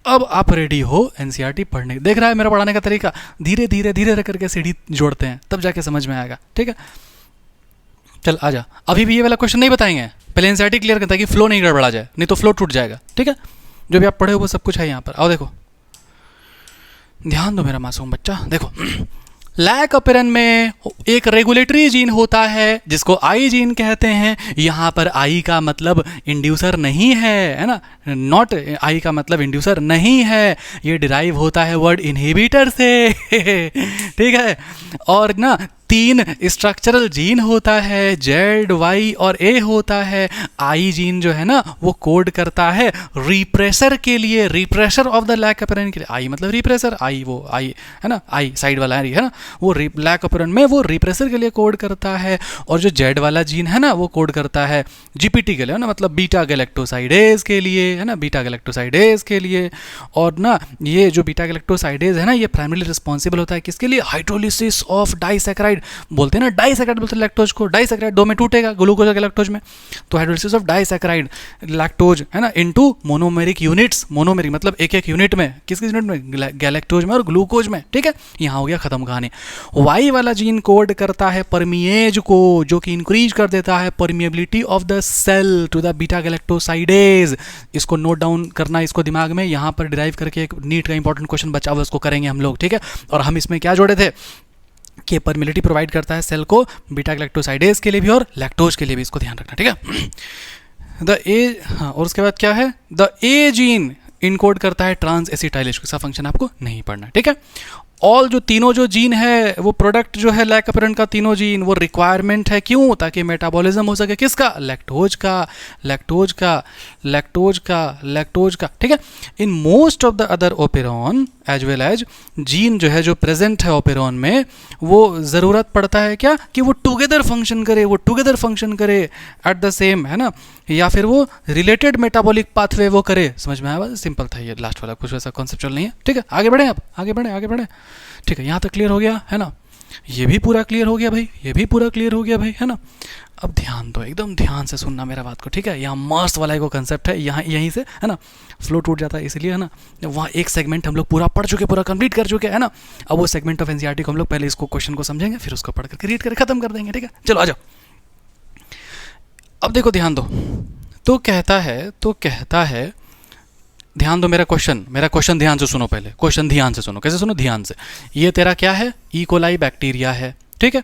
Speaker 1: अब आप रेडी हो एनसीईआरटी पढ़ने? देख रहा है मेरा पढ़ाने का तरीका, धीरे धीरे धीरे करके सीढ़ी जोड़ते हैं, तब जाके समझ में आएगा, ठीक है। चल आजा, अभी भी ये वाला क्वेश्चन नहीं बताएंगे, पहले एनसीईआरटी क्लियर करता है कि फ्लो नहीं गड़बड़ा जाए, नहीं तो फ्लो टूट जाएगा, ठीक है। जो भी आप पढ़े हो वो सब कुछ है यहाँ पर। आओ देखो, ध्यान दो मेरा मासूम बच्चा। देखो लैक अपेरन में एक रेगुलेटरी जीन होता है जिसको आई जीन कहते हैं। यहाँ पर आई का मतलब इंड्यूसर नहीं है ना, नॉट, आई का मतलब इंड्यूसर नहीं है, ये डिराइव होता है वर्ड इनहिबिटर से। ठीक है। और ना 3 स्ट्रक्चरल जीन होता है, जेड, वाई और ए होता है। आई जीन जो है ना वो कोड करता है रिप्रेसर के लिए, रिप्रेसर ऑफ द लैक अपेरन के लिए। आई मतलब रिप्रेसर, आई वो आई है ना, आई साइड वाला है ना, वो लैक अपेरन में वो रिप्रेसर के लिए कोड करता है। और जो जेड वाला जीन है ना वो कोड करता है जीपीटी के लिए, है ना, मतलब बीटा गैलेक्टोसाइडेज के लिए, है ना, बीटा गैलेक्टोसाइडेज के लिए। और ना ये जो बीटा गैलेक्टोसाइडेज है ना ये प्राइमरीली रिस्पॉन्सिबल होता है किसके लिए? Hydrolysis of disaccharide. बोलते हैं ना डाइसैकेराइड, बोलते हैं लैक्टोज को, डाइसैकेराइड 2 में टूटेगा, ग्लूकोज और गैलेक्टोज में। तो हाइड्रोलिसिस ऑफ डाइसैकेराइड लैक्टोज है ना इनटू मोनोमेरिक यूनिट्स, मोनोमेरिक मतलब एक एक यूनिट में, किस यूनिट में? गैलेक्टोज में और ग्लूकोज में, ठीक है। यहाँ हो गया खत्म कहानी। वाई वाला जीन कोड करता है परमिएज को, जो कि इंक्रीज कर देता है permeability of the cell to the beta galactosidase. इसको नोट डाउन करना, इसको दिमाग में, यहाँ पर डिराइव करके एक नीट का इंपॉर्टेंट क्वेश्चन बचा हुआ, उसको करेंगे हम लोग, ठीक है। और हम इसमें क्या जोड़े थे कि परमिलिटी प्रोवाइड करता है सेल को बीटा गैलेक्टोसाइडेज के लिए भी और लैक्टोज के लिए भी, इसको ध्यान रखना, ठीक है। द ए, हाँ, और उसके बाद क्या है? द ए जीन इनकोड करता है ट्रांस एसिटाइलेज, इसका फंक्शन आपको नहीं पढ़ना, ठीक है। ऑल जो तीनों जो जीन है वो प्रोडक्ट जो है लैक अपेरेंट का, तीनों जीन वो रिक्वायरमेंट है, क्यों? ताकि मेटाबॉलिज्म हो सके किसका? लैक्टोज का, लैक्टोज का, लैक्टोज का, लैक्टोज का, ठीक है। In most of the other operon as well as gene जो है जो प्रेजेंट है ओपेरॉन में, वो ज़रूरत पड़ता है क्या? कि वो टुगेदर फंक्शन करे, वो टुगेदर फंक्शन करे एट द सेम, है ना, या फिर वो रिलेटेड मेटाबॉलिक पाथवे वो करे। समझ में आया? सिंपल था ये लास्ट वाला, कुछ वैसा कॉन्सेप्चुअल नहीं है, ठीक है। आगे बढ़े, अब आगे बढ़े, आगे बढ़े, ठीक है। यहाँ तक क्लियर हो गया है ना, ये भी पूरा क्लियर हो गया भाई, ये भी पूरा क्लियर हो गया भाई, है ना। अब ध्यान दो, एकदम ध्यान से सुनना मेरा बात को, ठीक है। यहाँ मस्त वाला एक कंसेप्ट है, यहाँ यहीं से है ना फ्लो टूट जाता है, इसलिए है ना। वहाँ एक सेगमेंट हम लोग पूरा पढ़ चुके, पूरा कंप्लीट कर चुके, है ना। अब वो सेगमेंट ऑफ एनसीईआरटी को हम लोग पहले इसको क्वेश्चन को समझेंगे, फिर उसको पढ़ करके रीड करके खत्म कर देंगे, ठीक है। चलो आ जाओ, अब देखो ध्यान दो। तो कहता है ध्यान दो, मेरा क्वेश्चन ध्यान से सुनो, पहले क्वेश्चन ध्यान से सुनो। कैसे सुनो? ध्यान से। ये तेरा क्या है? ई कोलाई बैक्टीरिया है, ठीक है।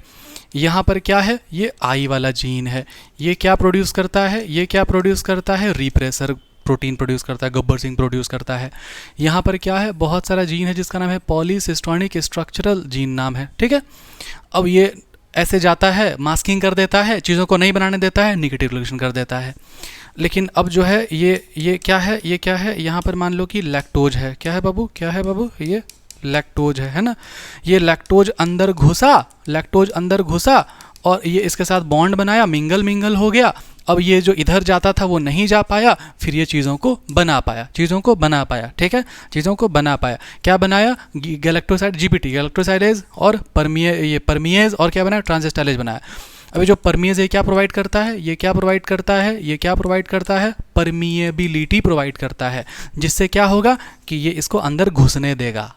Speaker 1: यहाँ पर क्या है? ये आई वाला जीन है। ये क्या प्रोड्यूस करता है? ये क्या प्रोड्यूस करता है? रिप्रेसर प्रोटीन प्रोड्यूस करता है, गब्बर सिंह प्रोड्यूस करता है। यहाँ पर क्या है? बहुत सारा जीन है जिसका नाम है पॉलीसिस्टोनिक स्ट्रक्चरल जीन नाम है, ठीक है। अब ये ऐसे जाता है, मास्किंग कर देता है, चीज़ों को नहीं बनाने देता है, निगेटिव रिलेशन कर देता है। लेकिन अब जो है ये क्या है? ये क्या है? यहाँ पर मान लो कि लैक्टोज है। क्या है बाबू? क्या है बाबू? ये लैक्टोज है ना। ये लैक्टोज अंदर घुसा और ये इसके साथ बॉन्ड बनाया, मिंगल हो गया। अब ये जो इधर जाता था वो नहीं जा पाया, फिर ये चीज़ों को बना पाया, ठीक है, चीज़ों को बना पाया। क्या बनाया? गैलेक्टोसाइड, जीपीटी, गैलेक्टोसाइडेज, और परमिएज, और क्या बनाया? ट्रांजिस्टाइलेज बनाया। अभी जो परमिएज ये क्या प्रोवाइड करता है? परमिएबिलिटी प्रोवाइड करता है, जिससे क्या होगा कि ये इसको अंदर घुसने देगा।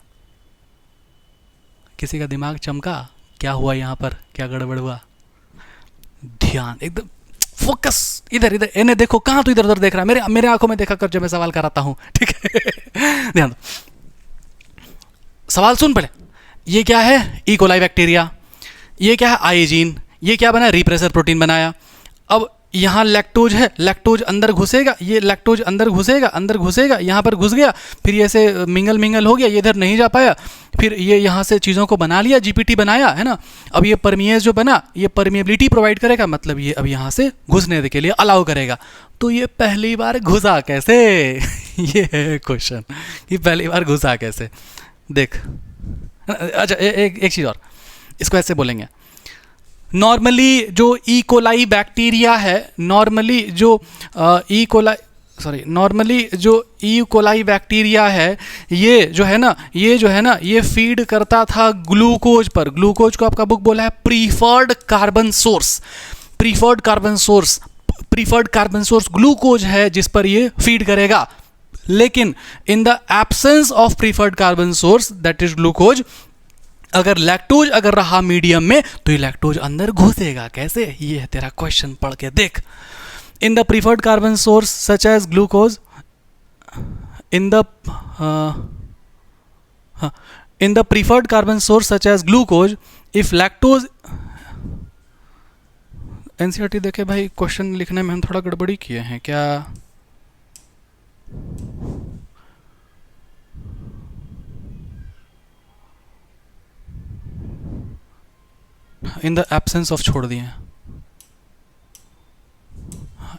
Speaker 1: किसी का दिमाग चमका? क्या हुआ यहाँ पर? क्या गड़बड़ हुआ? ध्यान एकदम फोकस, इधर इन्हें देखो, कहाँ तू इधर उधर देख रहा है? मेरे आंखों में देखा कर जब मैं सवाल कराता हूँ, ठीक है? ध्यान दो, सवाल सुन पहले। ये क्या है? E coli bacteria. ये क्या है? आइजीन। ये क्या बना? रिप्रेसर प्रोटीन बनाया। अब यहाँ लैक्टोज है, लैक्टोज अंदर घुसेगा, ये लैक्टोज अंदर घुसेगा, यहाँ पर घुस गया, फिर ये ऐसे मिंगल हो गया, ये इधर नहीं जा पाया, फिर ये यहाँ से चीज़ों को बना लिया, जीपीटी बनाया, है ना। अब ये परमिएज जो बना, ये परमिएबिलिटी प्रोवाइड करेगा, मतलब ये अब यहाँ से घुसने के लिए अलाउ करेगा। तो ये पहली बार घुसा कैसे? ये है क्वेश्चन कि पहली बार घुसा कैसे। देख, अच्छा एक चीज़ और, इसको ऐसे बोलेंगे, नॉर्मली जो ई कोलाई बैक्टीरिया है, नॉर्मली जो ई कोलाई बैक्टीरिया है, ये जो है ना, ये फीड करता था ग्लूकोज पर। ग्लूकोज को आपका बुक बोला है प्रीफर्ड कार्बन सोर्स ग्लूकोज है जिस पर ये फीड करेगा। लेकिन इन the absence of preferred carbon source, that is glucose, अगर लैक्टोज अगर रहा मीडियम में, तो ये लैक्टोज अंदर घुसेगा कैसे? ये है तेरा क्वेश्चन, पढ़ के देख। In the preferred carbon source such as glucose, in the preferred carbon source such as glucose, if lactose, NCERT देखे भाई, क्वेश्चन लिखने में हम थोड़ा गड़बड़ी किए हैं क्या? इन द एब्सेंस ऑफ छोड़ दिए,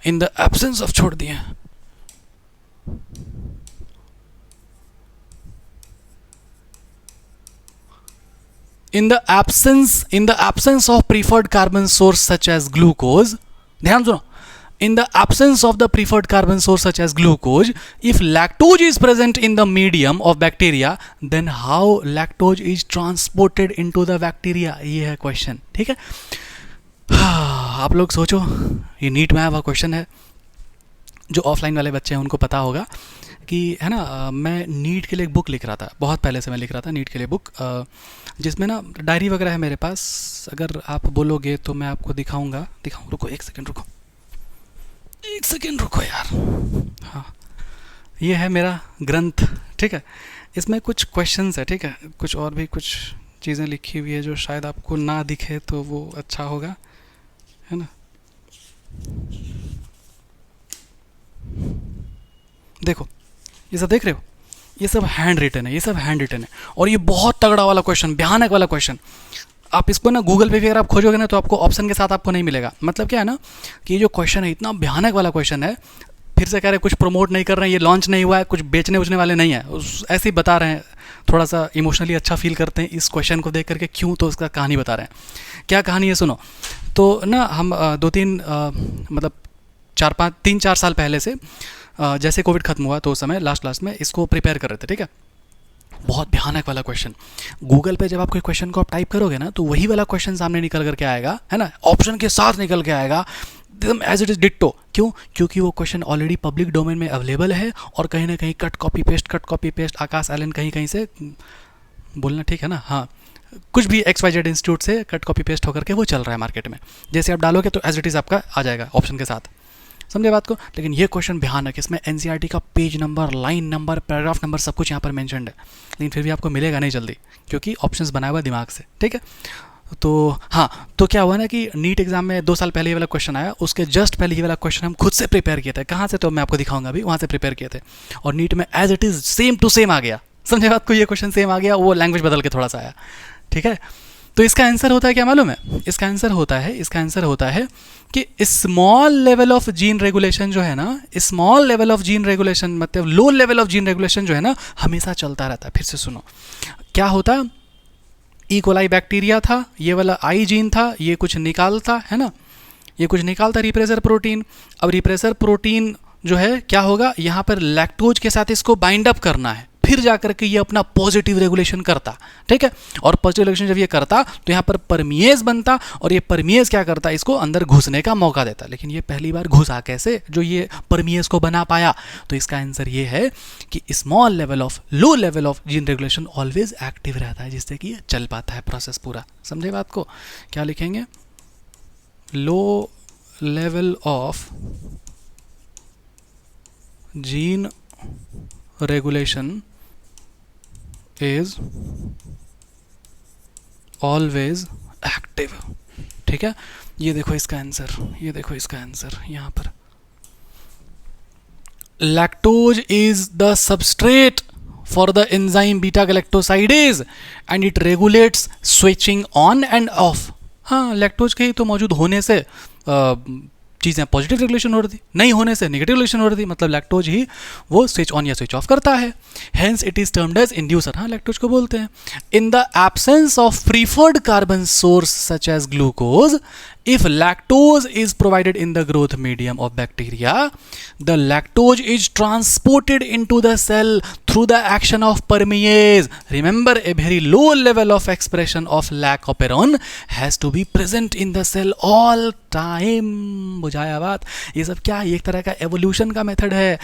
Speaker 1: इन द एब्सेंस ऑफ छोड़ दिए। In the absence of preferred carbon source such as glucose, ध्यान सुनो, in the absence of the preferred carbon source such as glucose, if lactose is present in the medium of bacteria, then how lactose is transported into the bacteria? ये है question, ठीक है। आप लोग सोचो, ये नीट में आया हुआ क्वेश्चन है। जो ऑफलाइन वाले बच्चे हैं उनको पता होगा कि, है ना, मैं नीट के लिए एक बुक लिख रहा था, बहुत पहले से मैं लिख रहा था नीट के लिए बुक, जिसमें ना डायरी वगैरह है मेरे पास। अगर आप बोलोगे तो मैं आपको दिखाऊँ, रुको एक सेकेंड रुको यार। हाँ, ये है मेरा ग्रंथ, ठीक है। इसमें कुछ क्वेश्चंस है, ठीक है, कुछ और भी कुछ चीज़ें लिखी हुई है जो शायद आपको ना दिखे तो वो अच्छा होगा, है ना। देखो, ये सब देख रहे हो, ये सब हैंड रिटन है, और ये बहुत तगड़ा वाला क्वेश्चन, भयानक वाला क्वेश्चन। आप इसको ना गूगल पे भी अगर आप खोजोगे ना तो आपको ऑप्शन के साथ आपको नहीं मिलेगा। मतलब क्या है ना कि ये जो क्वेश्चन है इतना भयानक वाला क्वेश्चन है, फिर से कह रहे हैं कुछ प्रमोट नहीं कर रहे हैं, ये लॉन्च नहीं हुआ है, कुछ बेचने उचने वाले नहीं है, ऐसे ही बता रहे हैं, थोड़ा सा इमोशनली अच्छा फील करते हैं इस क्वेश्चन को देख करके। क्यों? तो उसका कहानी बता रहे हैं। क्या कहानी है सुनो। तो ना हम 2-3 मतलब 3-4 साल पहले से, जैसे कोविड खत्म हुआ तो उस समय लास्ट में इसको प्रिपेयर कर रहे थे, ठीक है। बहुत भयानक वाला क्वेश्चन। गूगल पे जब आप कोई क्वेश्चन को आप टाइप करोगे ना तो वही वाला क्वेश्चन सामने निकल करके आएगा, है ना, ऑप्शन के साथ निकल के आएगा, एकदम एज इट इज डिट्टो। क्यों? क्योंकि वो क्वेश्चन ऑलरेडी पब्लिक डोमेन में अवेलेबल है, और कहीं ना कहीं कट कॉपी पेस्ट आकाश एलन कहीं से बोलना, ठीक है ना, हाँ, कुछ भी XYZ इंस्टीट्यूट से कट कॉपी पेस्ट होकर के वो चल रहा है मार्केट में। जैसे आप डालोगे तो एज इट इज़ आपका आ जाएगा ऑप्शन के साथ, समझे बात को। लेकिन ये क्वेश्चन भयानक, इसमें एनसीईआरटी का page number, line number, paragraph number सब कुछ यहाँ पर मेंशन्ड है, लेकिन फिर भी आपको मिलेगा नहीं जल्दी, क्योंकि ऑप्शंस बनाया हुआ दिमाग से, ठीक है। तो हाँ, तो क्या हुआ ना कि नीट एग्जाम में 2 साल पहले ये वाला क्वेश्चन आया, उसके जस्ट पहले ये वाला क्वेश्चन हम खुद से प्रिपेयर किए थे। कहाँ से? तो मैं आपको दिखाऊंगा अभी, वहाँ से प्रिपेयर किए थे, और नीट में as it is same to same आ गया, समझे बात को। ये क्वेश्चन सेम आ गया, वो लैंग्वेज बदल के थोड़ा सा आया, ठीक है। तो इसका आंसर होता है क्या मालूम है? इसका आंसर होता है कि small level of gene regulation जो है ना, small level of gene regulation मतलब low level of gene regulation जो है ना, हमेशा चलता रहता है। फिर से सुनो, क्या होता, ई कोलाई बैक्टीरिया था, ये वाला आई जीन था, ये कुछ निकालता, है ना, ये कुछ निकालता है रिप्रेसर प्रोटीन। अब रिप्रेसर प्रोटीन जो है क्या होगा, यहाँ पर लैक्टोज के साथ इसको बाइंड अप करना है, फिर जाकर के ये अपना पॉजिटिव रेगुलेशन करता, ठीक है। और पॉजिटिव रेगुलेशन जब ये करता तो यहाँ पर परमिएज बनता, और ये परमिएज क्या करता, इसको अंदर घुसने का मौका देता। लेकिन ये पहली बार घुसा कैसे जो ये परमिएज को बना पाया? तो इसका आंसर ये है कि small level of, low level of gene regulation always active रहता है, जिससे कि ये चल पाता है प्रोसेस पूरा। समझे बात को? क्या लिखेंगे? लो level of gene regulation is always active, ठीक है। ये देखो इसका आंसर, ये देखो इसका आंसर यहाँ पर। Lactose is the substrate for the enzyme beta galactosidase and it regulates switching on end of. हाँ, लैक्टोज के ही तो मौजूद होने से चीज़ें पॉजिटिव रेगुलेशन हो रही थी, नहीं होने से नेगेटिव रेगुलेशन हो रही थी, मतलब लैक्टोज ही वो स्विच ऑन या स्विच ऑफ करता है। Hence it is termed as inducer. हाँ, लैक्टोज को बोलते हैं। In the absence of preferred carbon source such as glucose, if lactose is provided in the growth medium of bacteria, the lactose is transported into the cell through the action of permease. Remember, a very low level of expression of lac operon has to be present in the cell all time. बुझाया बात? ये सब क्या है? एक तरह का evolution का method है।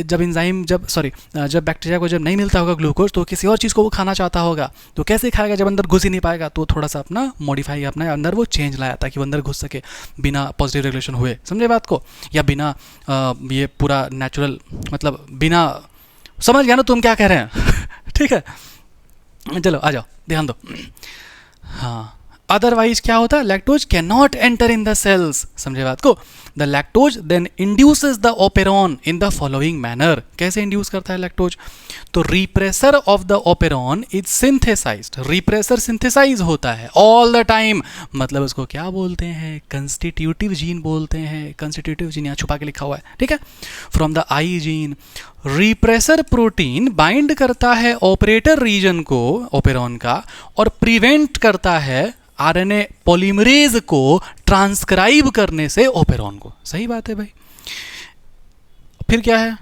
Speaker 1: जब एंजाइम जब बैक्टीरिया को जब नहीं मिलता होगा ग्लूकोज, तो किसी और चीज़ को वो खाना चाहता होगा, तो कैसे खाएगा? जब अंदर घुस ही नहीं पाएगा, तो थोड़ा सा अपना मॉडिफाई, अपना अंदर वो चेंज लाया ताकि वो अंदर घुस सके बिना पॉजिटिव रेगुलेशन हुए। समझे बात को? या बिना ये पूरा नेचुरल, मतलब बिना, समझ गया ना तुम क्या कह रहे हैं? ठीक है, चलो आ जाओ, ध्यान दो। हाँ, अदरवाइज क्या होता है? Lactose can not enter in the cells. समझे बात को? The lactose then induces the operon in the following manner. कैसे इंड्यूस करता है लैक्टोज? तो repressor of the operon is synthesised. Repressor synthesise होता है ऑल द टाइम, मतलब उसको क्या बोलते हैं? कंस्टिट्यूटिव जीन बोलते हैं। कंस्टिट्यूटिव जीन यहाँ छुपा के लिखा हुआ है, ठीक है, from the I gene. Repressor protein bind करता है ऑपरेटर रीजन को ओपेरॉन का, और प्रिवेंट करता है आरएनए पॉलीमरेज को ट्रांसक्राइब करने से ओपेरॉन को। सही बात है भाई। फिर क्या है?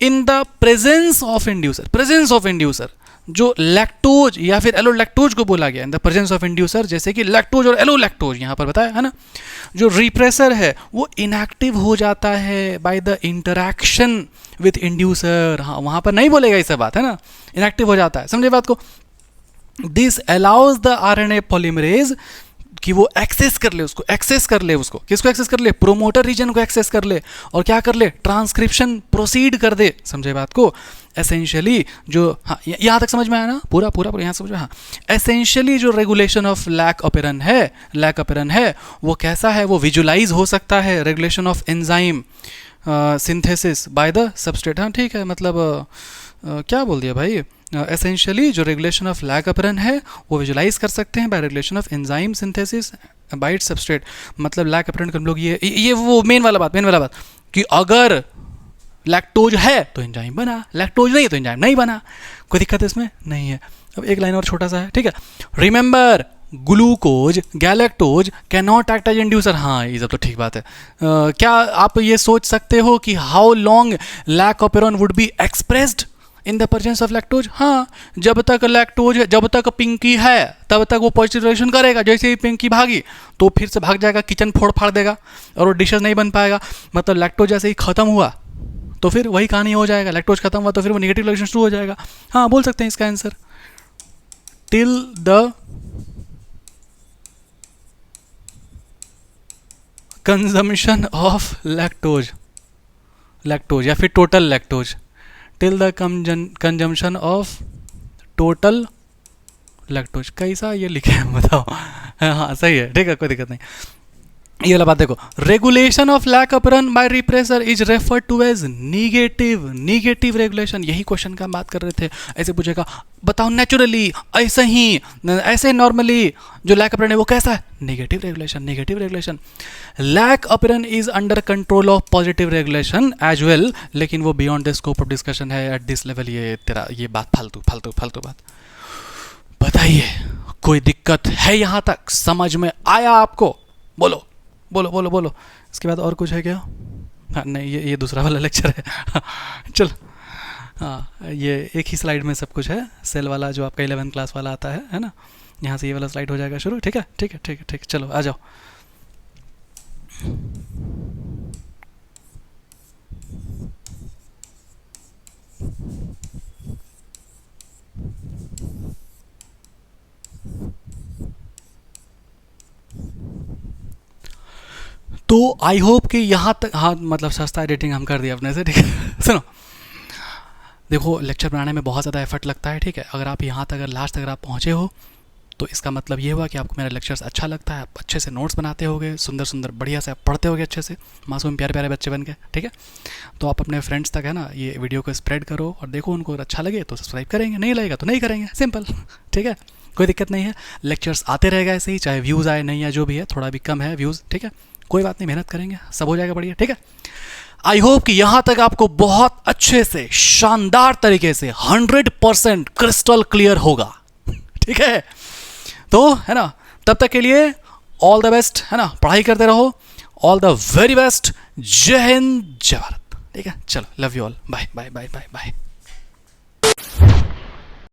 Speaker 1: In the presence of inducer, presence of inducer जो लैक्टोज या फिर एलो लैक्टोज को बोला गया, इन द प्रेजेंस ऑफ इंड्यूसर, जैसे कि लैक्टोज और एलो लैक्टोज यहाँ पर बताया है ना, जो रिप्रेसर है वो इनएक्टिव हो जाता है by the interaction with inducer. हाँ, वहाँ पर नहीं बोलेगा ये सब बात, है ना, इनएक्टिव हो जाता है। समझे बात को? This allows the RNA polymerase कि वो एक्सेस कर ले उसको, एक्सेस कर ले उसको, किसको एक्सेस कर ले? प्रोमोटर रीजन को एक्सेस कर ले, और क्या कर ले? ट्रांसक्रिप्शन प्रोसीड कर दे। समझे बात को? एसेंशियली जो, हाँ यहाँ तक समझ में आया ना? पूरा यहाँ समझ में? हाँ, एसेंशियली जो रेगुलेशन ऑफ लैक ऑपेरन है वो कैसा है? वो विजुलाइज हो सकता है regulation of enzyme synthesis by the substrate. हाँ ठीक है, मतलब क्या बोल दिया भाई? एसेंशियली जो रेगुलेशन ऑफ लैक ऑपेरन है वो विजुलाइज कर सकते हैं by regulation of enzyme synthesis by its substrate. मतलब लैक ऑपेरन हम लोग ये वो मेन वाला बात कि अगर लैक्टोज है तो एंजाइम बना, लैक्टोज नहीं है तो एंजाइम नहीं बना। कोई दिक्कत इसमें नहीं है। अब एक लाइन और छोटा सा है, ठीक है। Remember, glucose galactose can not act as inducer. हाँ, ये सब तो ठीक बात है। क्या आप ये सोच सकते हो कि how long lac operon would be expressed in the presence of lactose? हाँ, जब तक लैक्टोज है, जब तक पिंकी है, तब तक वो पॉजिटिव रिएक्शन करेगा। जैसे ही पिंकी भागी तो फिर से भाग जाएगा, किचन फोड़ फाड़ देगा और वो डिशेज नहीं बन पाएगा। मतलब लैक्टोज जैसे ही खत्म हुआ तो फिर वही कहानी हो जाएगा। लैक्टोज खत्म हुआ तो फिर वो नेगेटिव रिएक्शन शुरू हो जाएगा। हाँ, बोल सकते हैं इसका answer till the consumption of lactose या फिर total lactose, till the consumption of total lactose. कैसा ये लिखे हैं बताओ? हाँ सही है, ठीक है, कोई दिक्कत नहीं। ये वाला बात देखो, regulation of lac operon by repressor is referred to as negative regulation. यही क्वेश्चन का हम बात कर रहे थे। ऐसे पूछेगा, बताओ नेचुरली, ऐसे नॉर्मली जो लैक ऑपेरन है वो कैसा है? Negative regulation. Lac operon is under control of positive regulation as well, लेकिन वो beyond the scope of discussion है एट दिस लेवल। ये बात फालतू बात। बताइए, कोई दिक्कत है यहाँ तक? समझ में आया आपको? बोलो बोलो बोलो बोलो। इसके बाद और कुछ है क्या? हाँ नहीं, ये दूसरा वाला लेक्चर है। चल, हाँ ये एक ही स्लाइड में सब कुछ है। सेल वाला जो आपका 11 क्लास वाला आता है ना, यहाँ से ये वाला स्लाइड हो जाएगा शुरू। ठीक है ठीक है ठीक है ठीक है, चलो आ जाओ। तो आई होप कि यहाँ तक, हाँ मतलब सस्ता एडिटिंग हम कर दिया अपने से, ठीक है। सुनो, देखो लेक्चर बनाने में बहुत ज़्यादा एफर्ट लगता है, ठीक है। अगर आप यहाँ तक, अगर लास्ट तक अगर आप पहुँचे हो तो इसका मतलब ये हुआ कि आपको मेरा लेक्चर्स अच्छा लगता है, आप अच्छे से नोट्स बनाते होगे, सुंदर सुंदर बढ़िया से आप पढ़ते होगे अच्छे से, मासूम प्यारे प्यारे बच्चे बन के, ठीक है। तो आप अपने फ्रेंड्स तक है ना ये वीडियो को स्प्रेड करो और देखो, उनको अगर अच्छा लगे तो सब्सक्राइब करेंगे, नहीं लगेगा तो नहीं करेंगे, सिंपल, ठीक है। कोई दिक्कत नहीं है, लेक्चर्स आते रहेगा ऐसे ही, चाहे व्यूज़ आए नहीं आए, जो भी है, थोड़ा भी कम है व्यूज़, ठीक है, कोई बात नहीं, मेहनत करेंगे, सब हो जाएगा बढ़िया, ठीक है। आई होप कि यहां तक आपको बहुत अच्छे से शानदार तरीके से 100% क्रिस्टल क्लियर होगा, ठीक है। तो है ना, तब तक के लिए ऑल द बेस्ट, है ना, पढ़ाई करते रहो, ऑल द वेरी बेस्ट, जय हिंद जय भारत, ठीक है। चलो, love you all, bye bye bye bye bye.